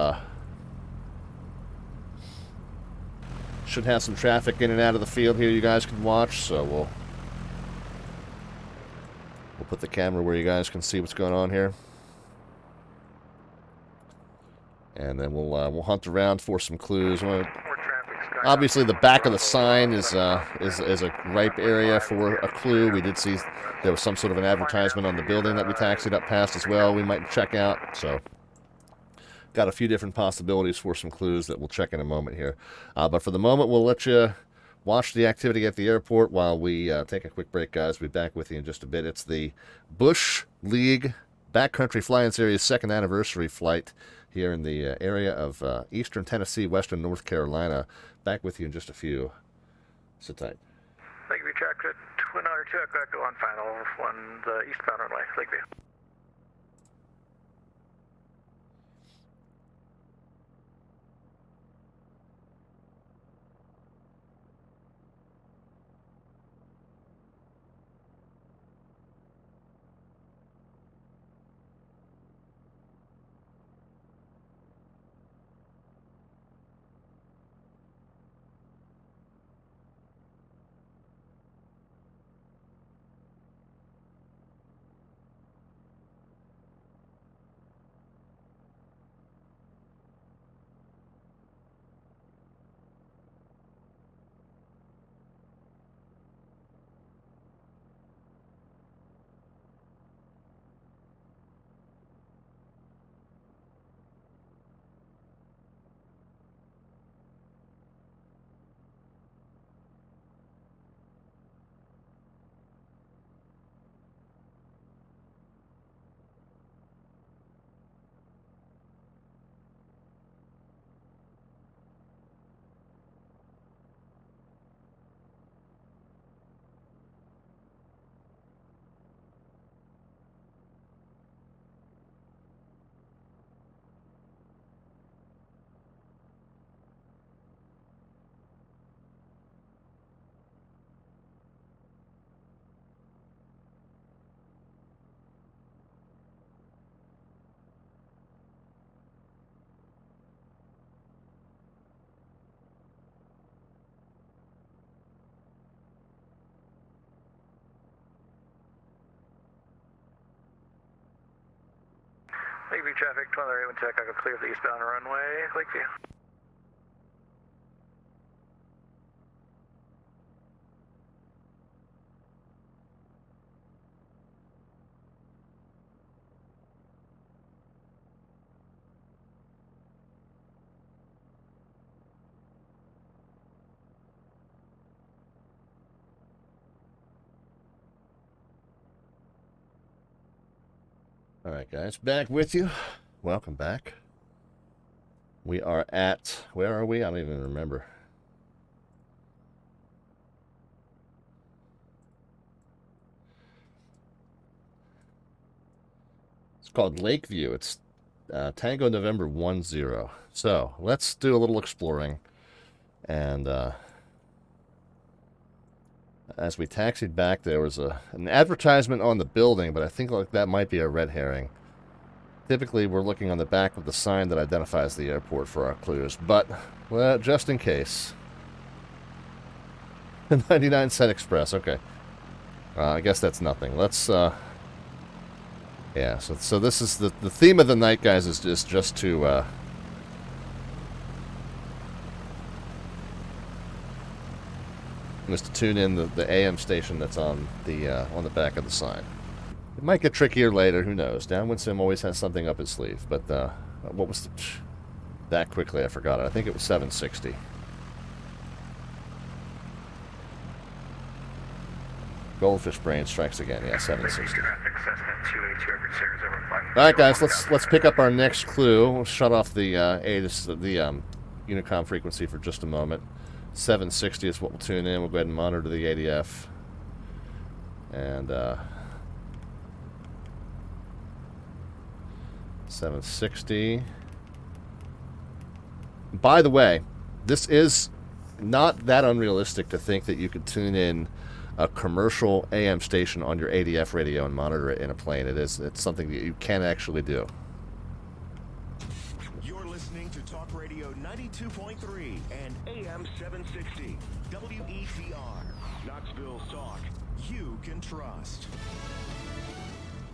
Should have some traffic in and out of the field here you guys can watch, so we'll put the camera where you guys can see what's going on here. And then we'll hunt around for some clues. Obviously the back of the sign is a ripe area for a clue. We did see there was some sort of an advertisement on the building that we taxied up past as well we might check out, so got a few different possibilities for some clues that we'll check in a moment here. But for the moment, we'll let you watch the activity at the airport while we take a quick break, guys. We'll be back with you in just a bit. It's the Bush League Backcountry Fly-In Series 2nd anniversary flight here in the area of eastern Tennessee, western North Carolina. Back with you in just a few. Sit tight. Lakeview traffic, 202 Echo on final on the eastbound runway, Lakeview. Lakeview traffic, 1208 Tech, I can clear the eastbound runway, Lakeview. All right, guys, back with you. Welcome back. We are at, where are we? I don't even remember. It's called Lakeview. It's Tango November 10. So let's do a little exploring. And as we taxied back, there was an advertisement on the building, but I think like that might be a red herring. Typically, we're looking on the back of the sign that identifies the airport for our clues, but well, just in case. 99-cent express. Okay. I guess that's nothing. Let's. Yeah. So this is the theme of the night, guys. Is just to. Just to tune in the AM station that's on the back of the sign. It might get trickier later, who knows. DownwindSim always has something up his sleeve, but what was that quickly? I forgot it. I think it was 760. Goldfish brain strikes again. Yeah, 760. All right, guys, let's pick up our next clue. We'll shut off the Unicom frequency for just a moment. 760 is what we'll tune in. We'll go ahead and monitor the ADF. And 760. By the way, this is not that unrealistic to think that you could tune in a commercial AM station on your ADF radio and monitor it in a plane. It's something that you can actually do. You're listening to Talk Radio 92.3 and AM 760 WECR. Knoxville's talk you can trust.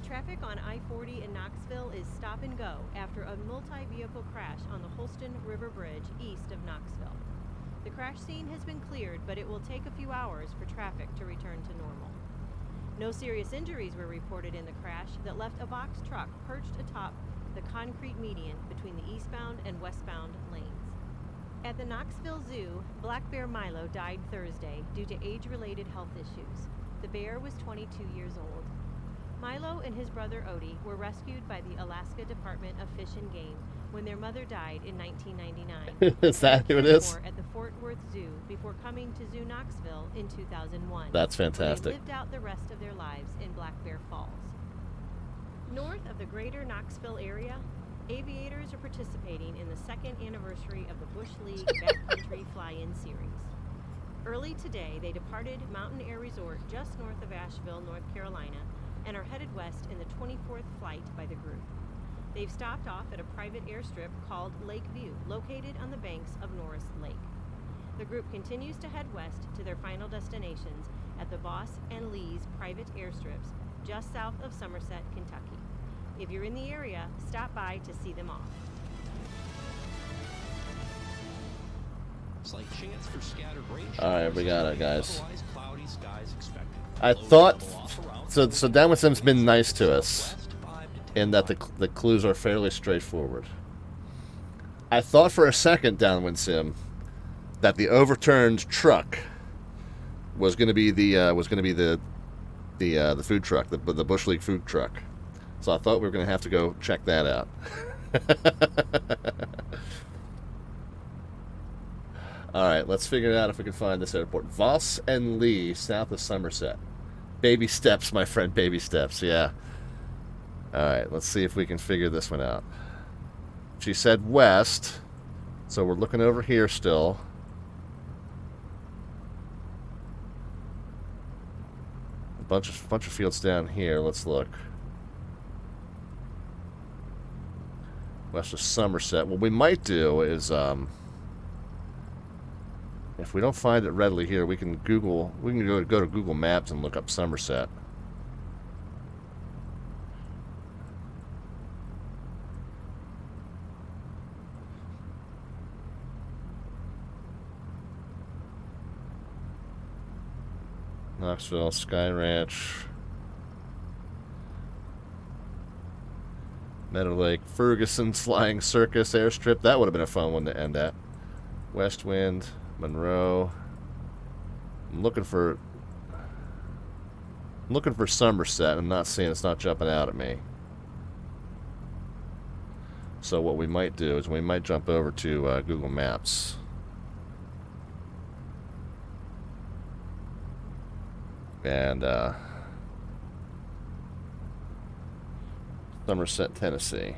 Traffic on I-40 in Knoxville is stop and go after a multi-vehicle crash on the Holston River Bridge east of Knoxville. The crash scene has been cleared, but it will take a few hours for traffic to return to normal. No serious injuries were reported in the crash that left a box truck perched atop the concrete median between the eastbound and westbound lanes. At the Knoxville Zoo, black bear Milo died Thursday due to age-related health issues. The bear was 22 years old. Milo and his brother Odie were rescued by the Alaska Department of Fish and Game when their mother died in 1999. Is that who it is? At the Fort Worth Zoo before coming to Zoo Knoxville in 2001. That's fantastic. They lived out the rest of their lives in Black Bear Falls. North of the greater Knoxville area, aviators are participating in the second anniversary of the Bush League Backcountry Fly-In Series. Early today, they departed Mountain Air Resort just north of Asheville, North Carolina, and are headed west in the 24th flight by the group. They've stopped off at a private airstrip called Lakeview, located on the banks of Norris Lake. The group continues to head west to their final destinations at the Voss and Lee's private airstrips just south of Somerset, Kentucky. If you're in the area, stop by to see them off. Slight chance for scattered rain. All right, we got it, guys. I thought so. DownwindSim's been nice to us in that the clues are fairly straightforward. I thought for a second, DownwindSim, that the overturned truck was going to be the food truck, the Bush League food truck. So I thought we were going to have to go check that out. All right, let's figure out if we can find this airport. Voss and Lee, south of Somerset. Baby steps, my friend, baby steps, yeah. All right, let's see if we can figure this one out. She said west, so we're looking over here still. A bunch of fields down here. Let's look. West of Somerset. What we might do is, if we don't find it readily here, we can go to Google Maps and look up Somerset. Knoxville, Sky Ranch, Meadow Lake, Ferguson, Flying Circus Airstrip. That would have been a fun one to end at. West Wind, Monroe. I'm looking for Somerset. I'm not seeing, it's not jumping out at me. So what we might do is we might jump over to Google Maps. And Somerset, Tennessee.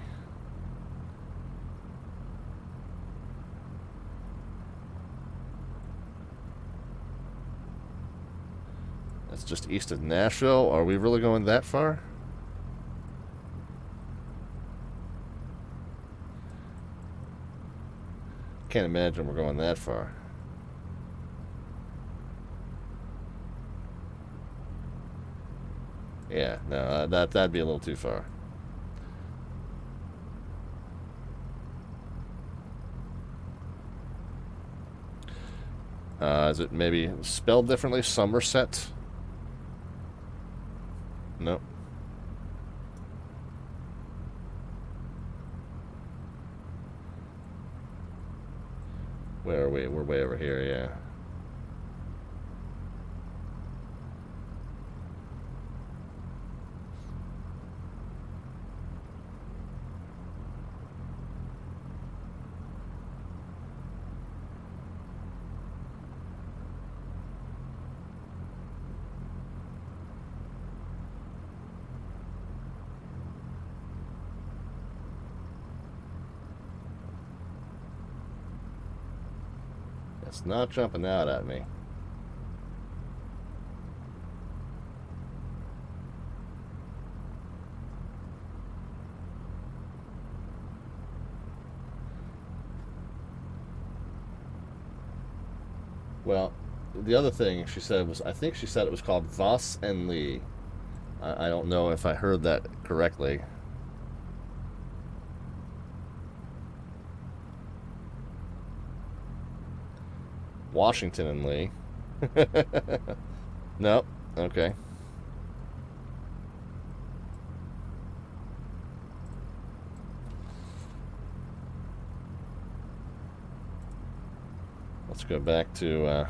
That's just east of Nashville. Are we really going that far? Can't imagine we're going that far. Yeah, no, that'd be a little too far. Is it maybe spelled differently? Somerset? Nope. Where are we? We're way over here, yeah. It's not jumping out at me. Well, the other thing she said was, I think she said it was called Voss and Lee. I don't know if I heard that correctly. Washington and Lee. Nope. Okay. Let's go back to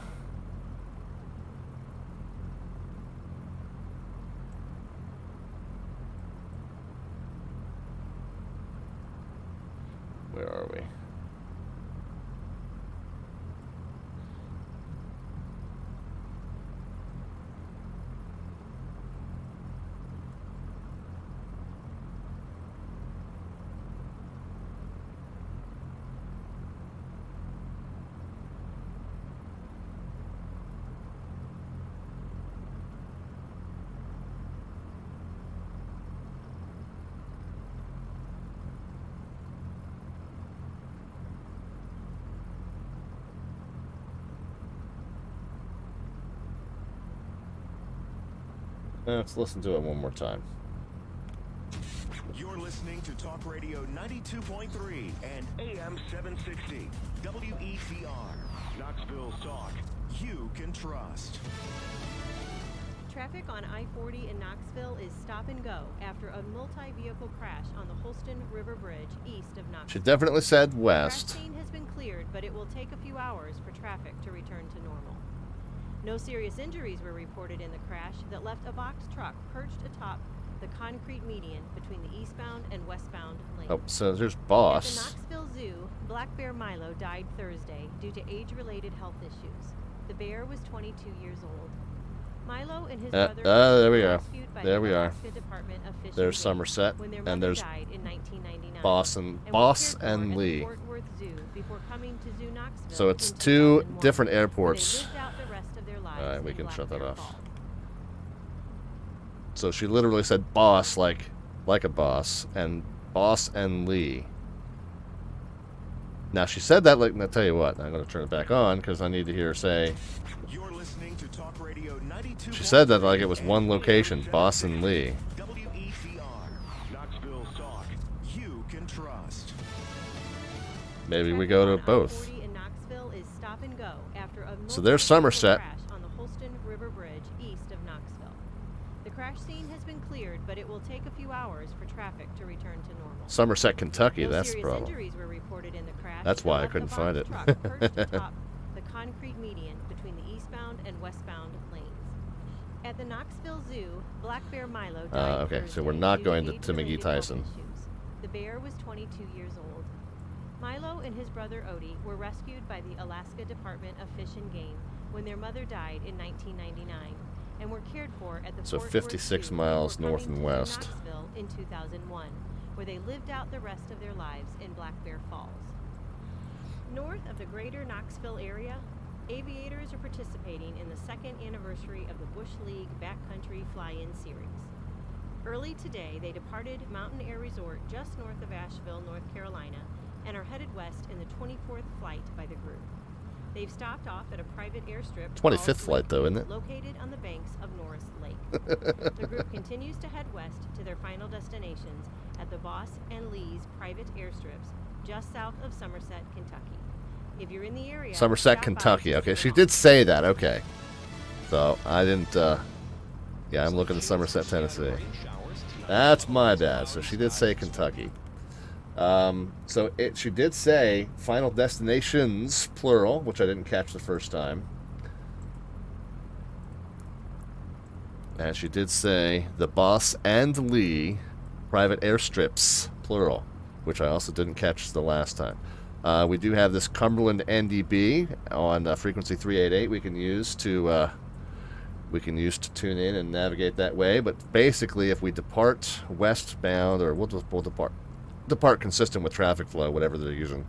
where are we? Let's listen to it one more time. You're listening to Talk Radio 92.3 and AM 760 WETR. Knoxville's talk you can trust. Traffic on I-40 in Knoxville is stop and go after a multi-vehicle crash on the Holston River Bridge east of Knoxville. She definitely said west. The crash scene has been cleared, but it will take a few hours for traffic to return to normal. No serious injuries were reported in the crash that left a box truck perched atop the concrete median between the eastbound and westbound lanes. Oh, so there's Boss. At the Knoxville Zoo, black bear Milo died Thursday due to age-related health issues. The bear was 22 years old. Milo and his brother there we were are. rescued by There the we are. Alaska Department of Fish There's and Game Somerset, when their and mother there's died in 1999, Boss and was Boss cared for and at the Lee. Fort Worth Zoo before coming to Zoo Knoxville So it's in two 2001, different where they airports. lived out the rest of their lives Alright, we in can Black shut that Bear off. Falls. So she literally said boss like a boss, and Boss and Lee. Now she said that like, I'll tell you what, I'm going to turn it back on because I need to hear her say. You're listening to Talk Radio 92. She said that like it was one location, Boss and Lee. WETR. Knoxville's talk you can trust. Maybe we go to both. I-40 in Knoxville is stop and go after a So there's multi-vehicle Somerset. crash on the Holston River Bridge east of Knoxville. The crash scene has been cleared, but it will take a few hours for traffic to return to normal. Somerset, Kentucky, No that's the serious problem. injuries were reported in the crash. That's that why I left couldn't a find box it. truck perched atop the concrete median between the eastbound and westbound lanes. At the Knoxville Zoo, black bear Milo died Okay, so Thursday we're not due going to age-related McGee health Tyson. issues. The bear was 22 years old. Milo and his brother Odie were rescued by the Alaska Department of Fish and Game when their mother died in 1999 and were cared for at the So Fort 56 Worth miles before north coming and to west. Knoxville in 2001, where they lived out the rest of their lives in Black Bear Falls. North of the greater Knoxville area, aviators are participating in the second anniversary of the Bush League Backcountry Fly-In Series. Early today, they departed Mountain Air Resort just north of Asheville, North Carolina, and are headed west in the 24th flight by the group. They've stopped off at a private airstrip 25th flight, though, isn't it? located on the banks of Norris Lake. The group continues to head west to their final destinations at the Voss and Lee's private airstrips just south of Somerset, Kentucky. If you're in the area, Somerset, stop by Kentucky. to Okay, say she hi. did say that. Okay. So, I didn't, yeah, I'm looking at Somerset, Tennessee. That's my bad. So, she did say Kentucky. She did say final destinations, plural, which I didn't catch the first time. And she did say the Voss and Lee private airstrips, plural, which I also didn't catch the last time. We do have this Cumberland NDB on frequency 388 we can use to tune in and navigate that way. But basically, if we depart westbound, or we'll depart consistent with traffic flow, whatever they're using.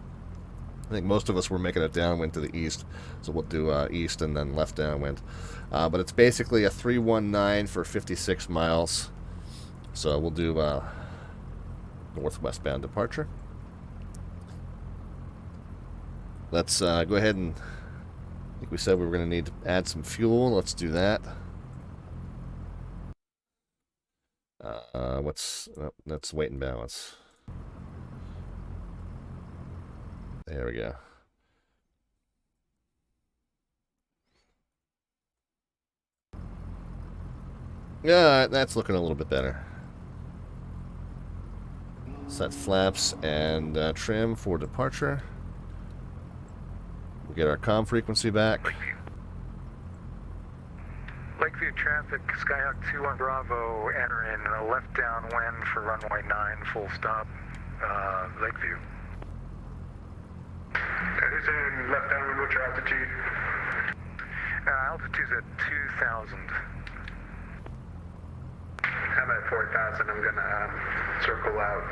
I think most of us were making a downwind to the east, so we'll do east and then left downwind. But it's basically a 319 for 56 miles. So we'll do northwestbound departure. Let's go ahead and, I think we said we were going to need to add some fuel. Let's do that. That's weight and balance. There we go. Yeah, that's looking a little bit better. Set flaps and trim for departure. We'll get our comm frequency back. Lakeview traffic, Skyhawk 21 Bravo, entering a left downwind for runway 9, full stop, Lakeview. That is in left downwind, what's your altitude? Altitude's at 2,000. I'm at 4,000, I'm gonna circle out.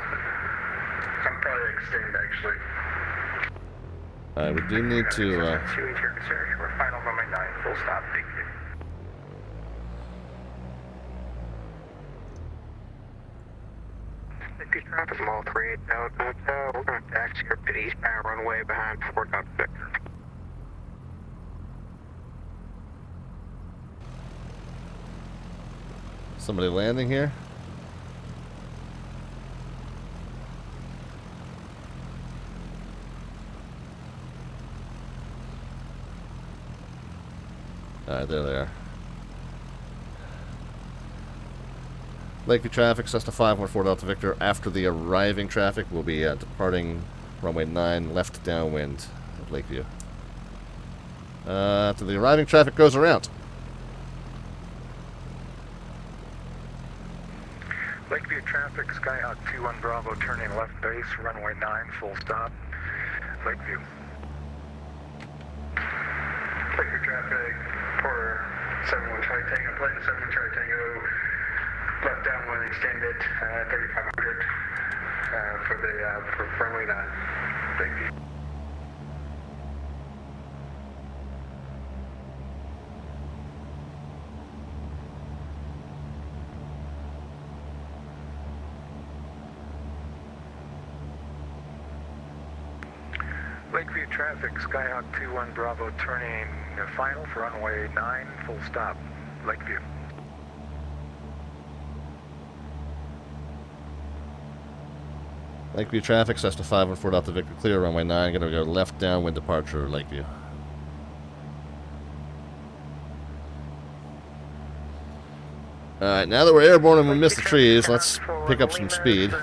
I'm probably extend, actually. Alright, we do need to... We're final runway 9, full stop, Lakeview. Good traffic, Mall 38 out. We're going to taxi our pit eastbound runway behind Fort Dr. Victor. Somebody landing here? Alright, there they are. Lakeview traffic, Cessna 514 Delta Victor. After the arriving traffic, we'll be departing runway 9, left downwind at Lakeview. After the arriving traffic goes around. Lakeview traffic, Skyhawk 21 Bravo, turning left base, runway 9, full stop, Lakeview. Lakeview traffic, for 71 Charlie Tango, plane 71 Charlie Tango, left downwind extended, 3,500 for runway 9, Lakeview. Lakeview traffic, Skyhawk 21 Bravo, turning final for runway 9, full stop, Lakeview. Lakeview traffic, Cessna 514 Delta Victor, clear runway 9. Gonna go left downwind departure, Lakeview. Alright, now that we're airborne and we missed the trees, let's pick up some speed. 3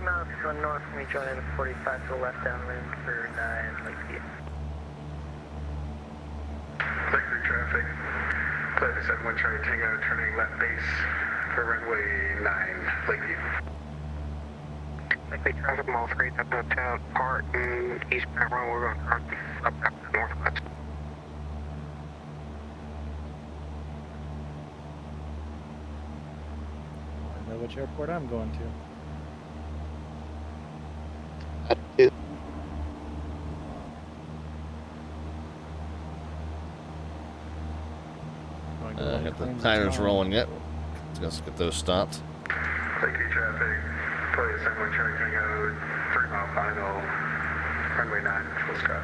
miles to the north from each other, 45 to the left downwind for 9, Lakeview. Lakeview traffic, plane 71 Charlie Tango, turning left base for runway 9, Lakeview. Likely traffic mall 3, that's the town part and eastbound run. We're going to cross up to the northwest. I know which airport I'm going to. Got the tires rolling yet. Let's get those stopped. Thank you, traffic. Please, someone checking out 3 mile final, runway 9, full stop.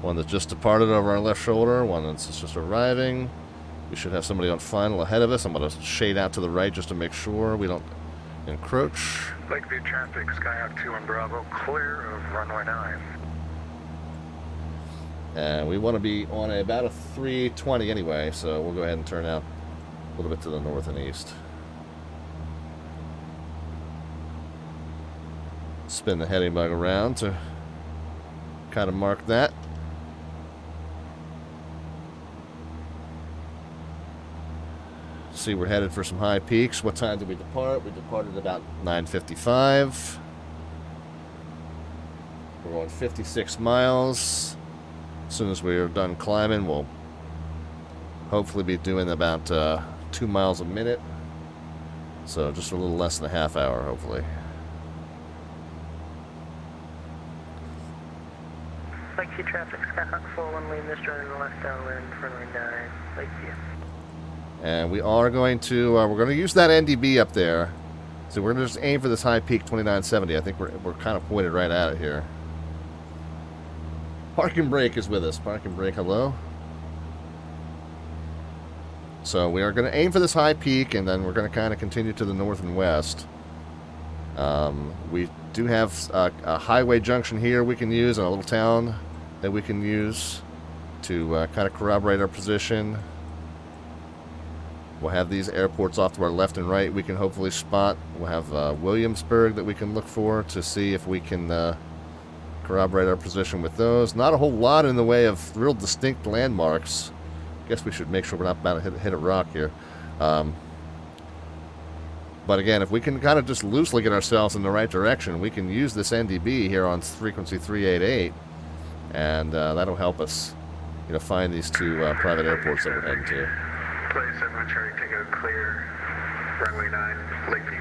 One that just departed over our left shoulder, one that's just arriving. We should have somebody on final ahead of us. I'm going to shade out to the right just to make sure we don't encroach. Lakeview traffic, Skyhawk 2 and Bravo, clear of runway 9. And we want to be on about a 320 anyway, so we'll go ahead and turn out a little bit to the north and east. Spin the heading bug around to kind of mark that. See, we're headed for some high peaks. What time did we depart? We departed about 9:55. We're going 56 miles. As soon as we're done climbing, we'll hopefully be doing about 2 miles a minute. So just a little less than a half hour, hopefully. Lakeview traffic, Skyhawk 4-1, lean this joint in the left downwind, runway 9, Lakeview. And we are going to, we're going to use that NDB up there. So we're going to just aim for this high peak 2970. I think we're kind of pointed right at it here. Parking brake is with us. Parking brake, hello. So we are going to aim for this high peak, and then we're going to kind of continue to the north and west. We do have a highway junction here we can use, and a little town that we can use to kind of corroborate our position. We'll have these airports off to our left and right we can hopefully spot. We'll have Williamsburg that we can look for to see if we can corroborate our position with those. Not a whole lot in the way of real distinct landmarks. Guess we should make sure we're not about to hit a rock here. But again, if we can kind of just loosely get ourselves in the right direction, we can use this NDB here on frequency 388, and that'll help us, find these two private airports that we're heading to. Place 7 Cherry Tango clear, runway 9, Lakeview.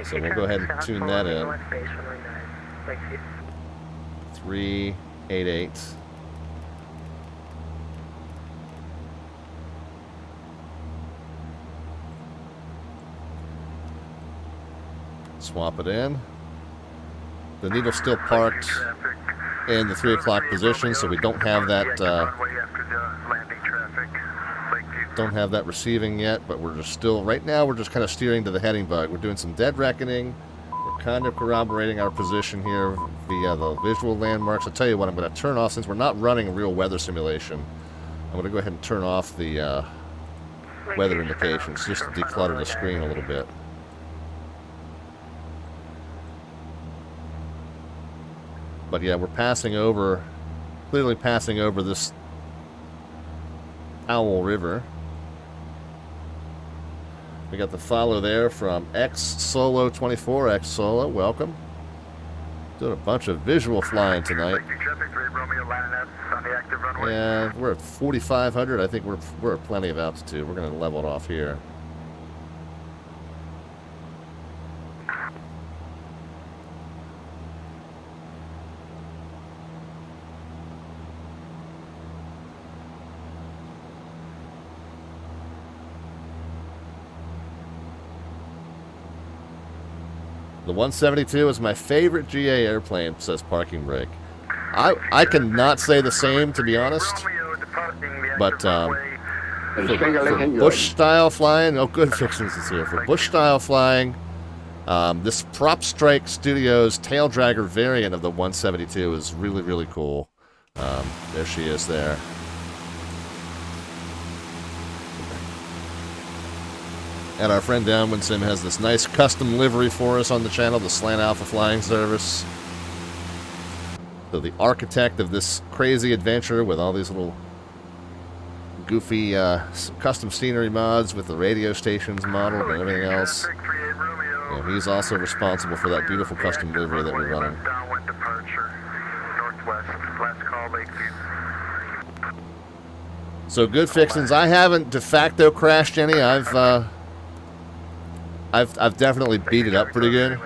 So we'll go ahead and tune that in. 388. Swap it in. The needle's still parked in the 3 o'clock position, so we don't have that receiving yet, but we're just still, right now we're just kind of steering to the heading bug. We're doing some dead reckoning. We're kind of corroborating our position here via the visual landmarks. I'll tell you what, I'm going to turn off, since we're not running a real weather simulation, I'm going to go ahead and turn off the weather indications just to declutter the screen a little bit. But yeah, we're clearly passing over this Owl River. We got the follow there from X-Solo24. X-Solo, welcome. Doing a bunch of visual flying tonight. Yeah, we're at 4,500. I think we're at plenty of altitude. We're going to level it off here. The 172 is my favorite GA airplane, says Parking Brake. I cannot say the same, to be honest. But for bush-style flying, oh, good fixings is here. For bush-style flying, this PropStrike Studios tail dragger variant of the 172 is really, really cool. There she is there. And our friend DownwindSim has this nice custom livery for us on the channel, the Slant Alpha Flying Service. So the architect of this crazy adventure with all these little goofy custom scenery mods with the radio stations modeled and everything else And he's also responsible for that beautiful custom livery that we're running. Downwind departure, northwest, last call, Lakeview. So good fixins. I haven't de facto crashed any. I've definitely beat it up pretty good.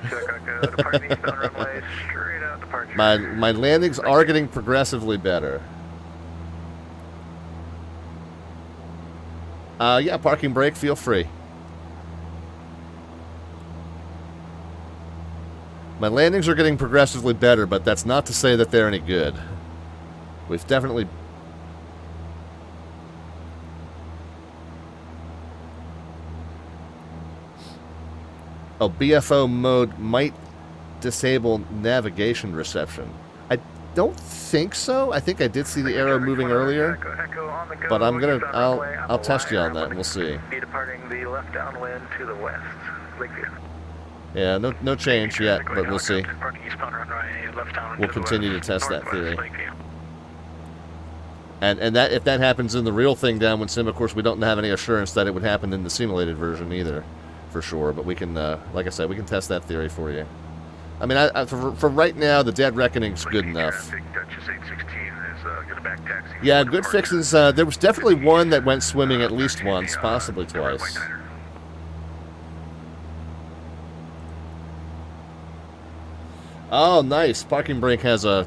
my landings are getting progressively better. Yeah, parking brake, feel free. My landings are getting progressively better, but that's not to say that they're any good. We've definitely... Oh, BFO mode might disable navigation reception. I don't think so. I think I did see the arrow moving earlier, but I'll test you on that and we'll see. Be departing the left downwind to the west, Lakeview. Yeah, no change yet, but we'll see. We'll continue to test that theory. And that if that happens in the real thing DownwindSim, of course, we don't have any assurance that it would happen in the simulated version either, for sure. But we can, like I said, we can test that theory for you. I mean, for right now, the dead reckoning's good enough. Yeah, good fixes. There was definitely one that went swimming at least once, possibly twice. Oh, nice. Parking brake has a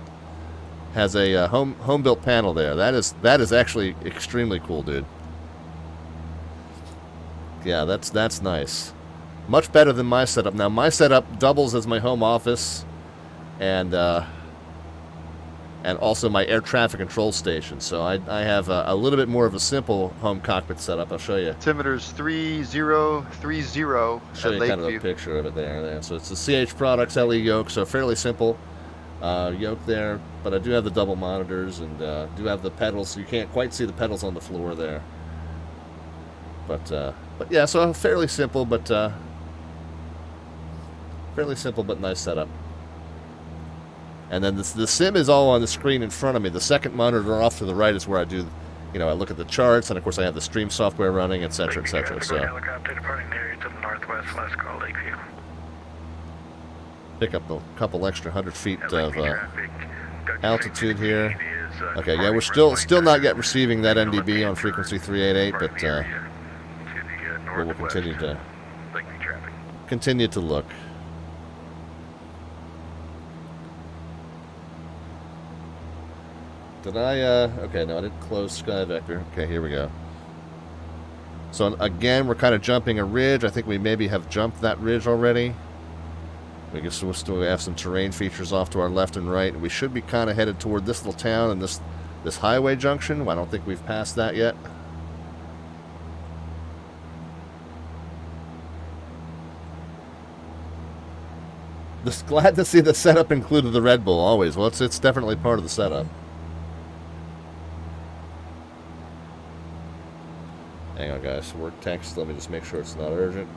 home built panel there. That is actually extremely cool, dude. Yeah, that's nice. Much better than my setup. Now my setup doubles as my home office, and also my air traffic control station. So I have a little bit more of a simple home cockpit setup. I'll show you. Altimeter's 3030 I'll show you kind of a picture of it there. So it's a CH Products LE yoke, so fairly simple yoke there. But I do have the double monitors and do have the pedals, so you can't quite see the pedals on the floor there. But yeah, so fairly simple, but nice setup. And then the sim is all on the screen in front of me. The second monitor off to the right is where I do, I look at the charts, and of course I have the stream software running, etc., etc. So Helicopter departing the area to the northwest, last call, Lakeview. Pick up a couple extra 100 feet of altitude here. Okay, yeah, we're still not yet receiving that NDB on frequency 388, but we'll continue to look. Did I, okay, no, I didn't close Sky Vector. Okay, here we go. So again, we're kind of jumping a ridge. I think we maybe have jumped that ridge already. We still have some terrain features off to our left and right. We should be kind of headed toward this little town and this highway junction. I don't think we've passed that yet. Just glad to see the setup included the Red Bull always. Well, it's definitely part of the setup. Hang on, guys. Work text. Let me just make sure it's not urgent.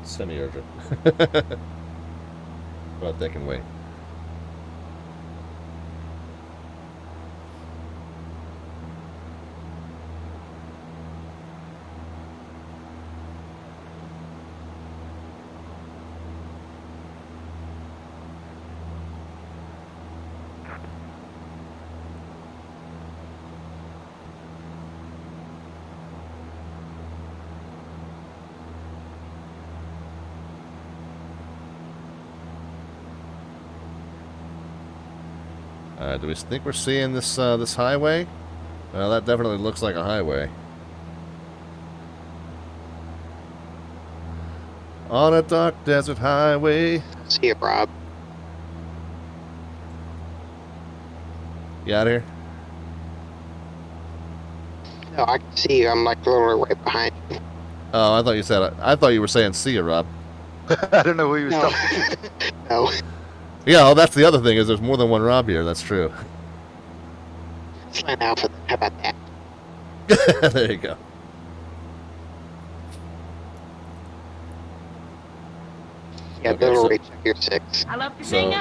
Semi-urgent. But they can wait. Do we think we're seeing this this highway? Well, that definitely looks like a highway. On a dark desert highway. See it, Rob. You out here? No, I can see you. I'm like literally right behind you. Oh, I thought you said. I thought you were saying see you, Rob. I don't know who he was talking to. No. Yeah, well, that's the other thing, is there's more than one Rob here. That's true. Slant Alpha. How about that? There you go. Yeah, Okay, Bill so- Ray, check your 6. I love to So- sing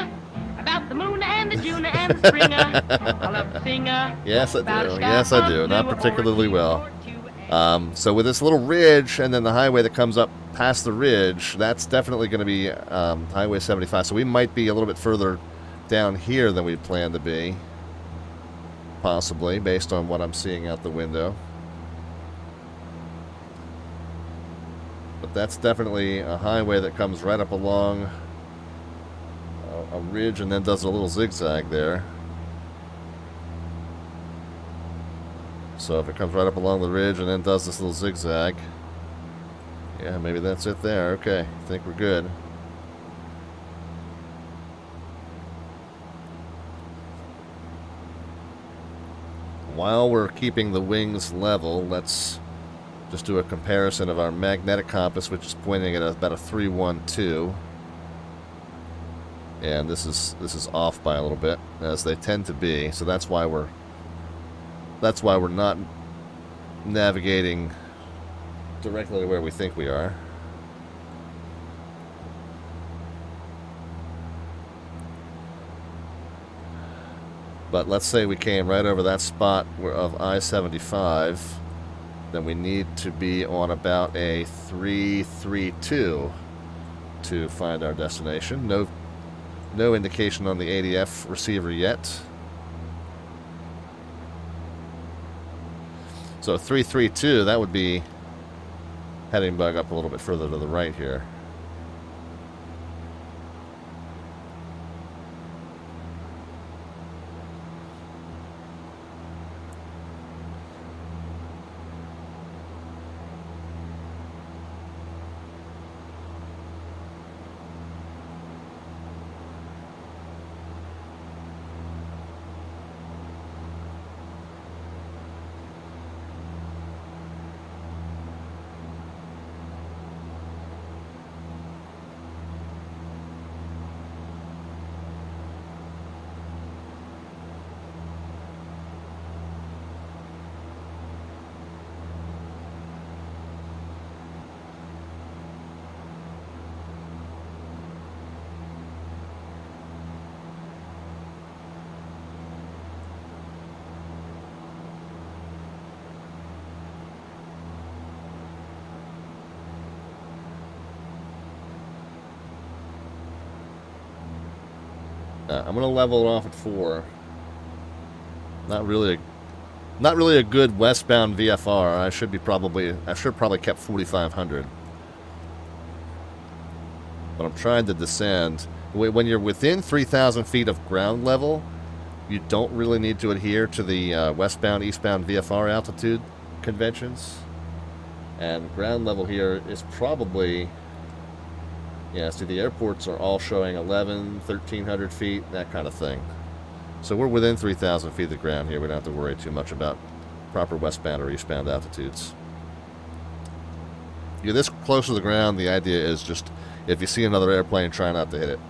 about the moon and the June and the springer. I love to sing Yes, I about a do. sky Yes, I do. above Not blue particularly or well. So with this little ridge and then the highway that comes up past the ridge, that's definitely going to be Highway 75. So we might be a little bit further down here than we planned to be. Possibly, based on what I'm seeing out the window. But that's definitely a highway that comes right up along a ridge and then does a little zigzag there. So if it comes right up along the ridge and then does this little zigzag, yeah, maybe that's it there. Okay, I think we're good. While we're keeping the wings level, let's just do a comparison of our magnetic compass, which is pointing at about a 312. And this is off by a little bit, as they tend to be. So that's why we're not navigating directly to where we think we are. But let's say we came right over that spot of I-75, then we need to be on about a 332 to find our destination. No indication on the ADF receiver yet. So 332, that would be heading bug up a little bit further to the right here. I'm gonna level it off at 4. Not really a good westbound VFR. I should probably kept 4,500. But I'm trying to descend. When you're within 3,000 feet of ground level, you don't really need to adhere to the westbound, eastbound VFR altitude conventions. And ground level here is probably... Yeah, see, the airports are all showing 11, 1,300 feet, that kind of thing. So we're within 3,000 feet of the ground here. We don't have to worry too much about proper westbound or eastbound altitudes. You're this close to the ground, the idea is just, if you see another airplane, try not to hit it.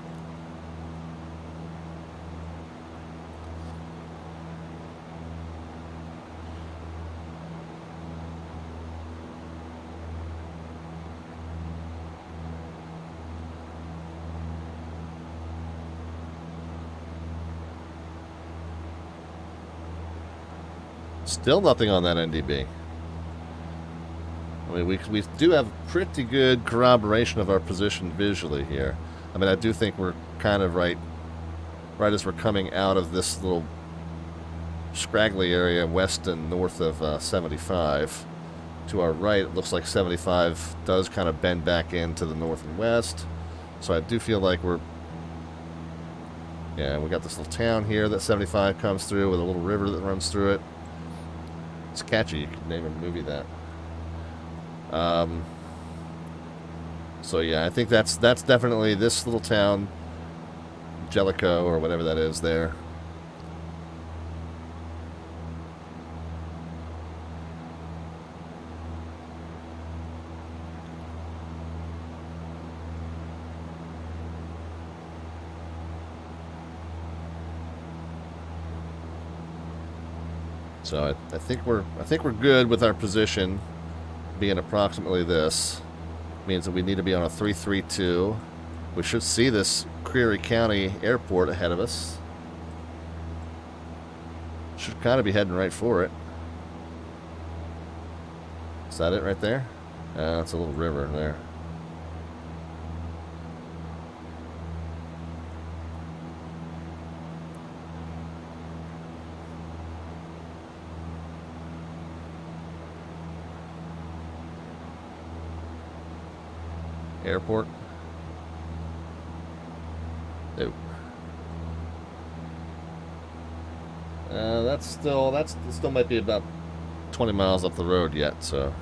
Still nothing on that NDB. I mean, we do have pretty good corroboration of our position visually here. I mean, I do think we're kind of right as we're coming out of this little scraggly area west and north of 75. To our right, it looks like 75 does kind of bend back into the north and west. So I do feel like we're... Yeah, we got this little town here that 75 comes through with a little river that runs through it. It's catchy. You could name a movie that. So yeah, I think that's definitely this little town, Jellicoe or whatever that is there. So I think we're good with our position being approximately this. Means that we need to be on a 332. We should see this Creary County Airport ahead of us. Should kind of be heading right for it. Is that it right there? It's a little river there. Airport. Nope. That still might be about 20 miles up the road yet, so.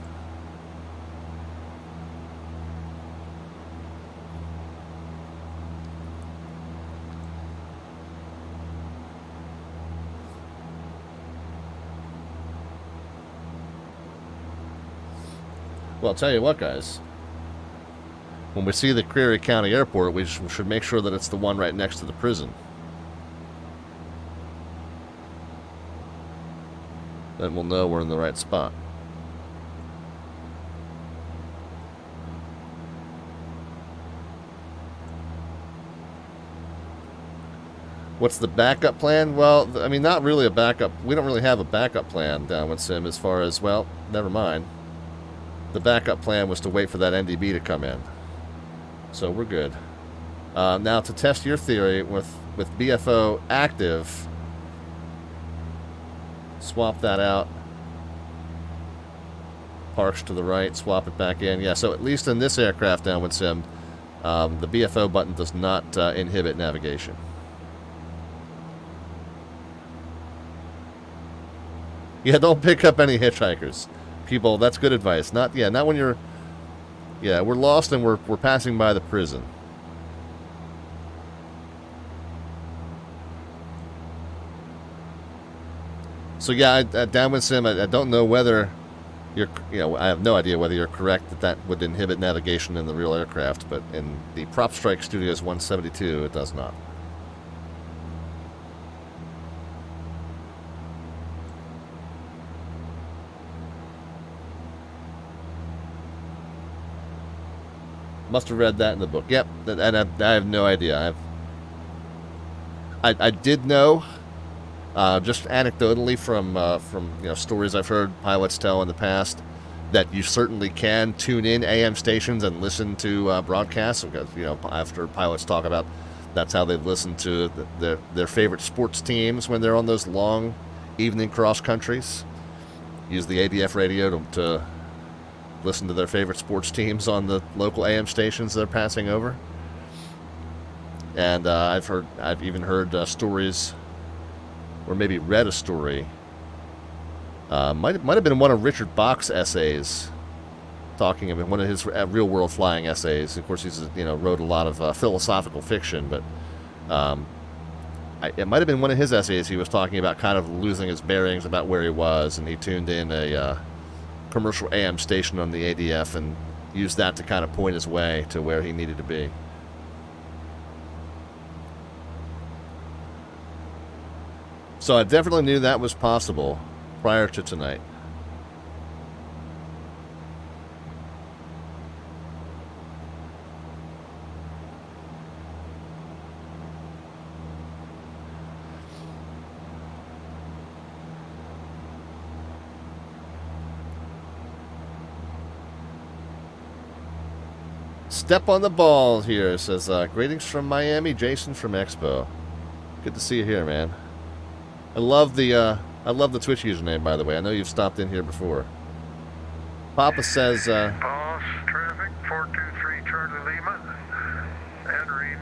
Well, I'll tell you what, guys. When we see the Creary County Airport, we should make sure that it's the one right next to the prison. Then we'll know we're in the right spot. What's the backup plan? Well, I mean, not really a backup. We don't really have a backup plan, DownwindSim, as far as, well, never mind. The backup plan was to wait for that NDB to come in. So we're good. Now, to test your theory, with BFO active, swap that out. Parks to the right, swap it back in. Yeah, so at least in this aircraft, DownwindSim, the BFO button does not inhibit navigation. Yeah, don't pick up any hitchhikers. People, that's good advice. Not when you're... Yeah, we're lost and we're passing by the prison. So yeah, DownwindSim, I don't know whether you're... I have no idea whether you're correct that would inhibit navigation in the real aircraft, but in the PropStrike Studios 172, it does not. Must have read that in the book. Yep, and I have no idea. I did know, just anecdotally from stories I've heard pilots tell in the past, that you certainly can tune in AM stations and listen to broadcasts. Because after pilots talk about that's how they listen to their favorite sports teams when they're on those long evening cross countries. Use the ADF radio to listen to their favorite sports teams on the local AM stations they're passing over. And I've even heard stories, or maybe read a story. Might have been one of Richard Bach's essays, talking about one of his real world flying essays. Of course, he's wrote a lot of philosophical fiction, but it might have been one of his essays. He was talking about kind of losing his bearings about where he was, and he tuned in a commercial AM station on the ADF and used that to kind of point his way to where he needed to be. So I definitely knew that was possible prior to tonight. Step on the ball here, says, greetings from Miami, Jason from Expo. Good to see you here, man. I love the Twitch username, by the way. I know you've stopped in here before. Papa says, Boss, traffic, 423 Charlie Lima, entering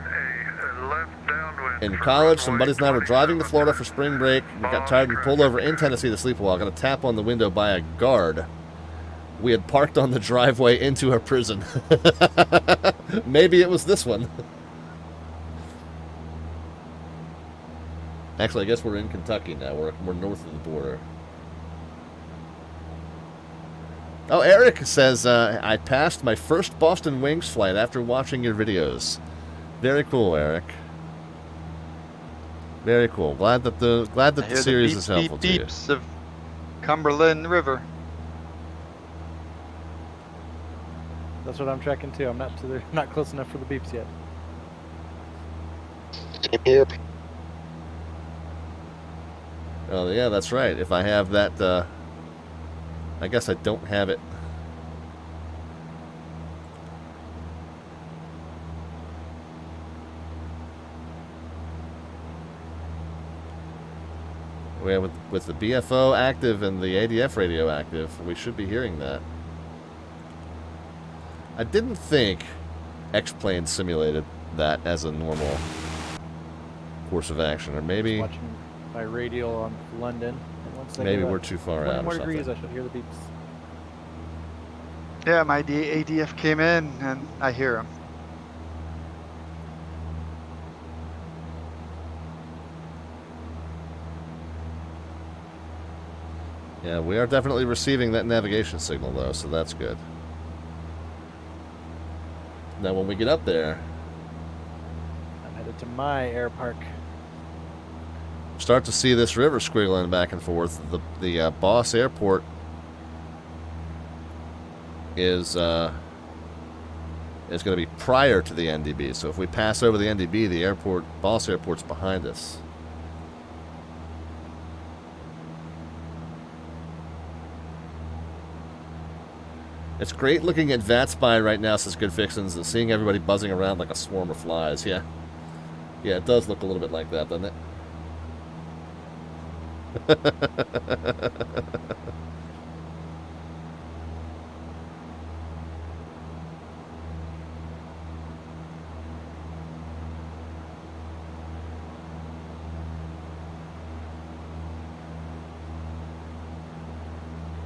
a left downwind. In college, some buddies and I were driving to Florida for spring break. We got tired and pulled over in Tennessee to sleep a while. Got a tap on the window by a guard. We had parked on the driveway into a prison. Maybe it was this one. Actually, I guess we're in Kentucky now. We're north of the border. Oh, Eric says, I passed my first Boston Wings flight after watching your videos. Very cool, Eric. Very cool. Glad that the series is helpful to you. Cumberland River. That's what I'm tracking too. I'm not close enough for the beeps yet. Same here. Oh yeah, that's right. If I have that, I guess I don't have it. Yeah, with the BFO active and the ADF radio active, we should be hearing that. I didn't think X-Plane simulated that as a normal course of action, or maybe Just watching my radial on London. And once they maybe go we're up too far 20 out more or degrees, something. I should hear the beeps. Yeah, my ADF came in, and I hear him. Yeah, we are definitely receiving that navigation signal, though, so that's good. Now, when we get up there, I'm headed to my air park. start to see this river squiggling back and forth. The Boss Airport is going to be prior to the NDB. So if we pass over the NDB, the Boss Airport's behind us. It's great looking at VATSIM right now, says Good Fixins, and seeing everybody buzzing around like a swarm of flies. Yeah. Yeah, it does look a little bit like that, doesn't it?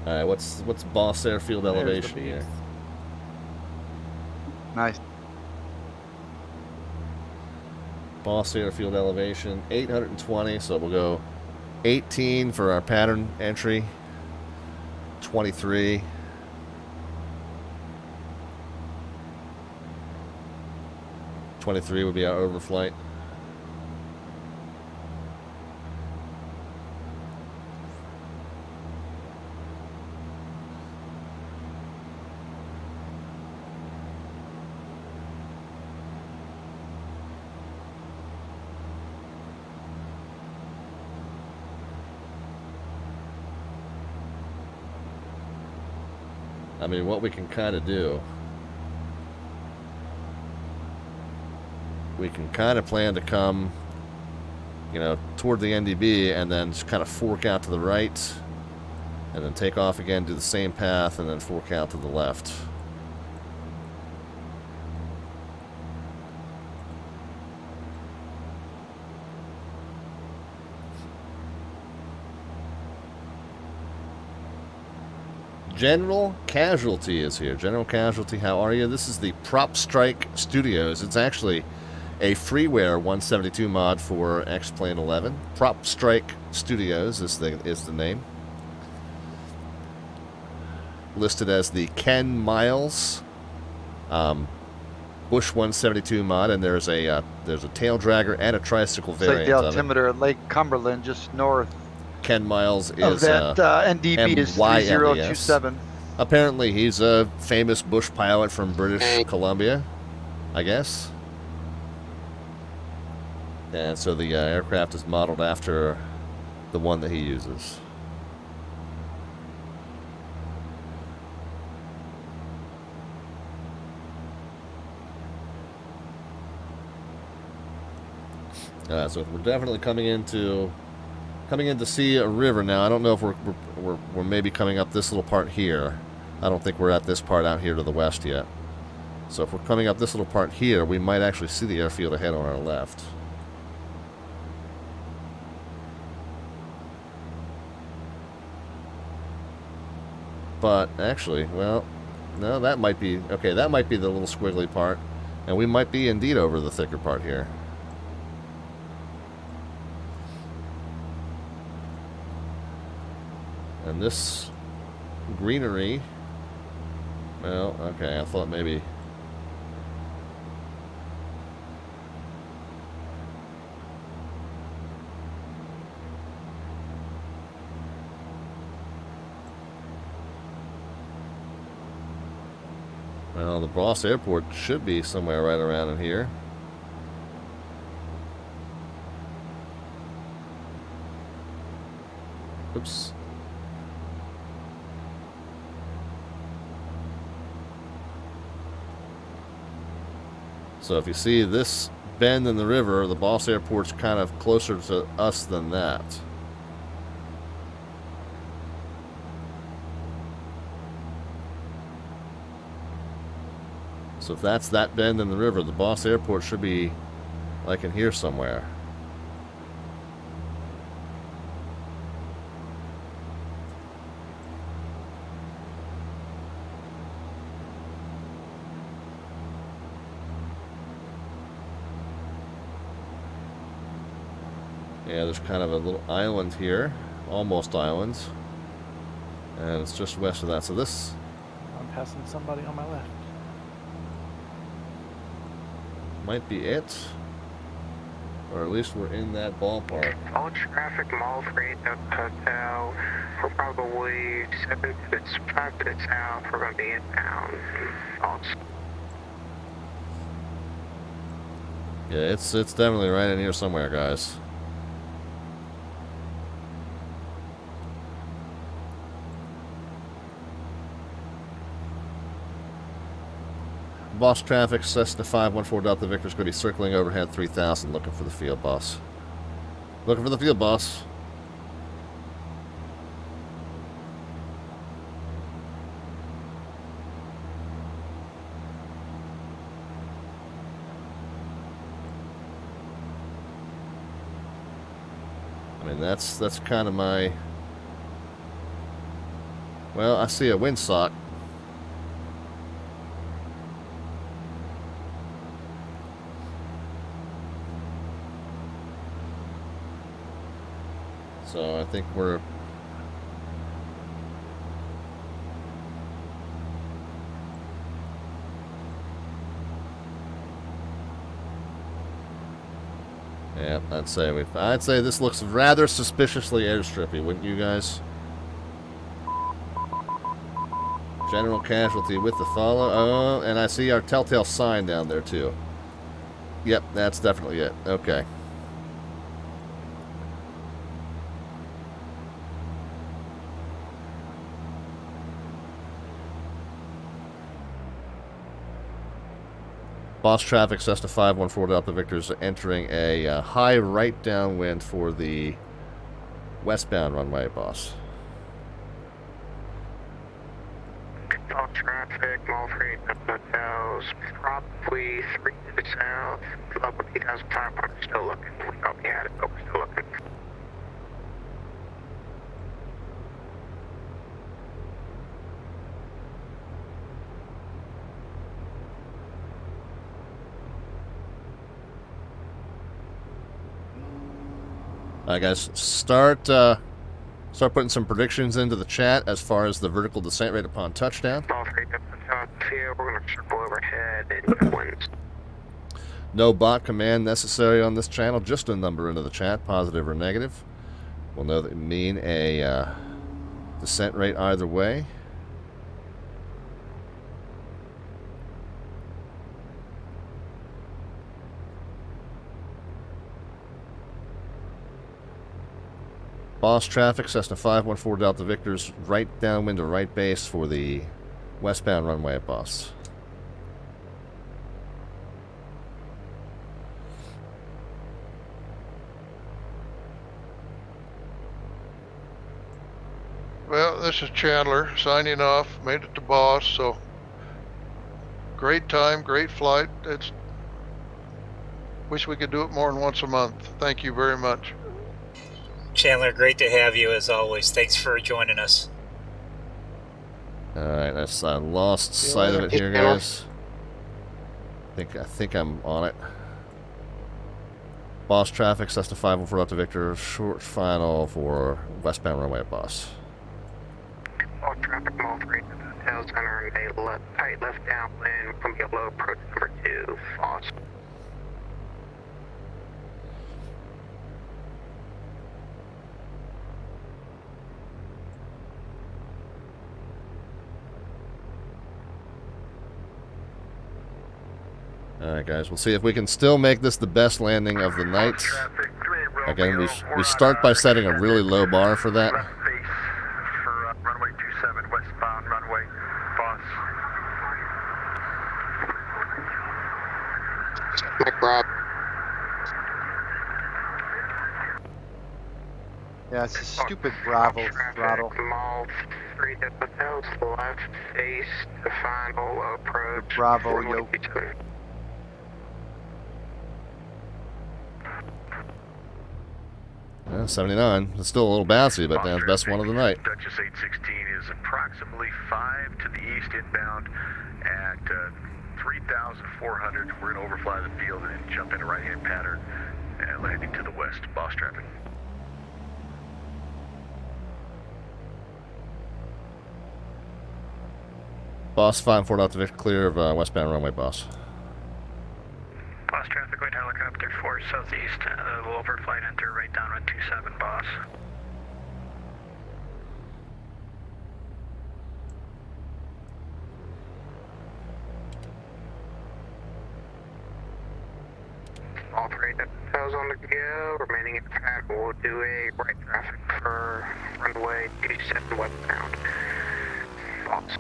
All right, what's Boss Airfield elevation here? Nice. Boss Airfield elevation 820, so we'll go 18 for our pattern entry, 23. Would be our overflight. I mean, what we can kind of do, we can kind of plan to come, you know, toward the NDB and then just kind of fork out to the right and then take off again, do the same path, and then fork out to the left. General Casualty is here. General Casualty, how are you? This is the PropStrike Studios. It's actually a freeware 172 mod for XP11. PropStrike Studios is the name. Listed as the Ken Miles Bush 172 mod, and there's a tail dragger and a tricycle It's variant. like the altimeter at Lake Cumberland, just north. Ken Miles is that NDB is 3027. Apparently, he's a famous bush pilot from British Columbia, I guess. And so the aircraft is modeled after the one that he uses. So we're definitely coming in to see a river now. I don't know if we're maybe coming up this little part here. I don't think we're at this part out here to the west yet. So if we're coming up this little part here, we might actually see the airfield ahead on our left. But actually, well, no, that might be okay. That might be the little squiggly part, and we might be indeed over the thicker part here. And this greenery, well, okay, I thought maybe. Well, the Boss Airport should be somewhere right around in here. Oops. So if you see this bend in the river, the Boss Airport's kind of closer to us than that. So if that's that bend in the river, the Boss Airport should be like in here somewhere. Yeah, there's kind of a little island here, almost islands, and it's just west of that. So this... I'm passing somebody on my left. Might be it, or at least we're in that ballpark. All traffic, Mall 3, the hotel. We're probably 5 minutes out. We're going to be inbound. Yeah, it's definitely right in here somewhere, guys. Boss traffic, Cessna 514 Delta Victor's going to be circling overhead 3000, looking for the field boss. Looking for the field boss. I mean, that's kind of my... Well, I see a windsock. So I think we're... Yeah, I'd say this looks rather suspiciously airstrippy, wouldn't you guys? General casualty with the follow. Oh, and I see our telltale sign down there too. Yep, that's definitely it. Okay. Boss traffic, Cessna 514 Delta Victor's entering a high right downwind for the westbound runway, boss. All traffic, Mall 3, hotels, probably 3 to the south. Level 8,500, still looking. We thought we had it, but we're still looking. Alright guys, start putting some predictions into the chat as far as the vertical descent rate upon touchdown. We're going to circle overhead and winds. No bot command necessary on this channel, just a number into the chat, positive or negative. We'll know that we mean a descent rate either way. Boss traffic, Cessna 514 Delta Victor's right downwind to right base for the westbound runway at Boss. Well, this is Chandler signing off. Made it to Boss, so great time, great flight. Wish we could do it more than once a month. Thank you very much. Chandler, great to have you as always. Thanks for joining us. Alright, I lost sight of it here, guys. I think I'm on it. Boss traffic, Cessna 514 Delta Victor, short final for westbound runway at Boss. All traffic, Mall 3, hotels entering a tight left downwind. We're going to be a low approach number 2, Boss. Alright, guys, we'll see if we can still make this the best landing of the night. Again, we start by setting a really low bar for that. Left base for runway 27 westbound runway, boss. Mike Rob. Yeah, it's a stupid Bravo throttle. Mall 3 hotels, left base to final approach. Bravo, yo. 79. It's still a little bouncy, but that's the best one of the night. Duchess 816 is approximately 5 to the east inbound at 3,400. We're going to overfly the field and then jump into right-hand pattern and landing to the west. Boss traffic. Boss, 5-4 out to clear of westbound runway, boss. Boss traffic, white helicopter 4 southeast. We'll overflight enter right down on 27, boss. All 3 hotels on the go. Remaining at pad, we'll do a right traffic for runway 27 westbound. Boss.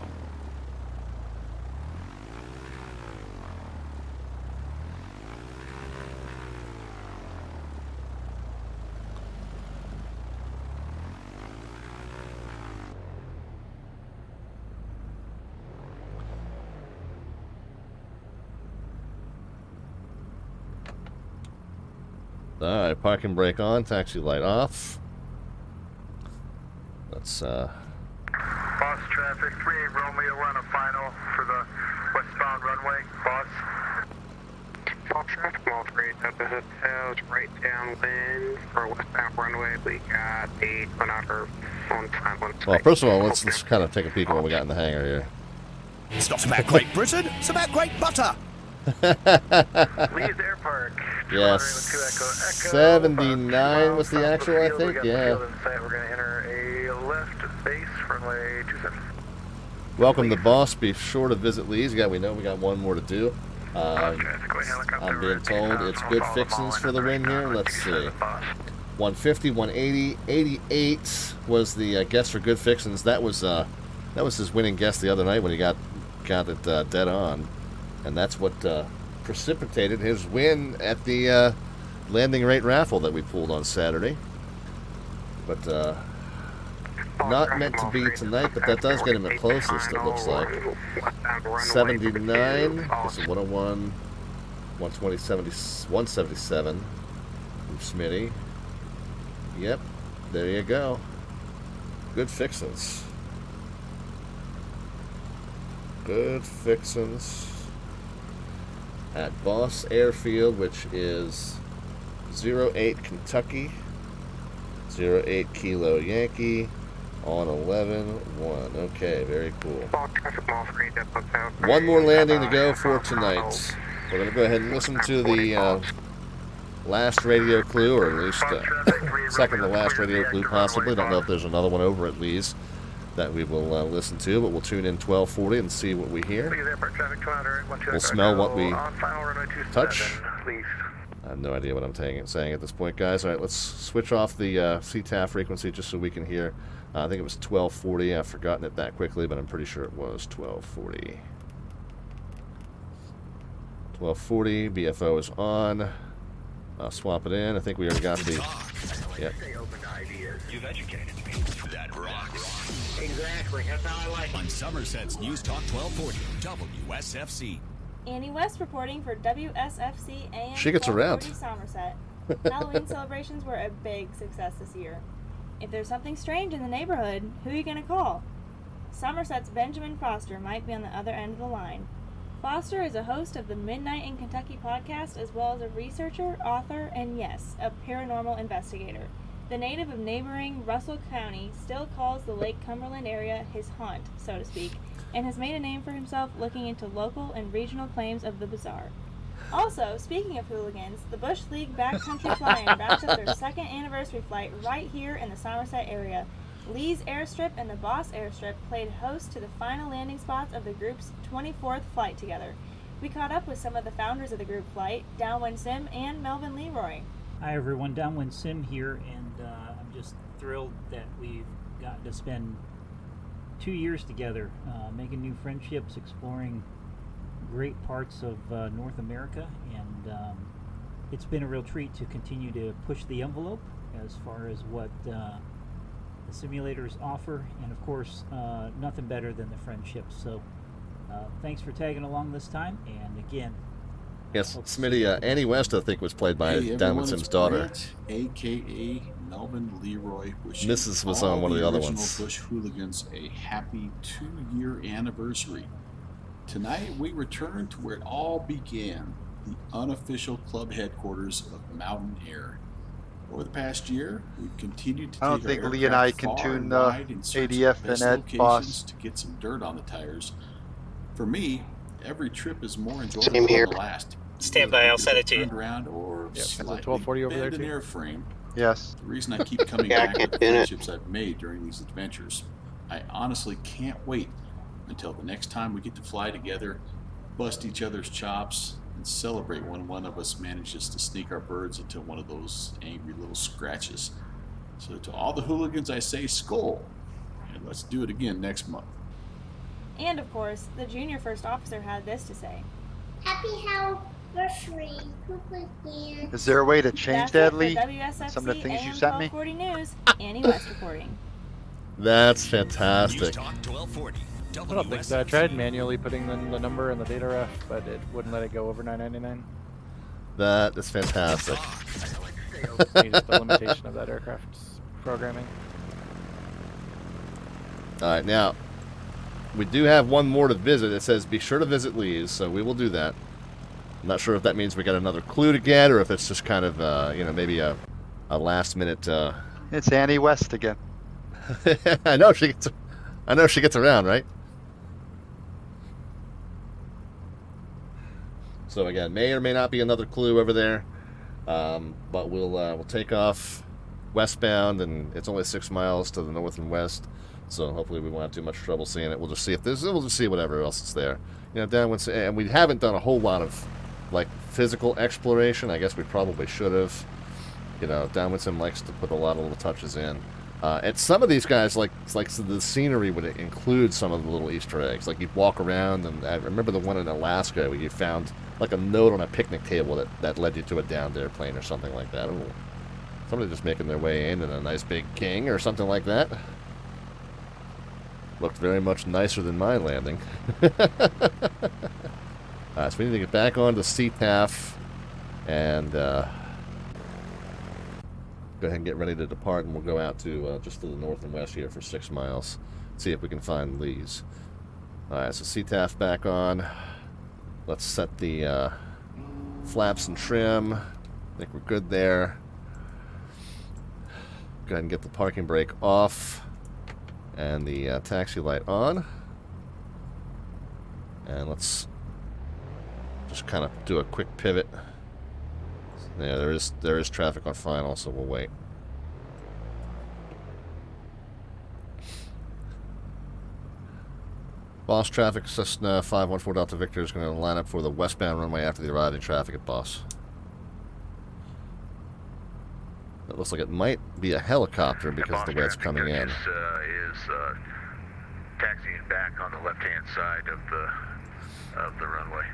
Alright, parking brake on, taxi light off. Let's, Boss traffic, 38 Romeo, we're on a final for the westbound runway, boss. Boss traffic, all 3 at the hotels, right downwind for westbound runway. We got a 1 hour on time. well, first of all, let's kind of take a peek at what we got in the hangar here. It's not about Great Britain, it's about Great Butter. Lee's Air Park. Yes, 79 was the actual, I think, yeah. We're going to enter a left base, runway 27. Welcome to Boss. Be sure to visit Lee's. We know we got one more to do. I'm being told it's good fixins for the win here. Let's see. 150, 180, 88 was the guess for good fixins. That was his winning guess the other night when he got it dead on, and that's what precipitated his win at the landing rate raffle that we pulled on Saturday. But not meant to be tonight, but that does get him the closest, it looks like. 79, this is 101, 120, 177 from Smitty. Yep, there you go. Good fixins. Good fixins at Boss Airfield, which is 08 Kentucky, 08 Kilo Yankee, on 11-1. Okay, very cool. One more landing to go for tonight. We're going to go ahead and listen to the last radio clue, or at least second to last radio clue, possibly. Don't know if there's another one over at Lee's that we will listen to, but we'll tune in 1240 and see what we hear. We'll smell what we touch. I have no idea what I'm saying at this point, guys. All right, let's switch off the CTAF frequency just so we can hear. I think it was 1240. I've forgotten it that quickly, but I'm pretty sure it was 1240. 1240, BFO is on. I'll swap it in. I think we already got the... Yep. You've educated me. That rocks. Exactly. That's how I like it. On Somerset's News Talk 1240, WSFC. Annie West reporting for WSFC AM. She gets around. Somerset. Halloween celebrations were a big success this year. If there's something strange in the neighborhood, who are you going to call? Somerset's Benjamin Foster might be on the other end of the line. Foster is a host of the Midnight in Kentucky podcast, as well as a researcher, author, and yes, a paranormal investigator. The native of neighboring Russell County still calls the Lake Cumberland area his haunt, so to speak, and has made a name for himself looking into local and regional claims of the bizarre. Also, speaking of hooligans, the Bush League Backcountry Fly-In wrapped up their second anniversary flight right here in the Somerset area. Lee's Airstrip and the Boss Airstrip played host to the final landing spots of the group's 24th flight together. We caught up with some of the founders of the group flight, DownwindSim and MelvinLeroy. Hi everyone, DownwindSim here, and I'm just thrilled that we've gotten to spend 2 years together, making new friendships, exploring great parts of North America, and it's been a real treat to continue to push the envelope as far as what the simulators offer, and of course nothing better than the friendships. So thanks for tagging along this time, and again, yes, Smitty, Annie West, I think, was played by DownwindSim's daughter. Brett, aka MelvinLeroy, wishing Mrs. was on one of the other original ones. Bush Hooligans a happy 2-year anniversary. Tonight we return to where it all began, the unofficial club headquarters of Mountain Air. Over the past year, we've continued to I don't take think our Lee and I aircraft can far tune and the wide in search of ADF the best and Ed locations boss. to get some dirt on the tires. For me, every trip is more Same enjoyable here. than the last. Stand by, I'll send it to you. Turned around or Yep, slightly 1240 over there bend an too. airframe. Yes. The reason I keep coming Yeah, I back can't with the do it. friendships I've made during these adventures. I honestly can't wait until the next time we get to fly together, bust each other's chops, and celebrate when one of us manages to sneak our birds into one of those angry little scratches. So to all the hooligans, I say skol, and let's do it again next month. And of course, the junior first officer had this to say. Happy anniversary, Hooligans. Is there a way to change That's that, it Lee? for WSFC Some of the things you AM sent me? 1240 News, Annie West reporting. That's fantastic. I don't think so. I tried manually putting in the number and the data ref, but it wouldn't let it go over 999. That is fantastic. Maybe just the limitation of that aircraft's programming. All right, now we do have one more to visit. It says be sure to visit Lee's, so we will do that. I'm not sure if that means we got another clue to get, or if it's just kind of maybe a last minute. It's Annie West again. I know she gets around, right? So again, may or may not be another clue over there, but we'll take off westbound, and it's only 6 miles to the north and west. So hopefully we won't have too much trouble seeing it. We'll just see if we'll just see whatever else is there. And we haven't done a whole lot of like physical exploration. I guess we probably should have. DownwindSim likes to put a lot of little touches in. And some of these guys, like the scenery would include some of the little Easter eggs. Like you'd walk around, and I remember the one in Alaska where you found like a note on a picnic table that led you to a downed airplane or something like that. Ooh. Somebody just making their way in a nice big king or something like that. Looked very much nicer than my landing. So we need to get back onto CTAF and go ahead and get ready to depart, and we'll go out to just to the north and west here for 6 miles. See if we can find Lee's. Alright, so CTAF back on. Let's set the flaps and trim. I think we're good there. Go ahead and get the parking brake off and the taxi light on. And let's just kind of do a quick pivot. Yeah, there is traffic on final, so we'll wait. Boss traffic, Cessna 514 Delta Victor is going to line up for the westbound runway after the arriving traffic at Boss. It looks like it might be a helicopter because of the way it's coming in. Is taxiing back on the left-hand side of the runway.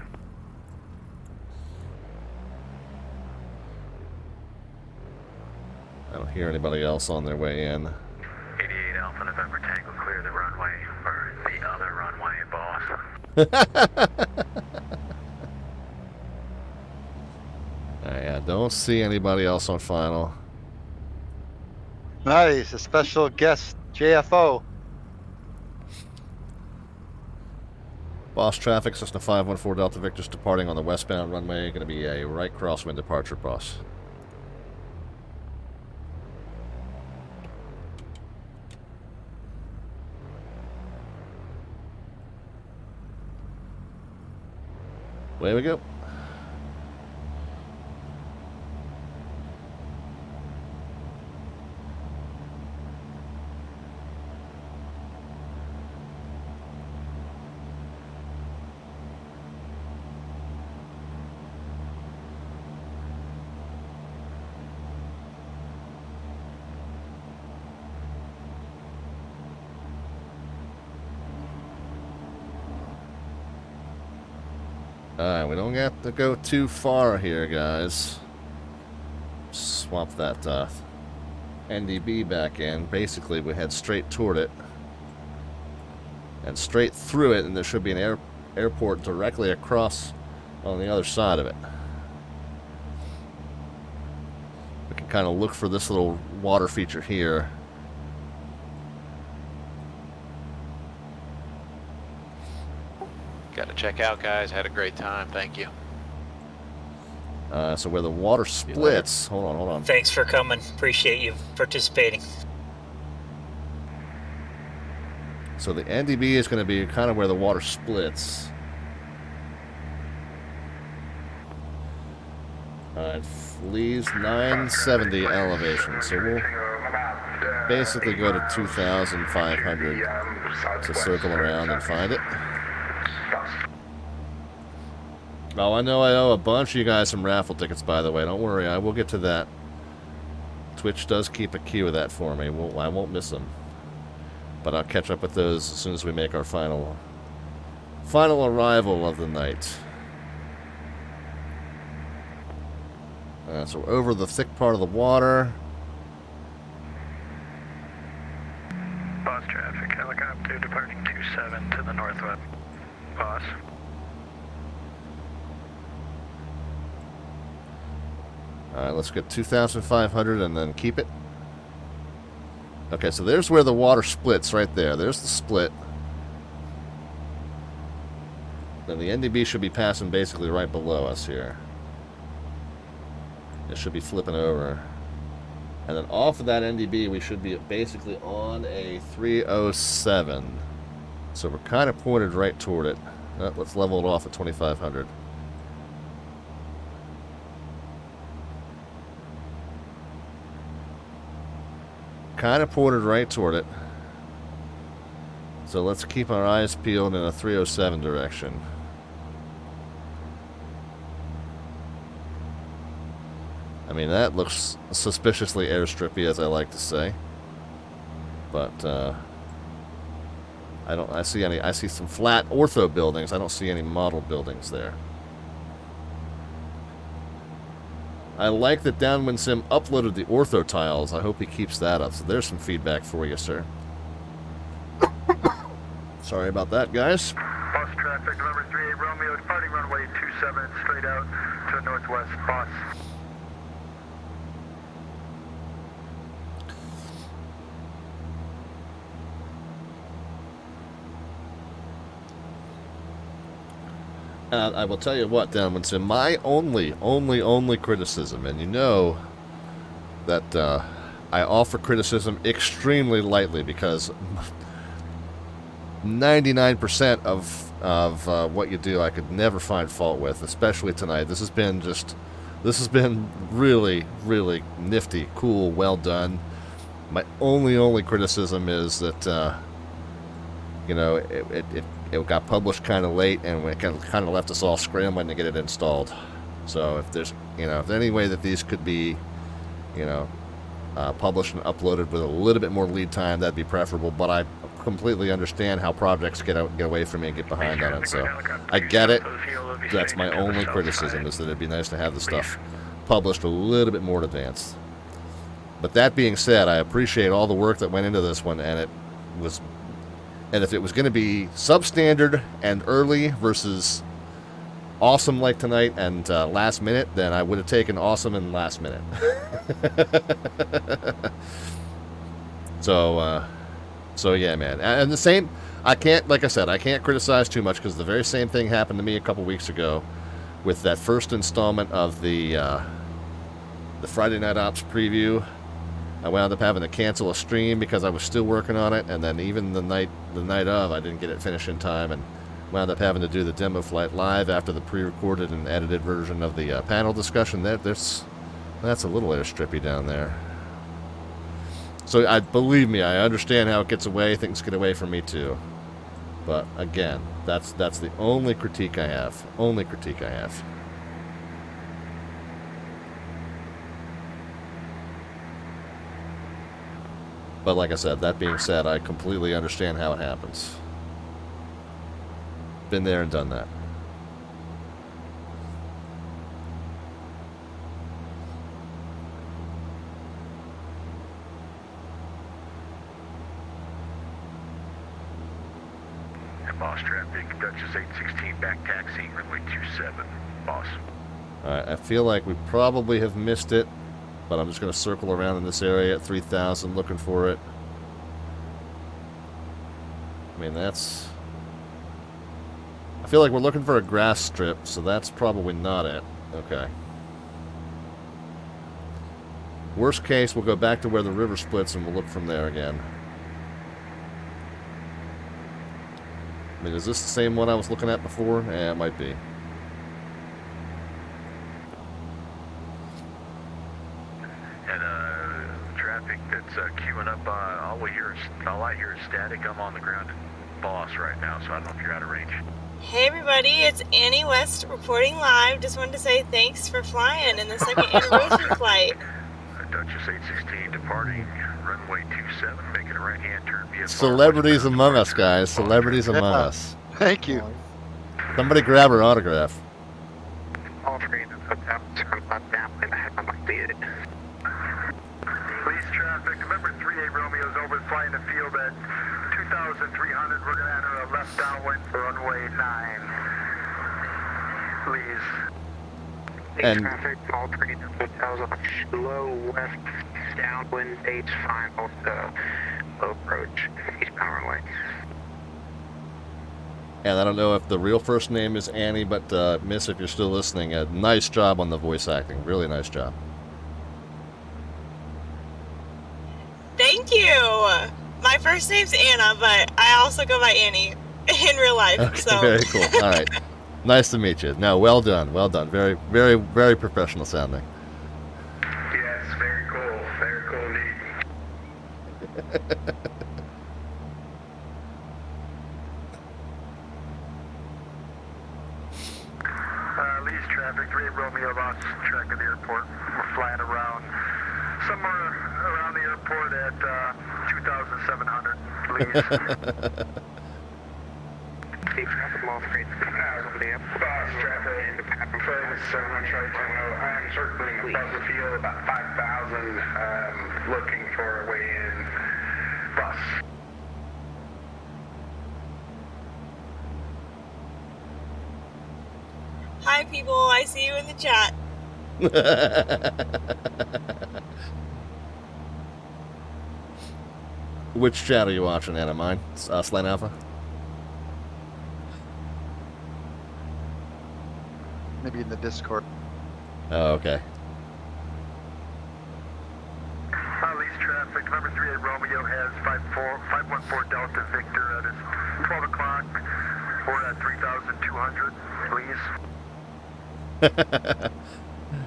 I don't hear anybody else on their way in. 88 Alpha November Tango, clear the runway, or the other runway, boss. I don't see anybody else on final. Nice, a special guest JFO. Boss traffic, Cessna 514 Delta Victor's departing on the westbound runway. Going to be a right crosswind departure, boss. Away we go. Alright, we don't have to go too far here, guys. Swap that NDB back in. Basically, we head straight toward it. And straight through it, and there should be an airport directly across on the other side of it. We can kind of look for this little water feature here. Got to check out, guys. Had a great time. Thank you. So where the water splits... Hold on. Thanks for coming. Appreciate you participating. So the NDB is going to be kind of where the water splits. Alright, Lee's 970 elevation. So we'll basically go to 2,500 to circle around and find it. Oh, I know I owe a bunch of you guys some raffle tickets, by the way. Don't worry, I will get to that. Twitch does keep a queue of that for me. I won't miss them. But I'll catch up with those as soon as we make our final arrival of the night. So we're over the thick part of the water. Boss traffic, helicopter departing 27 to the northwest. Boss. Alright, let's get 2,500 and then keep it. Okay, so there's where the water splits right there. There's the split. Then the NDB should be passing basically right below us here. It should be flipping over. And then off of that NDB, we should be basically on a 307. So we're kind of pointed right toward it. Let's level it off at 2,500. Kind of pointed right toward it. So let's keep our eyes peeled in a 307 direction. I mean, that looks suspiciously airstrippy, as I like to say. But I see some flat ortho buildings. I don't see any model buildings there. I like that DownwindSim uploaded the ortho tiles. I hope he keeps that up. So there's some feedback for you, sir. Sorry about that, guys. Boss traffic, November 38 Romeo, departing runway 27, straight out to the northwest. Boss. I will tell you what, DownwindSim, my only criticism, and you know that I offer criticism extremely lightly because 99% of what you do I could never find fault with, especially tonight. This has been really, really nifty, cool, well done. My only criticism is that you know, it got published kind of late, and it kind of left us all scrambling to get it installed. So if there's any way that these could be, published and uploaded with a little bit more lead time, that'd be preferable. But I completely understand how projects get away from me and get behind on it. So I get it. That's my only criticism, is that it'd be nice to have the stuff published a little bit more in advance. But that being said, I appreciate all the work that went into this one, and if it was going to be substandard and early versus awesome like tonight and last minute, then I would have taken awesome and last minute. So yeah, man. And the same, like I said, I can't criticize too much because the very same thing happened to me a couple weeks ago with that first installment of the Friday Night Ops preview. I wound up having to cancel a stream because I was still working on it, and then even the night of, I didn't get it finished in time, and wound up having to do the demo flight live after the pre-recorded and edited version of the panel discussion. That's a little airstrippy down there. So believe me, I understand how it gets away. Things get away from me too. But again, that's the only critique I have. Only critique I have. But like I said, that being said, I completely understand how it happens. Been there and done that. boss traffic. Dutchess 816 back taxiing runway 27, boss. Alright, I feel like we probably have missed it, but I'm just going to circle around in this area at 3,000 looking for it. I mean, that's... I feel like we're looking for a grass strip, so that's probably not it. Okay. Worst case, we'll go back to where the river splits and we'll look from there again. I mean, is this the same one I was looking at before? Yeah, it might be. And traffic that's queuing up, all I hear is static. I'm on the ground at Boss right now, so I don't know if you're out of range. Hey everybody, it's Annie West reporting live. Just wanted to say thanks for flying in the second anniversary flight. Dutchess 816 departing, runway 27, making a right-hand turn via Celebrities among us, guys. Celebrities among us. Thank you. Somebody grab her autograph. All three of them put down, turn left downwind, I have my lead. Police traffic, number 38 Romeo's over flying the field at 2,300. We're going to enter a left downwind for runway 9. Please. And traffic, all three hotels on slow west downwind base final low approach, eastbound runway. and I don't know if the real first name is Annie, but Miss, if you're still listening, nice job on the voice acting. Really nice job. Thank you. My first name's Anna, but I also go by Annie in real life. Okay, So very cool. All right. Nice to meet you. No, well done. Well done. Very, very, very professional sounding. Yes, very cool. Very cool indeed. Lee's traffic, 3 Romeo lost track of the airport. We're flying around somewhere around the airport at 2,700. Lee's. Lee's traffic, all three traffic, I'm trying to know. I'm circling above the field about 5,000, looking for a way in bus. hi people, I see you in the chat. Which chat are you watching, Anna? Mine? Slant Alpha? Maybe in the Discord. Oh, okay. Lee's traffic, number 38 Romeo has 514 Delta Victor. It is 12 o'clock. We're at 3,200. Please.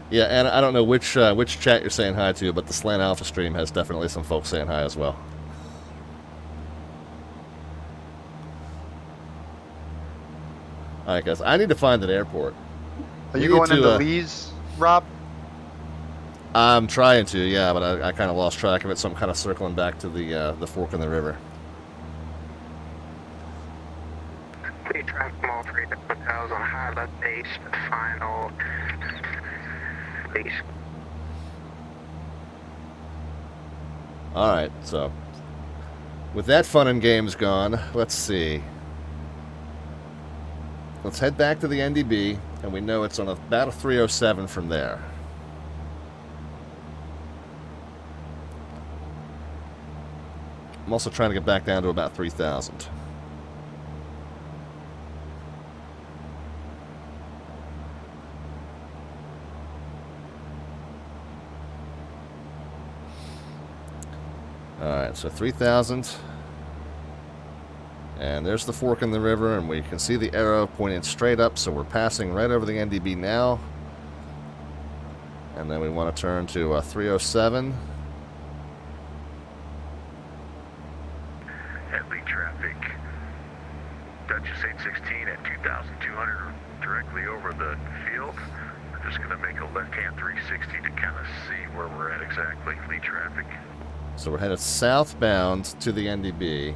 Yeah, and I don't know which chat you're saying hi to, but the Slant Alpha stream has definitely some folks saying hi as well. Alright, guys, I need to find an airport. Are you going into Lee's, Rob? I'm trying to, yeah, but I kind of lost track of it, so I'm kind of circling back to the fork in the river. Lee traffic, all three hotels on high left base, final base. Alright, so with that fun and games gone, let's see. Let's head back to the NDB, and we know it's on about a 307 from there. I'm also trying to get back down to about 3,000. Alright, so 3,000. And there's the fork in the river, and we can see the arrow pointing straight up, so we're passing right over the NDB now. And then we want to turn to 307. Heavy traffic. Dutchess 816 at 2,200 directly over the field. We're just going to make a left-hand 360 to kind of see where we're at exactly. Lead traffic. So we're headed southbound to the NDB.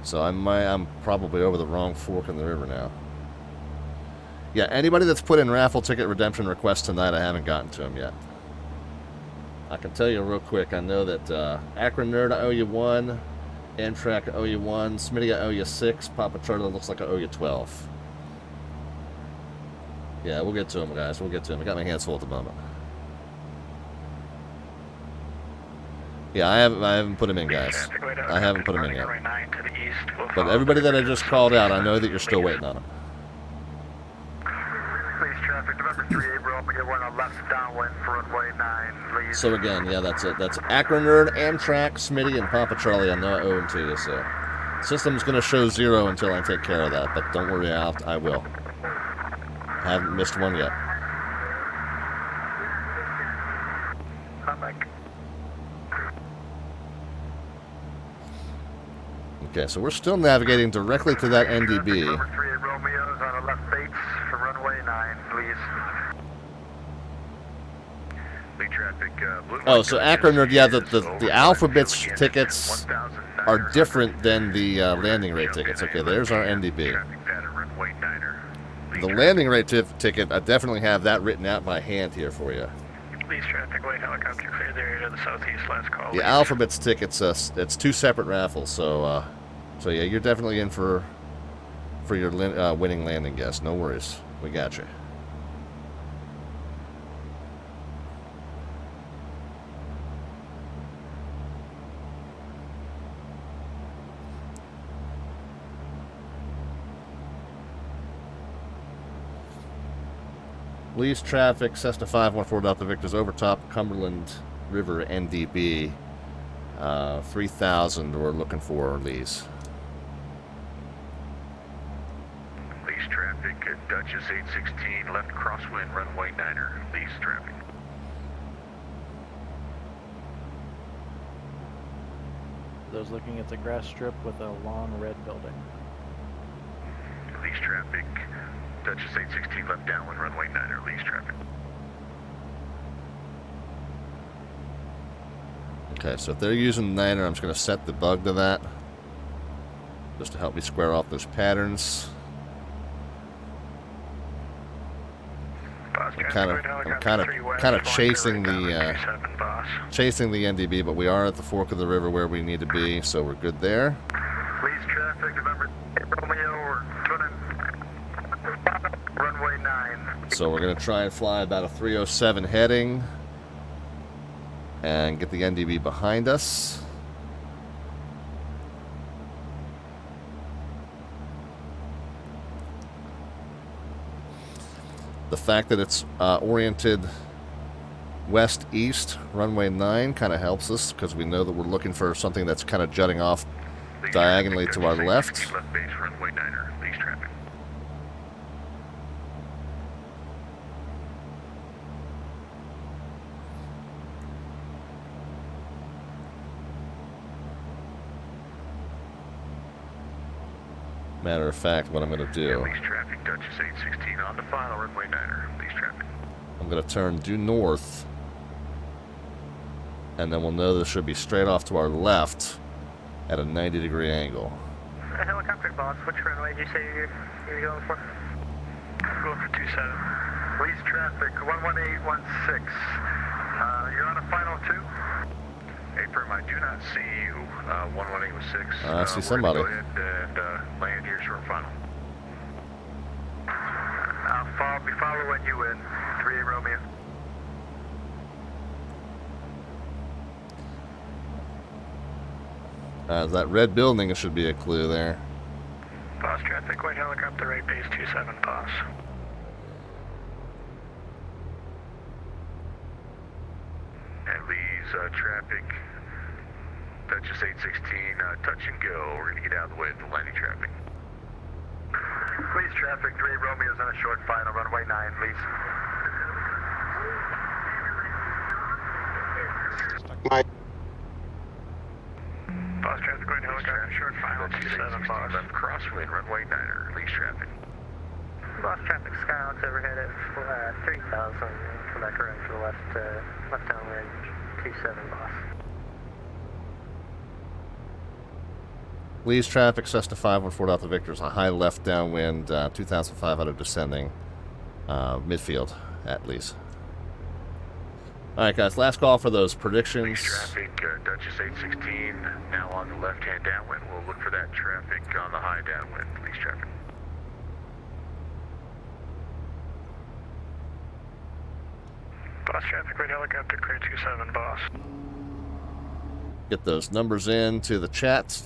So I'm probably over the wrong fork in the river now. Yeah, anybody that's put in raffle ticket redemption requests tonight, I haven't gotten to them yet. I can tell you real quick, I know that Akron Nerd, I owe you one. Amtrak owe you 1. Smitty, I owe you 6. Papa Charlie looks like I owe you 12. Yeah, we'll get to him, guys. We'll get to him. I got my hands full at the moment. Yeah, I haven't put him in, guys. I haven't put him in yet. But everybody that I just called out, I know that you're still waiting on him. Please traffic, November 38, Romeo 1 on left downwind for runway 9, please. So again, yeah, that's it. That's Acro Nerd, Amtrak, Smitty, and Papa Charlie. I know I owe them to you, so. System's going to show 0 until I take care of that, but don't worry, I will. I haven't missed one yet. I'm back. Okay, so we're still navigating directly to that NDB. Number 38 Romeo's on a left base for runway 9, please. Lead traffic, blue. Oh, so Acro Nerd, yeah, the Alphabets tickets are different than the landing rate tickets. Okay, there's our NDB. The landing rate ticket, I definitely have that written out by hand here for you. Please traffic, white helicopter clear the area to the southeast, last call. The Alphabets tickets, it's 2 separate raffles, so yeah, you're definitely in for your winning landing guess. No worries, we got you. Lee's traffic, Cessna 514 Delta Victor's Overtop, Cumberland River, NDB, 3,000 we're looking for, Lee's. Lee's traffic, Duchess 816, left crosswind, runway 9er, Lee's traffic. Those looking at the grass strip with a long red building. Lee's traffic, Duchess 816 left downwind, runway 9er, Lee's traffic. Okay, so if they're using 9er, I'm just going to set the bug to that, just to help me square off those patterns. I'm kind of chasing the NDB, but we are at the fork of the river where we need to be, so we're good there. Lee's traffic, November Romeo, we're turning runway 9. So we're going to try and fly about a 307 heading and get the NDB behind us. The fact that it's oriented west-east, runway 9, kind of helps us because we know that we're looking for something that's kind of jutting off diagonally to our left. Left base, runway 9er, Lee's traffic. Matter of fact, what I'm going to do, Lee's traffic, Duchess 816 on the final, runway 9er, Lee's traffic. I'm going to turn due north, and then we'll know this should be straight off to our left at a 90-degree angle. Helicopter boss, which runway did you say you're going for? Going for 27. Lee's traffic, 11816. You're on a final 2. Hey, Prim, I do not see you. 11816. I see somebody. Go ahead and land your short final. I'll be following you in. 38 Romeo. That red building should be a clue there. Boss traffic, white helicopter, right base 27, boss. And Lee's traffic, Duchess 816, touch and go. We're going to get out of the way of the landing traffic. Lee's traffic, 3 Romeo's on a short final, runway 9, Lee's. Boss traffic, white helicopter, short final, 27, boss. Left crosswind, runway 9er, Lee's traffic. Boss traffic, Skyhawks overhead at 3,000. Come back around to the left downwind, 27, boss. Lee's traffic, Cessna 514 Delta Victor's a high left downwind, 2,500 descending, midfield at Lee's. All right, guys, last call for those predictions. Traffic, Dutchess 816, now on the left-hand downwind. We'll look for that traffic on the high downwind, least traffic. Boss traffic, right helicopter, clear 27, boss. Get those numbers in to the chat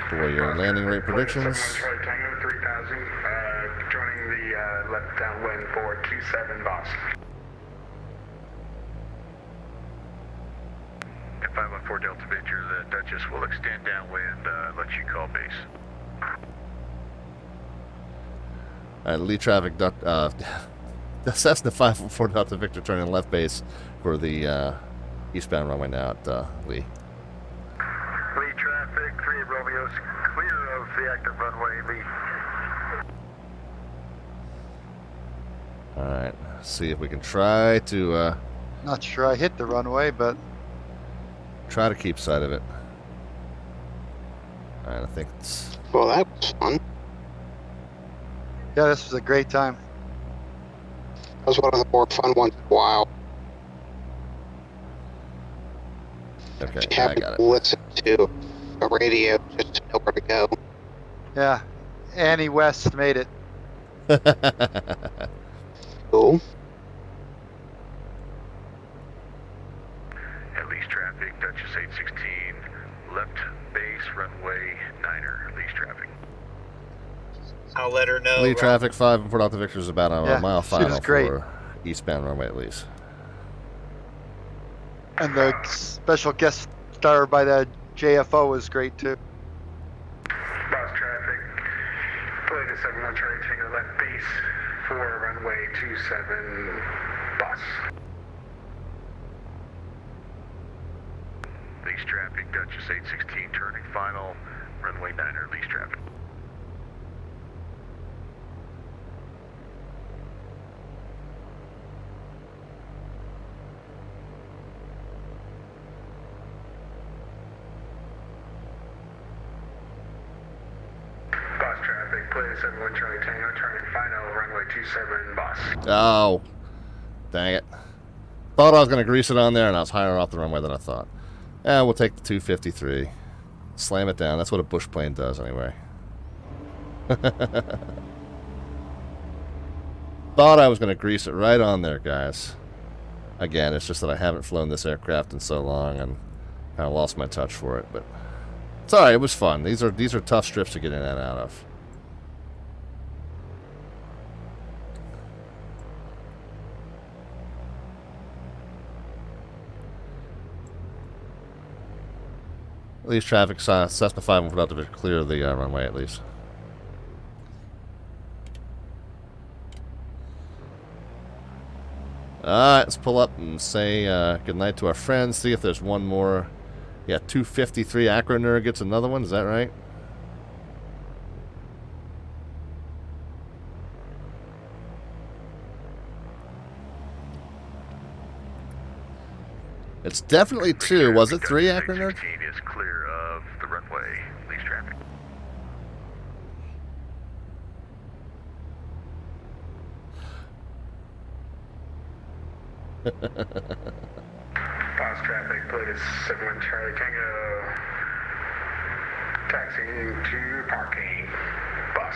for your landing rate predictions. Charlie Tango 3000, joining the left downwind for 27, boss. And 514 Delta Victor, the Dutchess will extend downwind, let you call base. All right, lead traffic, the Cessna 514 Delta Victor turning left base for the eastbound runway now at Lee. Lee traffic, 3 Romeo's clear of the active runway, Lee. All right, see if we can try to Not sure I hit the runway, but try to keep sight of it. All right, I think it's... Well, that was fun. yeah, this was a great time. That was one of the more fun ones in a while. Okay, Just I having got to it. listen to a radio just to know where to go. Yeah, Annie West made it. Cool. At least traffic, Dutchess 816, left base, runway 9er, least traffic. I'll let her know. Lead traffic 514 Delta Victor is about a Yeah, mile she was final great. for eastbound runway at least. And the special guest star by the JFO was great too. Boss traffic, play to 71 Charlie Tango left base for runway 27, boss. Least traffic, Dutchess 816, turning final, runway 9er, least traffic. Boss traffic, play to 71 Charlie Tango, turning final, runway 27, boss. Oh, dang it. Thought I was going to grease it on there, and I was higher off the runway than I thought. We'll take the 253. Slam it down. That's what a bush plane does anyway. Thought I was going to grease it right on there, guys. Again, it's just that I haven't flown this aircraft in so long, and I lost my touch for it. But it's all right. It was fun. These are tough strips to get in and out of. At least traffic, Cessna 514 Delta Victor clear the runway at least. Alright, let's pull up and say goodnight to our friends. See if there's one more. Yeah, 253 Acroner gets another one. Is that right? It's definitely 2. Was it 3 Acroner? 16 is clear of the runway, least traffic. Boss traffic, play to 71 Charlie Tango, taxiing to parking, bus.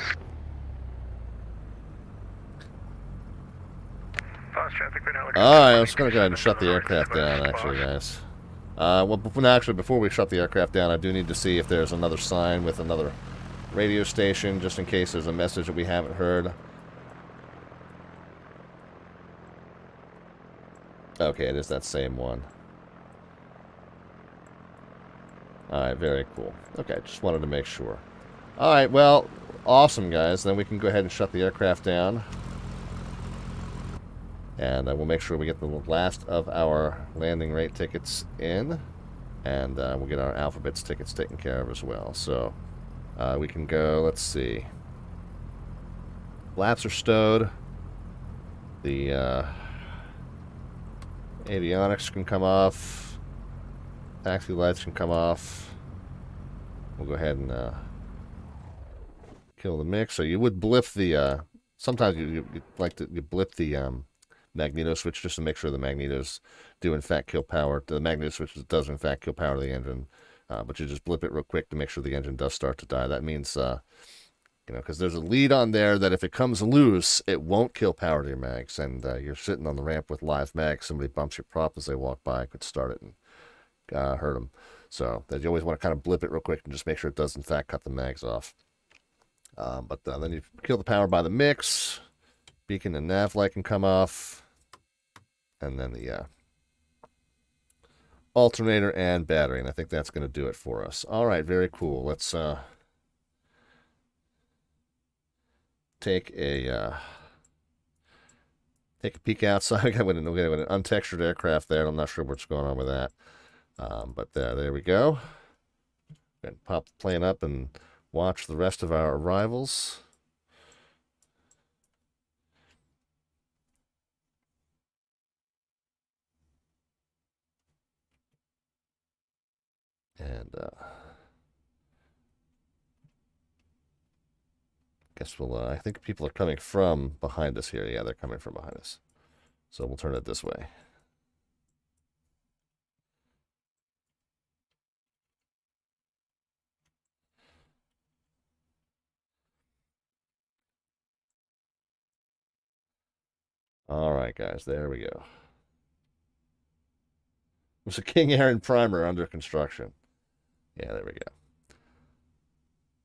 Boss traffic, right now. Alright, I'm just going to go ahead and shut the aircraft down, actually, guys. Well, before we shut the aircraft down, I do need to see if there's another sign with another radio station, just in case there's a message that we haven't heard. Okay, it is that same one. Alright, very cool. Okay, just wanted to make sure. Alright, well, awesome, guys. Then we can go ahead and shut the aircraft down. And we'll make sure we get the last of our landing rate tickets in. And we'll get our Alphabets tickets taken care of as well. So we can go, let's see. Flaps are stowed. The avionics can come off. Taxi lights can come off. We'll go ahead and kill the mix. So you would blip the... sometimes you like to blip the magneto switch just to make sure the magnetos do in fact kill power. The magneto switch does in fact kill power to the engine, but you just blip it real quick to make sure the engine does start to die. That means, because there's a lead on there that if it comes loose, it won't kill power to your mags, and you're sitting on the ramp with live mags. Somebody bumps your prop as they walk by, could start it and hurt them. So that you always want to kind of blip it real quick and just make sure it does in fact cut the mags off. But then you kill the power by the mix. Beacon and nav light can come off. And then the alternator and battery. And I think that's going to do it for us. All right, very cool. Let's take a peek outside. We got an untextured aircraft there. I'm not sure what's going on with that. But there we go. And pop the plane up and watch the rest of our arrivals. And guess we'll, I think people are coming from behind us here. Yeah, they're coming from behind us. So we'll turn it this way. All right, guys, there we go. There's a King Aaron primer under construction. Yeah, there we go.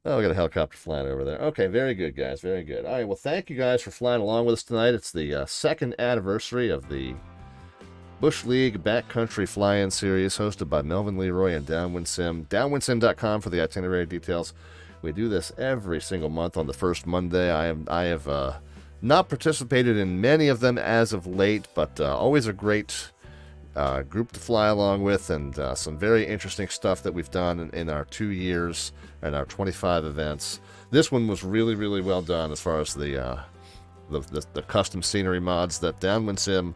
Oh, we got a helicopter flying over there. Okay, very good, guys. Very good. All right, well, thank you guys for flying along with us tonight. It's the second anniversary of the Bush League Backcountry Fly-In Series, hosted by MelvinLeroy and DownwindSim. DownwindSim.com for the itinerary details. We do this every single month on the first Monday. I have not participated in many of them as of late, but always a great group to fly along with, and some very interesting stuff that we've done in our 2 years and our 25 events. This one was really, really well done as far as the custom scenery mods that DownwindSim,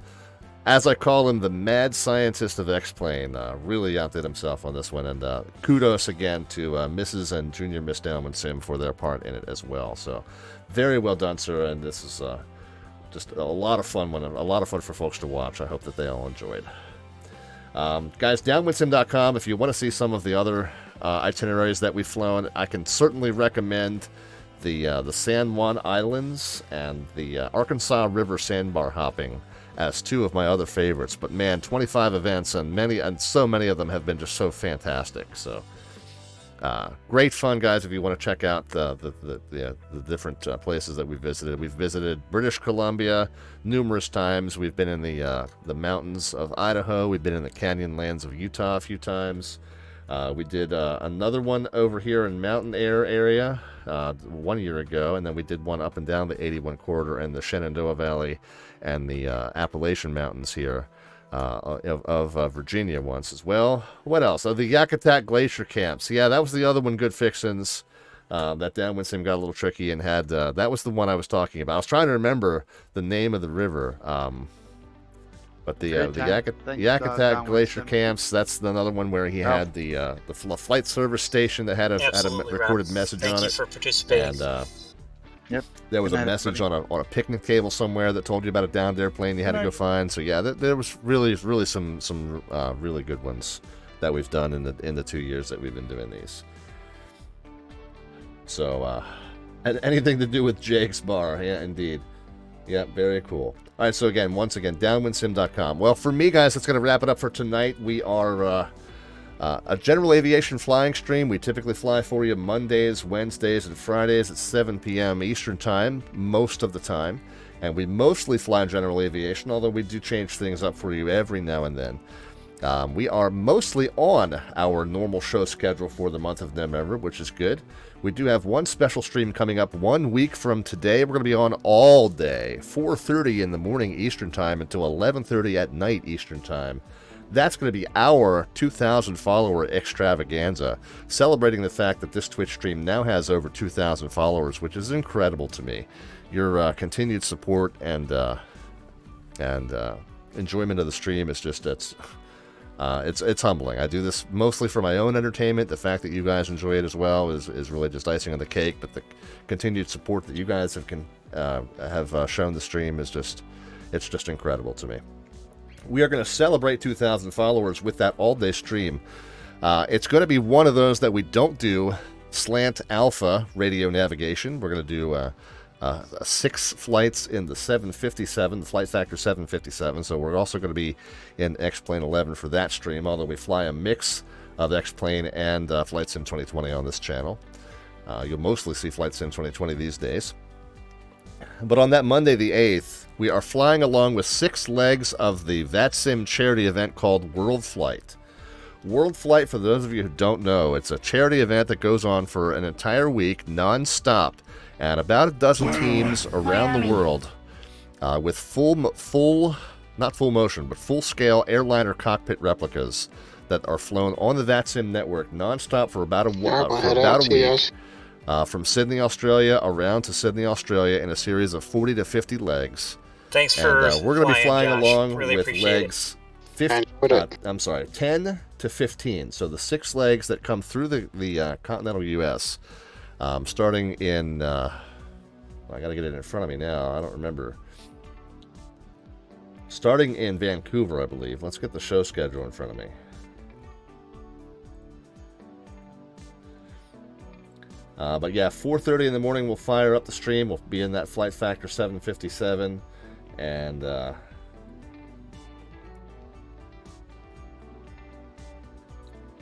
as I call him, the mad scientist of X-Plane, really outdid himself on this one. And kudos again to Mrs. and Junior Miss DownwindSim for their part in it as well. So very well done, sir. And this is just a lot of fun. A lot of fun for folks to watch. I hope that they all enjoyed. Guys, DownwindSim.com. If you want to see some of the other itineraries that we've flown, I can certainly recommend the San Juan Islands and the Arkansas River sandbar hopping as two of my other favorites. But man, 25 events, and so many of them have been just so fantastic. So great fun, guys. If you want to check out the different places that we visited, we've visited British Columbia numerous times. We've been in the mountains of Idaho. We've been in the canyon lands of Utah a few times. We did another one over here in Mountain Air area 1 year ago, and then we did one up and down the 81 corridor and the Shenandoah Valley and the Appalachian Mountains here of Virginia once as well. What else? Oh, the Yakutat Glacier Camps. Yeah, that was the other one, good fixins. That DownwindSim got a little tricky and had, that was the one I was talking about. I was trying to remember the name of the river. But the Yakutat Glacier Camps, that's another one where he had the flight service station that had a recorded message on it. Thank you for participating. And there was a message on a picnic table somewhere that told you about a downed airplane you had to go find. So yeah, there was really some really good ones that we've done in the 2 years that we've been doing these. So anything to do with Jake's bar, yeah, indeed. Yeah, very cool. All right, so once again, DownwindSim.com. Well, for me, guys, that's going to wrap it up for tonight. We are a general aviation flying stream. We typically fly for you Mondays, Wednesdays, and Fridays at 7 p.m. Eastern Time, most of the time. And we mostly fly general aviation, although we do change things up for you every now and then. We are mostly on our normal show schedule for the month of November, which is good. We do have one special stream coming up 1 week from today. We're going to be on all day, 4:30 in the morning Eastern Time until 11:30 at night Eastern Time. That's going to be our 2,000 follower extravaganza, celebrating the fact that this Twitch stream now has over 2,000 followers, which is incredible to me. Your continued support and enjoyment of the stream is just it's humbling. I do this mostly for my own entertainment. The fact that you guys enjoy it as well is really just icing on the cake. But the continued support that you guys have shown the stream is just It's just incredible to me. We are going to celebrate 2,000 followers with that all-day stream. It's going to be one of those that we don't do slant alpha radio navigation. We're going to do 6 flights in the 757, the flight factor 757. So we're also going to be in XP11 for that stream, although we fly a mix of X-Plane and Flight Sim 2020 on this channel. You'll mostly see Flight Sim 2020 these days. But on that Monday the 8th, we are flying along with 6 legs of the VATSIM charity event called World Flight. World Flight, for those of you who don't know, it's a charity event that goes on for an entire week, non-stop, and about a dozen teams around the world with not full motion, but full-scale airliner cockpit replicas that are flown on the VATSIM network non-stop for about a week. From Sydney, Australia, around to Sydney, Australia, in a series of 40 to 50 legs. Thanks for we're going to be flying Josh. along Really with legs 10 to 15. So the 6 legs that come through the continental U.S., starting in... I got to get it in front of me now. I don't remember. Starting in Vancouver, I believe. Let's get the show schedule in front of me. But yeah, 4:30 in the morning we'll fire up the stream. We'll be in that flight factor 757, and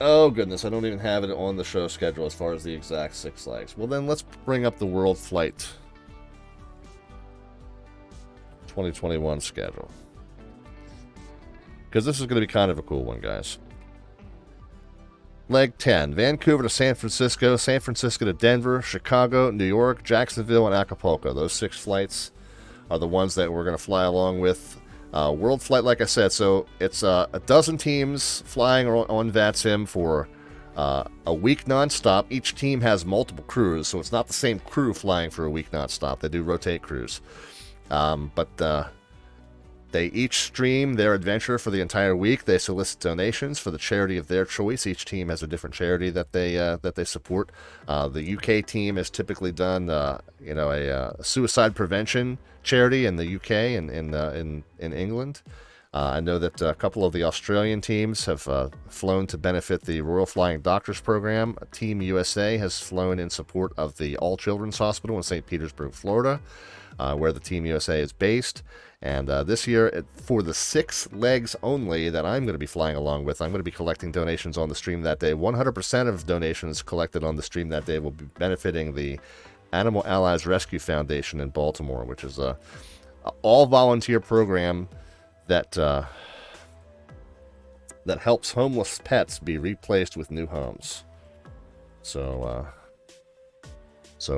oh goodness, I don't even have it on the show schedule as far as the exact 6 legs. Well then, let's bring up the World Flight 2021 schedule, because this is going to be kind of a cool one, guys. Leg 10, Vancouver to San Francisco to Denver, Chicago, New York, Jacksonville, and Acapulco. Those 6 flights are the ones that we're going to fly along with. World Flight, like I said, so it's a dozen teams flying on VATSIM for a week nonstop. Each team has multiple crews, so it's not the same crew flying for a week nonstop. They do rotate crews. But they each stream their adventure for the entire week. They solicit donations for the charity of their choice. Each team has a different charity that they support. The UK team has typically done, a suicide prevention charity in the UK and in England. I know that a couple of the Australian teams have flown to benefit the Royal Flying Doctors Program. Team USA has flown in support of the All Children's Hospital in St. Petersburg, Florida, where the Team USA is based. And this year, for the 6 legs only that I'm going to be flying along with, I'm going to be collecting donations on the stream that day. 100% of donations collected on the stream that day will be benefiting the Animal Allies Rescue Foundation in Baltimore, which is a all-volunteer program that helps homeless pets be replaced with new homes. So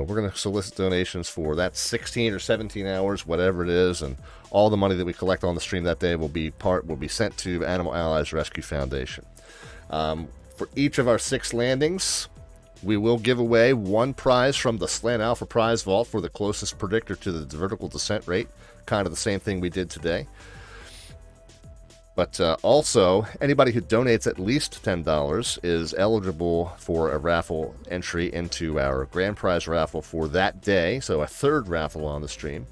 we're going to solicit donations for that 16 or 17 hours, whatever it is, and all the money that we collect on the stream that day will be sent to Animal Allies Rescue Foundation. For each of our 6 landings, we will give away 1 prize from the Slant Alpha prize vault for the closest predictor to the vertical descent rate, kind of the same thing we did today. But also, anybody who donates at least $10 is eligible for a raffle entry into our grand prize raffle for that day, so a 3rd raffle on the stream.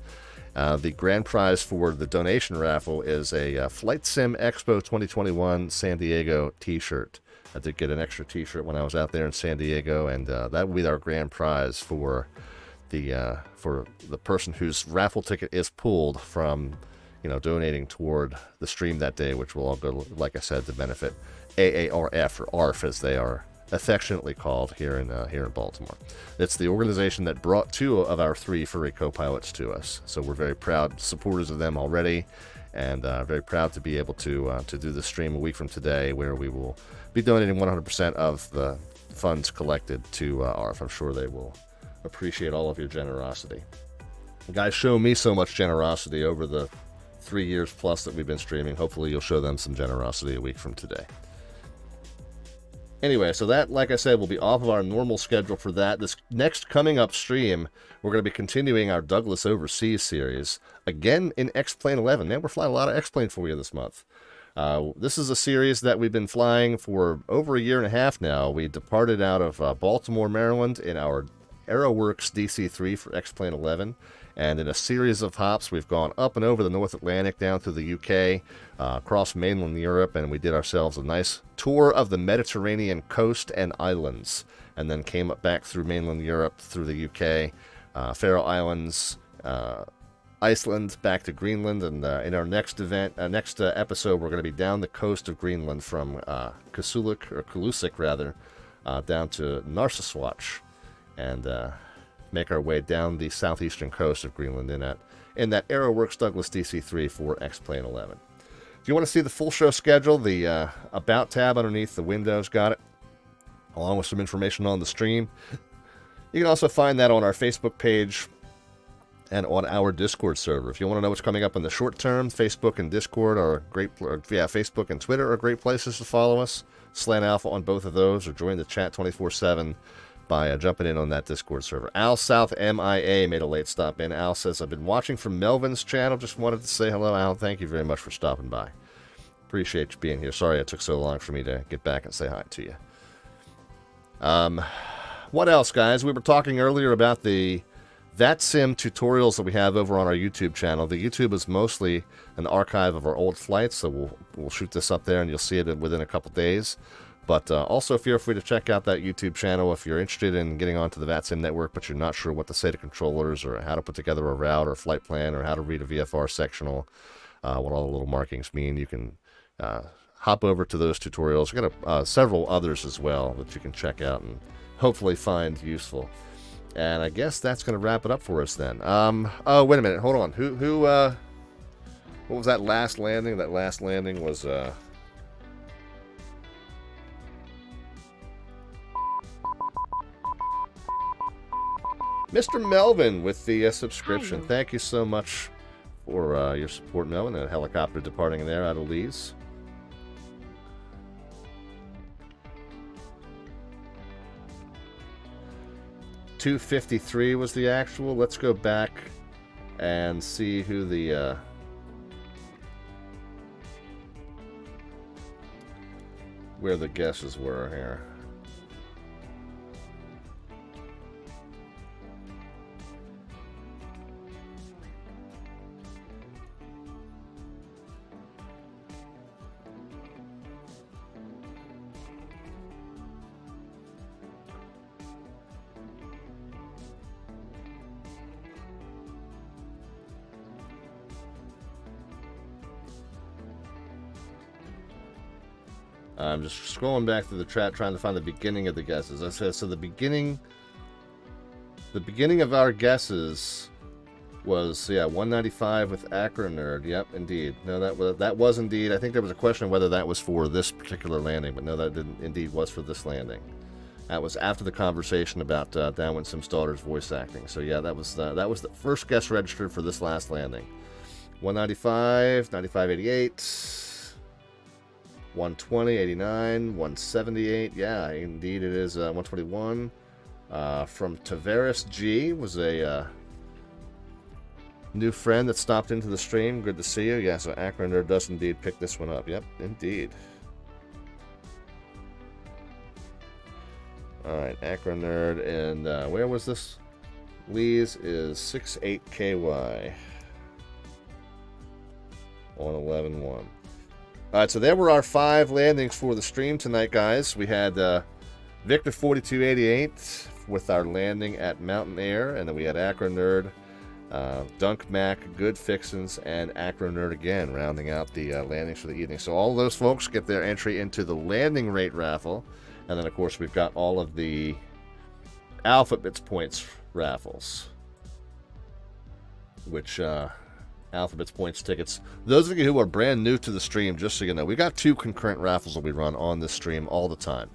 The grand prize for the donation raffle is a Flight Sim Expo 2021 San Diego t-shirt. I did get an extra t-shirt when I was out there in San Diego, and that will be our grand prize for the person whose raffle ticket is pulled from donating toward the stream that day, which will all go, like I said, to benefit AARF, or ARF as they are affectionately called here in Baltimore. It's the organization that brought 2 of our 3 furry co-pilots to us, so we're very proud supporters of them already, and very proud to be able to do the stream a week from today, where we will be donating 100% of the funds collected to ARF. I'm sure they will appreciate all of your generosity. You guys show me so much generosity over the 3 years plus that we've been streaming. Hopefully you'll show them some generosity a week from today. Anyway, so that, like I said, will be off of our normal schedule for that. This next coming up stream, we're going to be continuing our Douglas Overseas series, again in XP11. Man, we're flying a lot of X-Plane for you this month. This is a series that we've been flying for over a year and a half now. We departed out of Baltimore, Maryland in our AeroWorks DC-3 for XP11, And in a series of hops, we've gone up and over the North Atlantic, down through the UK, across mainland Europe, and we did ourselves a nice tour of the Mediterranean coast and islands, and then came up back through mainland Europe, through the UK, Faroe Islands, Iceland, back to Greenland, and in our next episode, we're going to be down the coast of Greenland from Kulusik, down to Narsarsuaq, and make our way down the southeastern coast of Greenland in that AeroWorks Douglas DC-3 for XP11. Do you want to see the full show schedule? The About tab underneath the windows got it, along with some information on the stream. You can also find that on our Facebook page and on our Discord server. If you want to know what's coming up in the short term, Facebook and Discord are Facebook and Twitter are great places to follow us. Slant Alpha on both of those, or join the chat 24/7 by jumping in on that Discord server. Al South MIA made a late stop in. Al says, I've been watching from Melvin's channel. Just wanted to say hello, Al. Thank you very much for stopping by. Appreciate you being here. Sorry it took so long for me to get back and say hi to you. What else, guys? We were talking earlier about the VATSIM tutorials that we have over on our YouTube channel. The YouTube is mostly an archive of our old flights, so we'll shoot this up there and you'll see it within a couple days. But also feel free to check out that YouTube channel if you're interested in getting onto the VATSIM network, but you're not sure what to say to controllers, or how to put together a route or flight plan, or how to read a VFR sectional, what all the little markings mean. You can hop over to those tutorials. We've got several others as well that you can check out and hopefully find useful. And I guess that's going to wrap it up for us then. Oh, wait a minute. Hold on. Who what was that last landing? That last landing was... Mr. Melvin with the subscription. Hi. Thank you so much for your support, Melvin. A helicopter departing there out of Lee's. $253 was the actual. Let's go back and see who the where the guesses were here. I'm just scrolling back through the chat trying to find the beginning of the guesses. I said, so the beginning of our guesses was 195 with Acro Nerd. Yep, indeed. No, that was indeed. I think there was a question of whether that was for this particular landing, but no, that indeed was for this landing. That was after the conversation about DownwindSim's daughter's voice acting. So yeah, that was the first guess registered for this last landing. 195, 9588. 120, 89, 178. Yeah, indeed it is 121. From Tavares G was a new friend that stopped into the stream. Good to see you. Yeah, so Acro Nerd does indeed pick this one up. Yep, indeed. Alright, Acro Nerd, and where was this? Lee's is 68KY on 11-1. Alright, so there were our 5 landings for the stream tonight, guys. We had Victor 4288 with our landing at Mountain Air, and then we had Acro Nerd, Dunk Mac, Good Fixins, and Acro Nerd again, rounding out the landings for the evening. So all those folks get their entry into the landing rate raffle, and then of course we've got all of the Alphabets points raffles, which Alphabets points tickets. Those of you who are brand new to the stream, just so you know, we got 2 concurrent raffles that we run on this stream all the time.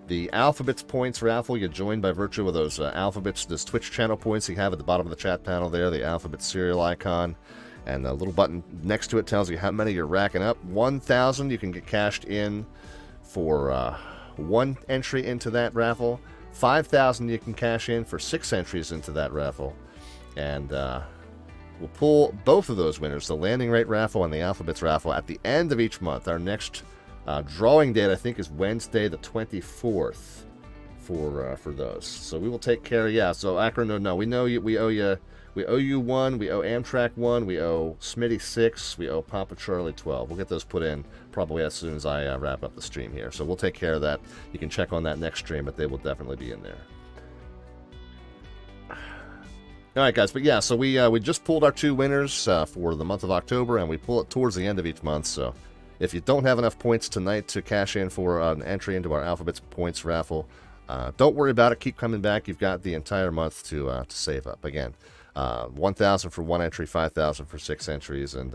The Alphabets points raffle, you join by virtue of those Alphabets, this Twitch channel points you have at the bottom of the chat panel there, the Alphabets serial icon, and the little button next to it tells you how many you're racking up. 1,000 you can get cashed in for 1 entry into that raffle. 5,000 you can cash in for 6 entries into that raffle. And we'll pull both of those winners, the landing rate raffle and the Alphabets raffle, at the end of each month. Our next drawing date, I think, is Wednesday the 24th for those. So we will take care of, yeah, so Akron, no, we know we owe you We owe you 1, we owe Amtrak 1, we owe Smitty 6, we owe Papa Charlie 12. We'll get those put in probably as soon as I wrap up the stream here. So we'll take care of that. You can check on that next stream, but they will definitely be in there. All right, guys, but yeah, so we just pulled our 2 winners for the month of October, and we pull it towards the end of each month. So if you don't have enough points tonight to cash in for an entry into our Alphabets Points raffle, don't worry about it. Keep coming back. You've got the entire month to save up. Again, 1,000 for 1 entry, 5,000 for 6 entries, and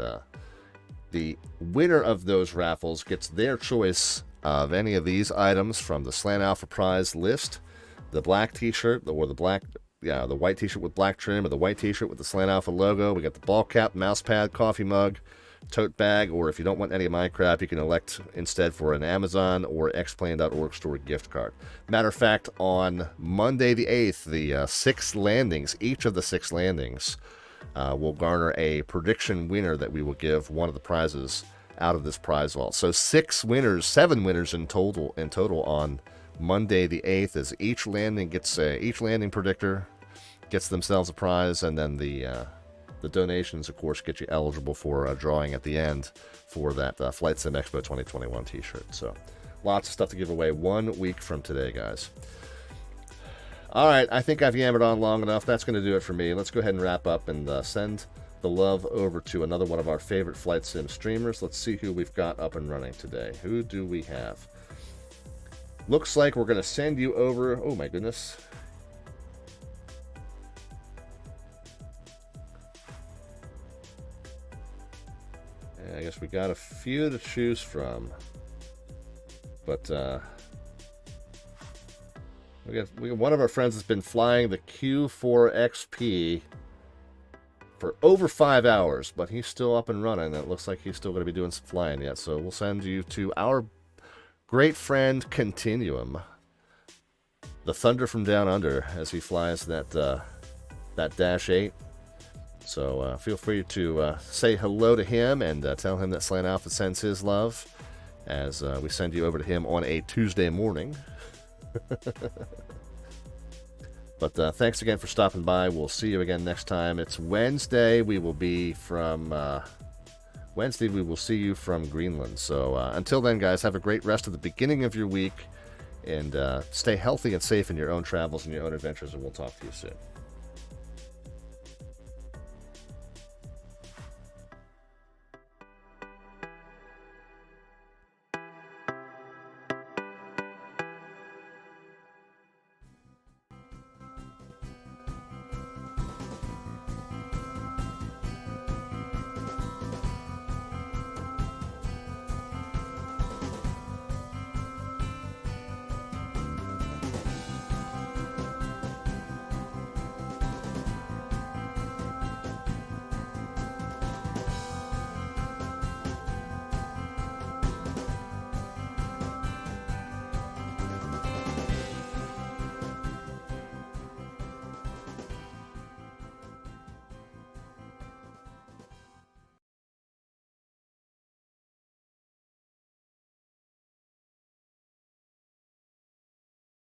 the winner of those raffles gets their choice of any of these items from the Slant Alpha prize list: the black T-shirt or the white T-shirt with black trim, or the white T-shirt with the Slant Alpha logo. We got the ball cap, mouse pad, coffee mug, tote bag, or if you don't want any of my crap, you can elect instead for an Amazon or xplane.org store gift card. Matter of fact, on Monday the 8th, the 6 landings, each of the 6 landings will garner a prediction winner that we will give one of the prizes out of this prize vault. So 7 winners in total on Monday the 8th, as each landing predictor gets themselves a prize, and then the donations, of course, get you eligible for a drawing at the end for that Flight Sim Expo 2021 t-shirt. So lots of stuff to give away 1 week from today, guys. All right, I think I've yammered on long enough. That's going to do it for me. Let's go ahead and wrap up and send the love over to another one of our favorite Flight Sim streamers. Let's see who we've got up and running today. Who do we have? Looks like we're going to send you over... Oh, my goodness. I guess we got a few to choose from. But, we got one of our friends has been flying the Q4XP for over 5 hours, but he's still up and running. It looks like he's still going to be doing some flying yet. So we'll send you to our great friend Continuum, the Thunder from Down Under, as he flies that Dash 8. So feel free to say hello to him and tell him that Slant Alpha sends his love as we send you over to him on a Tuesday morning. But thanks again for stopping by. We'll see you again next time. It's Wednesday. We will be from... Wednesday, we will see you from Greenland. So until then, guys, have a great rest of the beginning of your week, and stay healthy and safe in your own travels and your own adventures, and we'll talk to you soon.